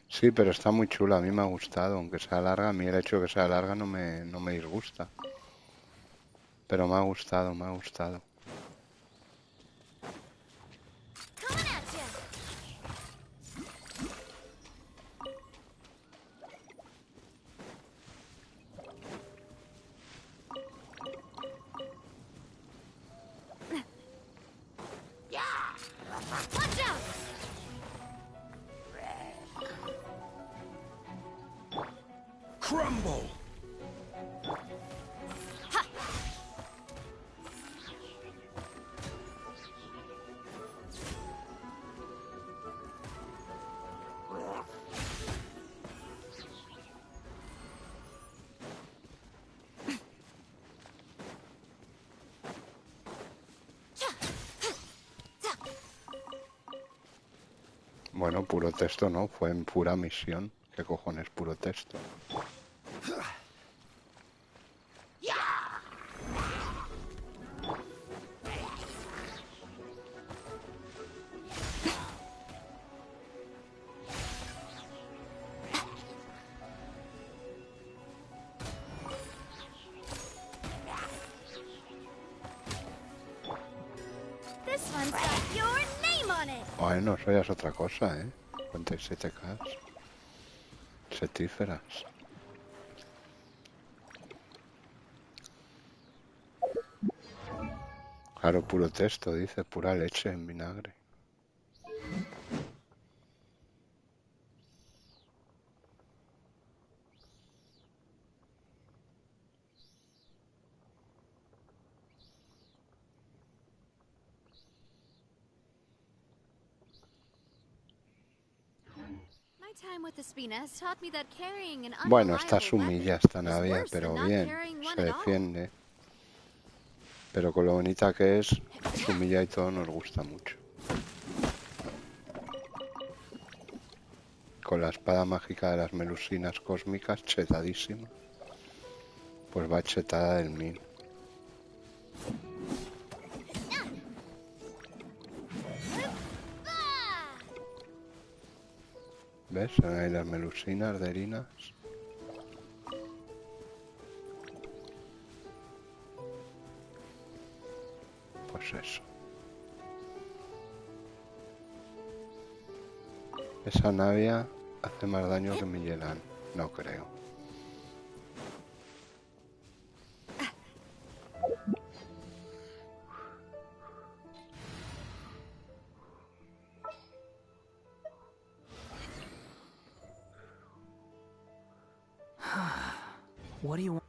Sí, pero está muy chula, a mí me ha gustado, aunque sea larga, a mí el hecho de que sea larga no me disgusta. Pero me ha gustado, me ha gustado. Coming at ya! Watch out! Crumble. Bueno, puro texto no, fue en pura misión. ¿Qué cojones puro texto? Bueno, eso ya es otra cosa, ¿eh? 57K. Setíferas. Claro, puro texto, dice, pura leche en vinagre. Bueno, está sumilla esta Navia, pero bien, se defiende. Pero con lo bonita que es, sumilla y todo nos gusta mucho. Con la espada mágica de las melusinas cósmicas, chetadísima. Pues va chetada del 1000. ¿Ves? Ahí las melusinas de Erinas. Pues eso. Esa Navia hace más daño que Millenán. No creo. What do you want?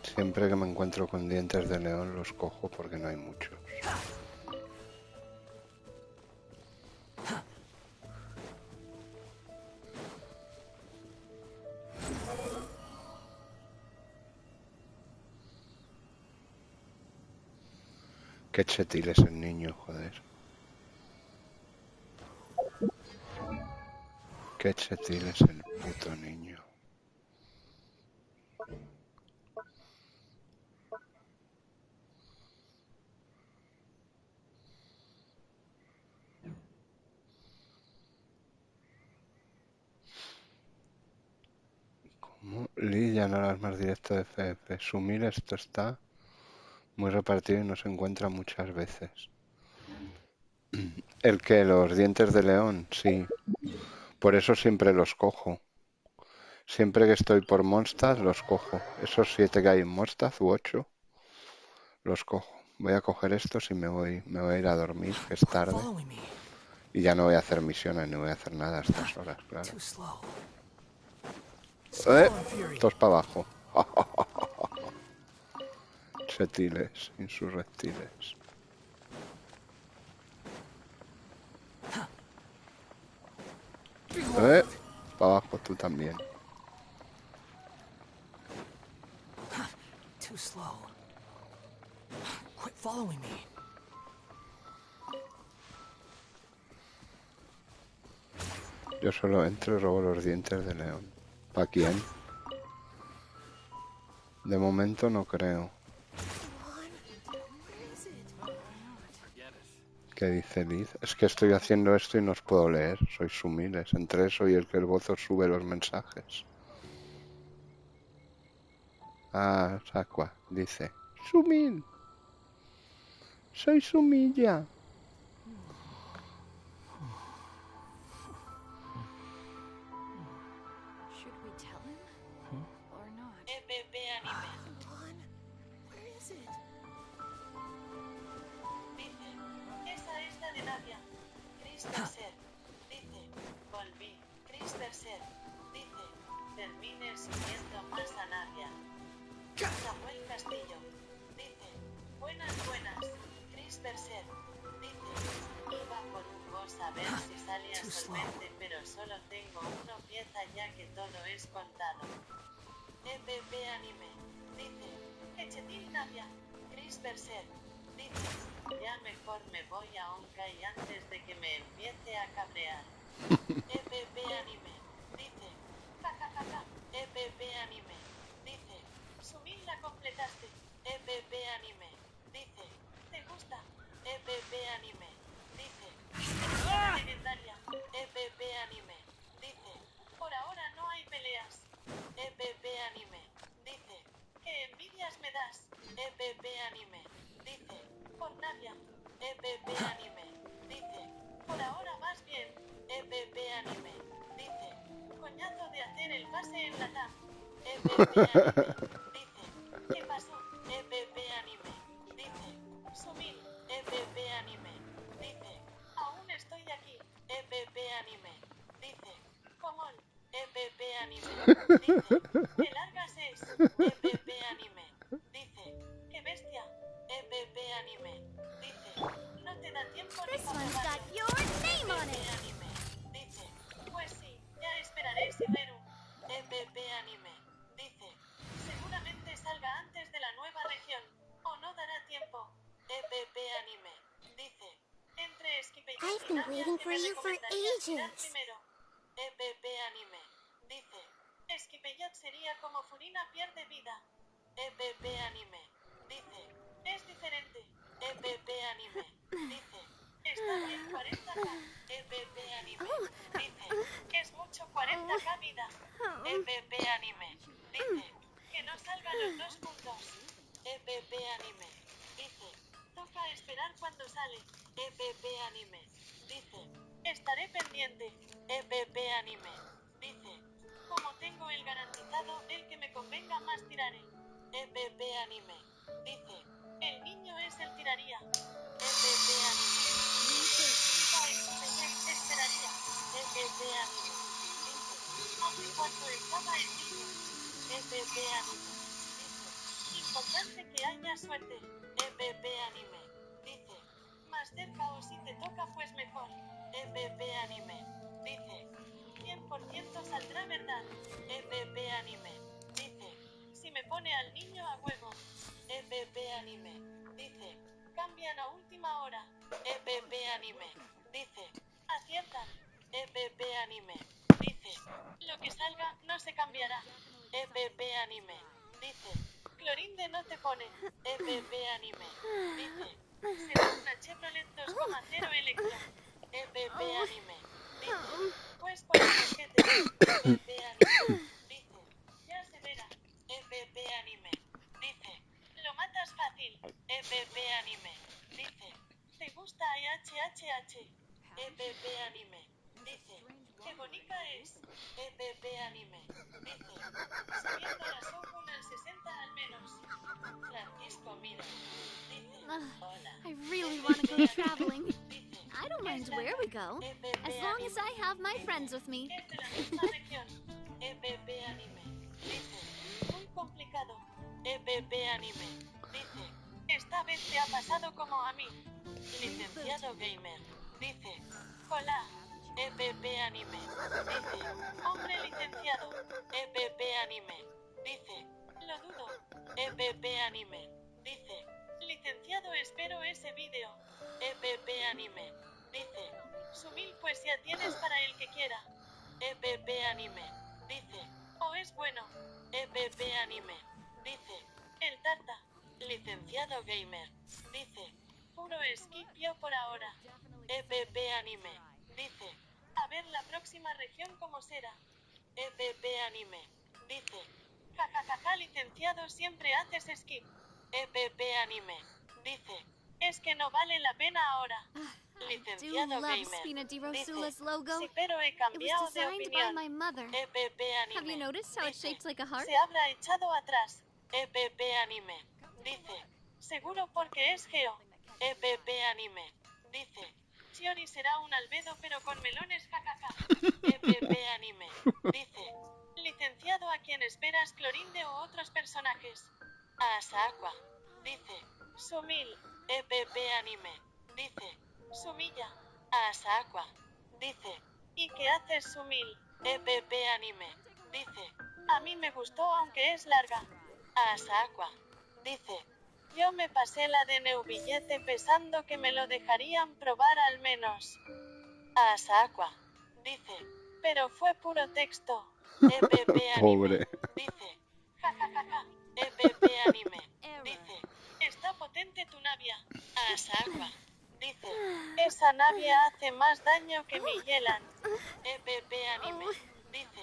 Siempre que me encuentro con dientes de león los cojo porque no hay muchos. Qué chetil es el niño, joder. Qué chetil es el puto niño. ¿Cómo? Lee ya no harás más directo de FF. Sumir esto está muy repartido y no se encuentra muchas veces. ¿El que? ¿Los dientes de león? Sí. Por eso siempre los cojo. Siempre que estoy por Mondstadt los cojo. Esos 7 que hay en Mondstadt u 8 los cojo. Voy a coger estos y me voy a ir a dormir, que es tarde. Y ya no voy a hacer misiones, ni voy a hacer nada a estas horas, claro. Todos para abajo. Setiles, insurrectiles. Para abajo tú también. Too slow. Quit following me. Yo solo entro y robo los dientes de león. ¿Para quién? De momento no creo. ¿Qué dice Liz? Es que estoy haciendo esto y no os puedo leer. Sois humildes. Entre eso y el que el bozo sube los mensajes. Ah, Saqua, dice. Sumil. Soy sumilla. Should we tell him or not? EPP anime. Where is it? Dice, esa es la de Nadia. Chris Tercer. Dice, volví. Chris Tercer. Dice, termine siguiendo más a Nadia. Samuel Castillo. Dice, buenas. Chris Tercer. Dice, iba por un boss a ver si salía solvente, pero solo tengo una pieza ya que todo es contado. EPP anime. Dice, que chetil Nadia. Chris Tercer. Dice, ya mejor me voy a Honkai antes de que me empiece a cabrear. EPP anime. Dice, jajajaja. EPP anime. Dice, Sumil la completaste. EPP anime. Dice, ¿te gusta? EPP anime. Dice, ¡ah! Legendaria. EPP anime. Dice, por ahora no hay peleas. EPP anime. Dice, ¿qué envidias me das? EPP anime. en la TAM. EPP Anime. Dice, ¿qué pasó? EPP Anime. Dice, Sumil. EPP Anime. Dice, aún estoy aquí. EPP Anime. Dice, Comol. EPP Anime. Dice, ¿qué largas es? EPP Anime. Dice, qué bestia. EPP Anime. Dice, no te da tiempo ni This para one's got probarlo. your name on EPP it. Anime. Dice, pues sí, ya esperaré Sideru. EPP Anime. Dice, seguramente salga antes de la nueva región. O no dará tiempo. EPP Anime. Dice, entre Esquipeyot I've y been Navia waiting que for me you for recomendarías tirar ages. primero. EPP Anime. Dice, Esquipeyot sería como Furina pierde vida. EPP Anime. Dice, es diferente. EPP Anime. Dice, está bien 40k. EPP Anime. Dice, es mucho 40k vida. EPP Anime. Dice, que no salgan los dos juntos. EPP Anime. Dice, toca esperar cuando sale. EPP Anime. Dice, estaré pendiente. EPP Anime. Dice, como tengo el garantizado, el que me convenga más tiraré. EPP Anime. Dice, el niño es el tiraría. EPP Anime. Dice, esperaría. EPP Anime. Dice, hace cuánto estaba el niño. EPP Anime. Dice, importante que haya suerte. EPP Anime. Dice, más cerca o si te toca pues mejor. EPP Anime. Dice, 100% saldrá verdad. EPP Anime. Dice, si me pone al niño a huevo. EPP Anime. Dice, cambian a última hora. EPP Anime. Dice, aciertan. EPP Anime. Dice, lo que salga no se cambiará. EPP Anime. Dice, Clorinde no te pone. EPP Anime. Dice, será una Chevrolet 2,0 Electro. EPP Anime. Dice, pues por el boquete. EPP Anime. Dice, ya se verá. EPP Anime. Dice, lo matas fácil. EPP Anime. Dice, ¿te gusta HHH? EPP Anime. Dice, qué bonita es. EPP Anime. Dice, subiendo la Shogun al 60 al menos. Francisco mira. Dice, hola. I really want to go traveling. I don't mind where we go, as long as I have my friends with me. Es de la misma región. EPP Anime. Dice, muy complicado. EPP Anime. Dice, esta vez te ha pasado como a mí. Licenciado Gamer. Dice, hola. EPP Anime. Dice, hombre licenciado. EPP Anime. Dice, lo dudo. EPP Anime. Dice, licenciado espero ese vídeo. EPP Anime. Dice, Sumil pues ya tienes para el que quiera. EPP Anime. Dice, o es bueno. EPP Anime. Dice, el tarta. Licenciado Gamer. Dice, puro esquipio por ahora. EPP Anime. Dice, a ver la próxima región como será. EPP Anime. Dice, jajajaja licenciado siempre haces skip. EPP Anime. Dice, es que no vale la pena ahora. Licenciado love Gamer. Spina di Dice, Rosula's logo. sí, pero he It cambiado was de designed by opinión. my mother. EPP Anime. Have you noticed how it's Dice, shaped like a heart? se habrá echado atrás. EPP Anime. Dice, seguro porque es Geo. EPP Anime. Dice, Chiori será un albedo pero con melones jajaja. EPP Anime. Dice, licenciado a quien esperas Clorinde u otros personajes. A Asakwa. Dice, Sumil. EPP Anime. Dice, Sumilla. A Asakwa. Dice, ¿y qué haces Sumil? EPP Anime. Dice, a mí me gustó aunque es larga. A Asakwa. Dice, yo me pasé la de Neubillete pensando que me lo dejarían probar al menos. A Asakwa. Dice, pero fue puro texto. EPP Anime. Pobre. Dice, jajajaja. EPP Anime. Dice, está potente tu navia. A Asakwa. Dice, esa navia hace más daño que mi Yelan. EPP Anime. Dice,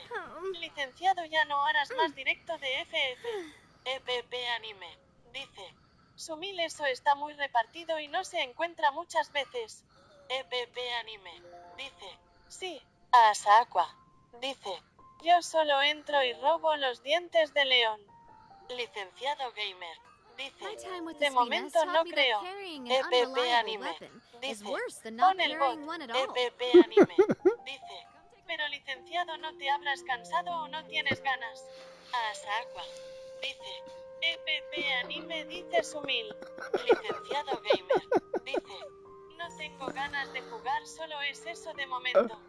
licenciado ya no harás más directo de FF. EPP Anime. Dice, Sumil eso está muy repartido y no se encuentra muchas veces. EPP Anime. Dice, sí. A Asakwa. Dice, Yo solo entro y robo los dientes de león. Licenciado Gamer. Dice, de momento no creo. EPP Anime. Dice, pon el bot. EPP Anime. Dice, pero licenciado, ¿no te habrás cansado o no tienes ganas? Asakwa. Dice, EPP Anime dice Sumil. Licenciado Gamer. Dice, no tengo ganas de jugar, solo es eso de momento.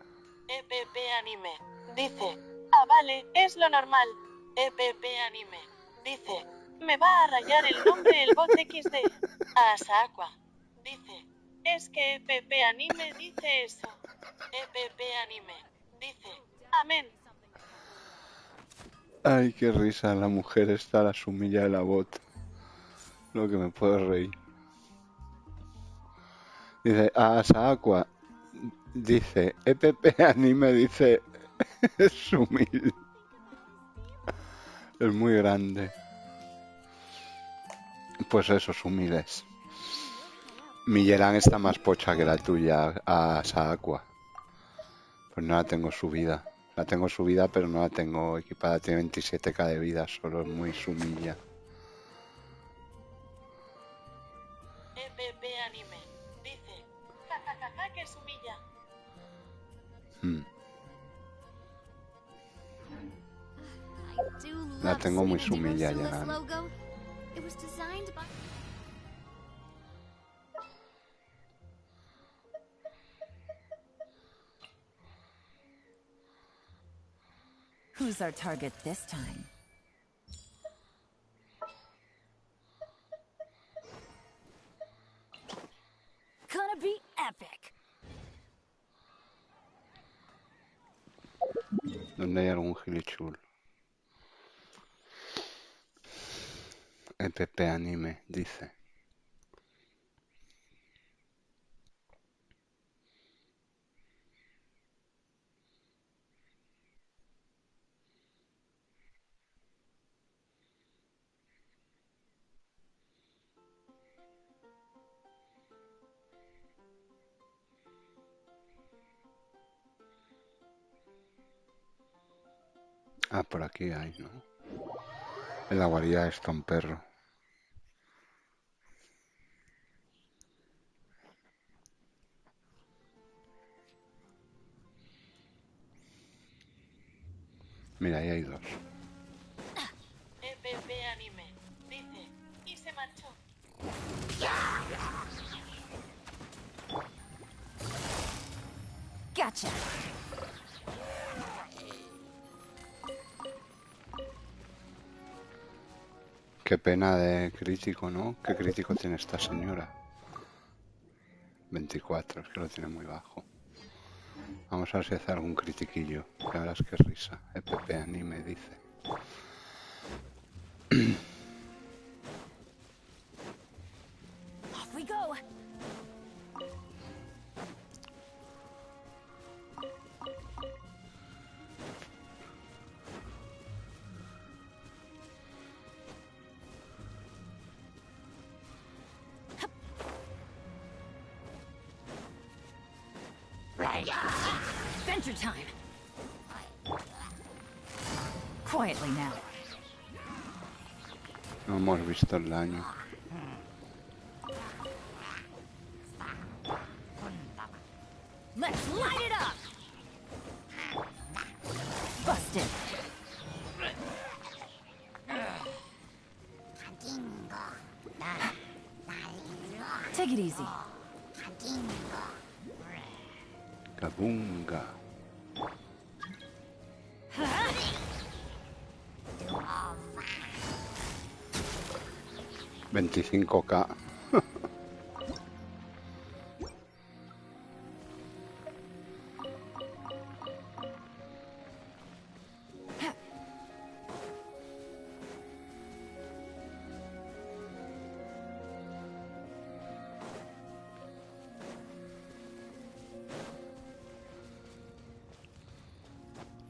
EPP Anime. Dice, ah vale, es lo normal. EPP Anime. Dice, me va a rayar el nombre el bot XD. Asakwa. Dice, es que EPP Anime dice eso. EPP Anime. Dice, amén. Ay, qué risa, la mujer esta, la sumilla de la bot. Lo que me puedo reír. Dice, Asakwa. Dice, EPP Anime dice, Sumil. Es muy grande. Pues eso, Sumiles. Mi Yelan está más pocha que la tuya, Asakwa. Pues no la tengo subida. La tengo subida, pero no la tengo equipada. Tiene 27k de vida, solo es muy sumilla. EPP Anime. Dice, jajajaja, que sumilla. La tengo muy sumilla, Yelan. Who's our target this time? Gonna be epic. ¿Dónde hay algún gilichul? EPP Anime, dice. Ah, por aquí hay, ¿no? En la guarida está un perro. Mira, ahí hay dos. EPP Anime. Dice, y se marchó. Gotcha. Qué pena de crítico, ¿no? ¿Qué crítico tiene esta señora? 24, es que lo tiene muy bajo. Vamos a ver si hace algún critiquillo. Ya verás qué risa. EPP Anime dice. Off we go. Adventure time. Quietly now. No hemos visto el daño. Let's light it up. Busted. Take it easy. Kabunga. 25k.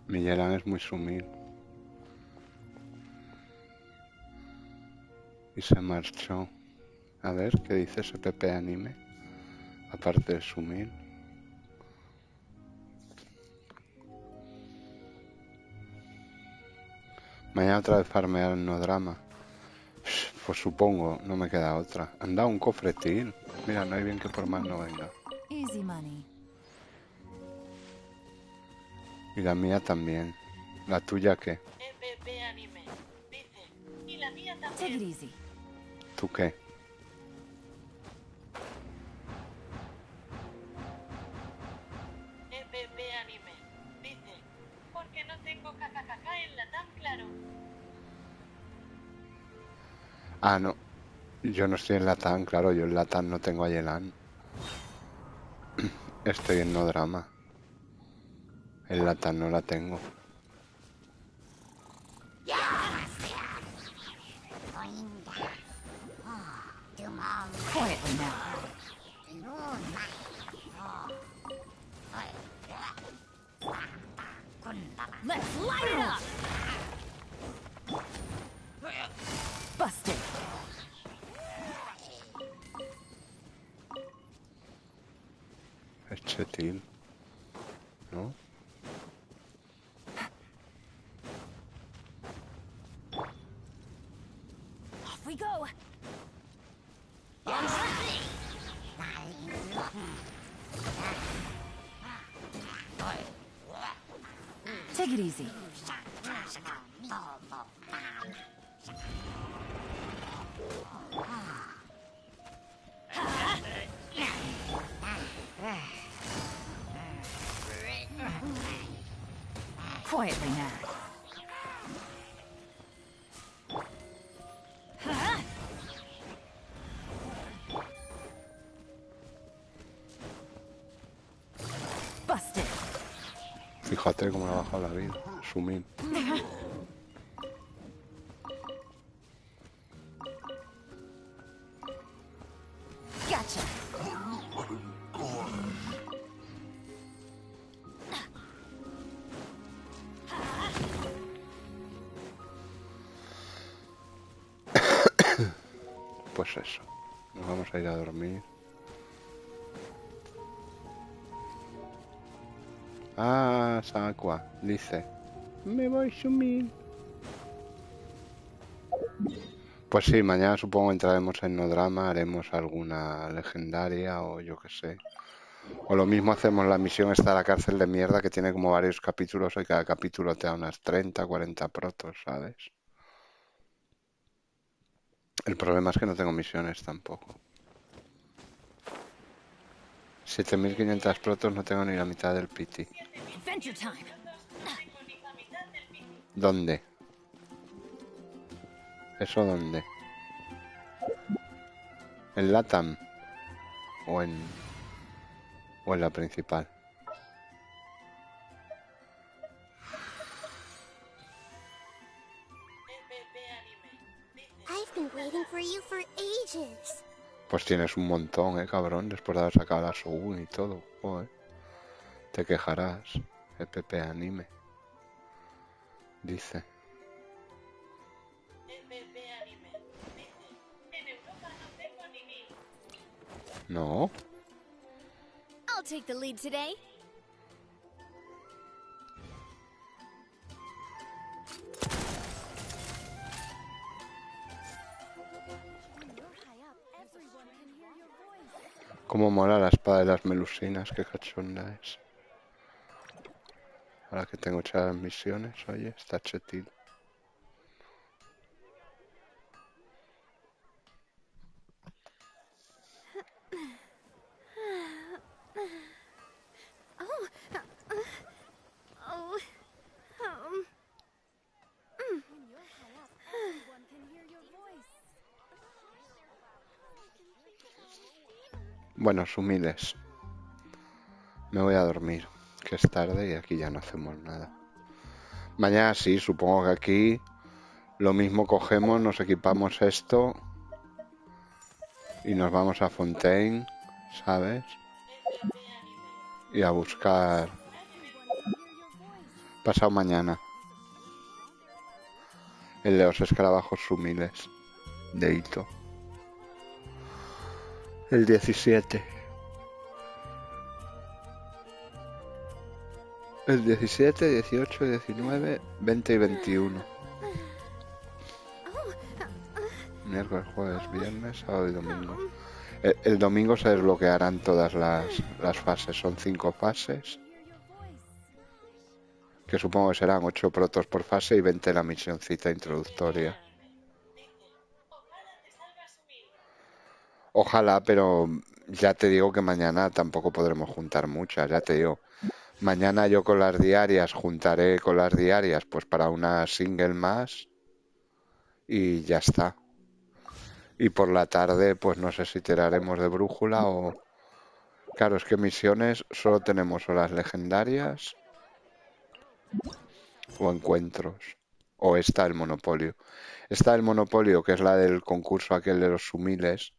Mi Yelan es muy sumil. Y se marchó. A ver, ¿qué dice ese EPP Anime? Aparte de sumil. Mañana otra vez farmear en no drama. Pues supongo, no me queda otra. Han dado un cofre til. Mira, no hay bien que por más no venga. Easy money. Y la mía también. ¿La tuya qué? EPP Anime. Dice. Y la mía Take it también. easy. ¿Tú qué? EPP Anime. Dice. Porque no tengo KKKK en la tan claro. Ah, no. Yo no estoy en Latam, claro, yo en Latam no tengo a Yelan. Estoy en no drama. En Latam no la tengo. Quietly now. Let's light it up! Busted. Es chetil. ¿No? Off we go. Take it easy. Quietly now. Busted. Fíjate cómo le ha bajado la vida. Sumir. Gotcha. Pues eso. Nos vamos a ir a dormir. Ah, Sakua. Dice. Me voy a sumir. Pues sí, mañana supongo entraremos en no drama, haremos alguna legendaria o yo qué sé. O lo mismo hacemos la misión esta de la cárcel de mierda que tiene como varios capítulos y cada capítulo te da unas 30, 40 protos, ¿sabes? El problema es que no tengo misiones tampoco. 7500 protos no tengo ni la mitad del piti. Adventure time. ¿Dónde? ¿Eso dónde? ¿En Latam? ¿O en la principal? I've been waiting for you for ages. Pues tienes un montón, cabrón, después de haber sacado la Shogun y todo. Joder. Te quejarás. EPP Anime. Dice. EPP Anime. Dice. En Europa no tengo ni mil. No. I'll take the lead today. Cómo mola la espada de las melusinas, qué cachonda es. Ahora que tengo hechas las misiones, oye, está chetil. Bueno, sumiles. Me voy a dormir, que es tarde y aquí ya no hacemos nada. Mañana sí, supongo que aquí lo mismo cogemos, nos equipamos esto y nos vamos a Fontaine, ¿sabes? Y a buscar pasado mañana el de los escarabajos sumiles de Ito. El 17. El 17, 18, 19, 20 y 21. Miércoles, jueves, viernes, sábado y domingo. El domingo se desbloquearán todas las fases. Son 5 fases. Que supongo que serán 8 protos por fase y 20 la misioncita introductoria. Ojalá, pero ya te digo que mañana tampoco podremos juntar muchas, ya te digo. Mañana yo con las diarias juntaré con las diarias pues para una single más y ya está. Y por la tarde pues no sé si tiraremos de brújula o... Claro, es que misiones solo tenemos o las legendarias o encuentros. O está el monopolio. Está el monopolio, que es la del concurso aquel de los sumiles,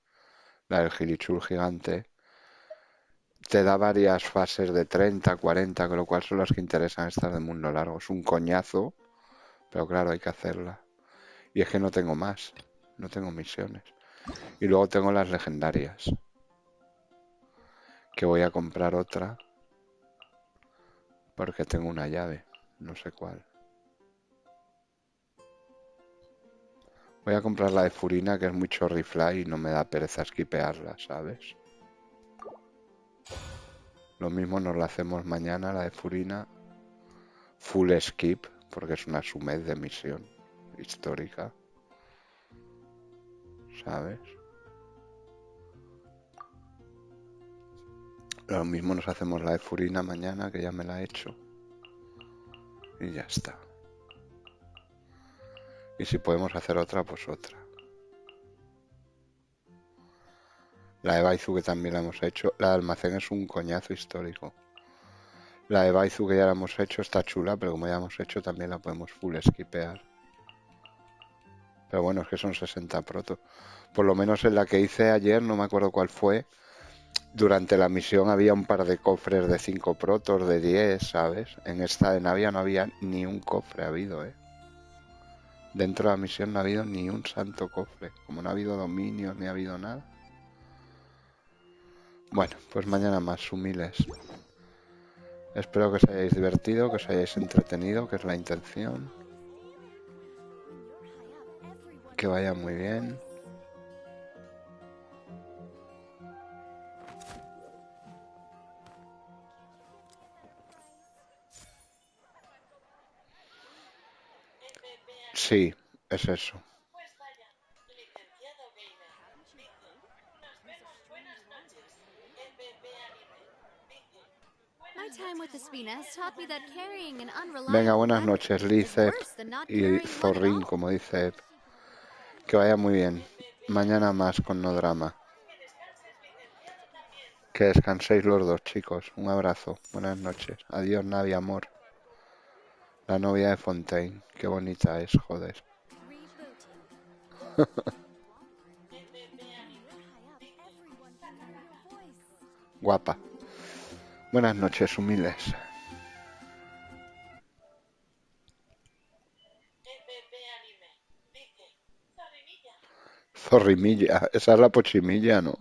la del gilichul gigante. Te da varias fases de 30, 40, con lo cual son las que interesan estas de mundo largo. Es un coñazo, pero claro, hay que hacerla. Y es que no tengo más, no tengo misiones. Y luego tengo las legendarias, que voy a comprar otra, porque tengo una llave, no sé cuál. Voy a comprar la de Furina, que es muy chorrifly y no me da pereza esquipearla, ¿sabes? Lo mismo nos la hacemos mañana, la de Furina. Full skip, porque es una sumed de misión histórica. ¿Sabes? Lo mismo nos hacemos la de Furina mañana, que ya me la he hecho. Y ya está. Y si podemos hacer otra, pues otra. La de Baizu, que también la hemos hecho. La de almacén es un coñazo histórico. La de Baizu, que ya la hemos hecho, está chula, pero como ya hemos hecho, también la podemos full skipear. Pero bueno, es que son 60 protos. Por lo menos en la que hice ayer, no me acuerdo cuál fue. Durante la misión había un par de cofres de 5 protos, de 10, ¿sabes? En esta de Navia no había ni un cofre, ha habido, ¿eh? Dentro de la misión no ha habido ni un santo cofre. Como no ha habido dominios ni ha habido nada. Bueno, pues mañana más sumiles. Espero que os hayáis divertido, que os hayáis entretenido, que es la intención. Que vaya muy bien. Sí, es eso. Pues vaya, licenciado Gamer. Dice, nos vemos, buenas noches. EPP Anime. Dice, My buenas time with noches. Espina has taught me that carrying an Venga, unreliable buenas weapon noches, is Lizep worse than not y carrying one at Zorrín, all. como dice Ep. Que vaya muy bien. Mañana más con No Drama. Que descanses, licenciado también. Que descanséis los dos, chicos. Un abrazo. Buenas noches. Adiós, Navi, amor. La novia de Fontaine. Qué bonita es, joder. Guapa. Buenas noches, humildes. EPP Anime. Dice, Zorrinilla. Zorrimilla. Esa es la pochimilla, ¿no?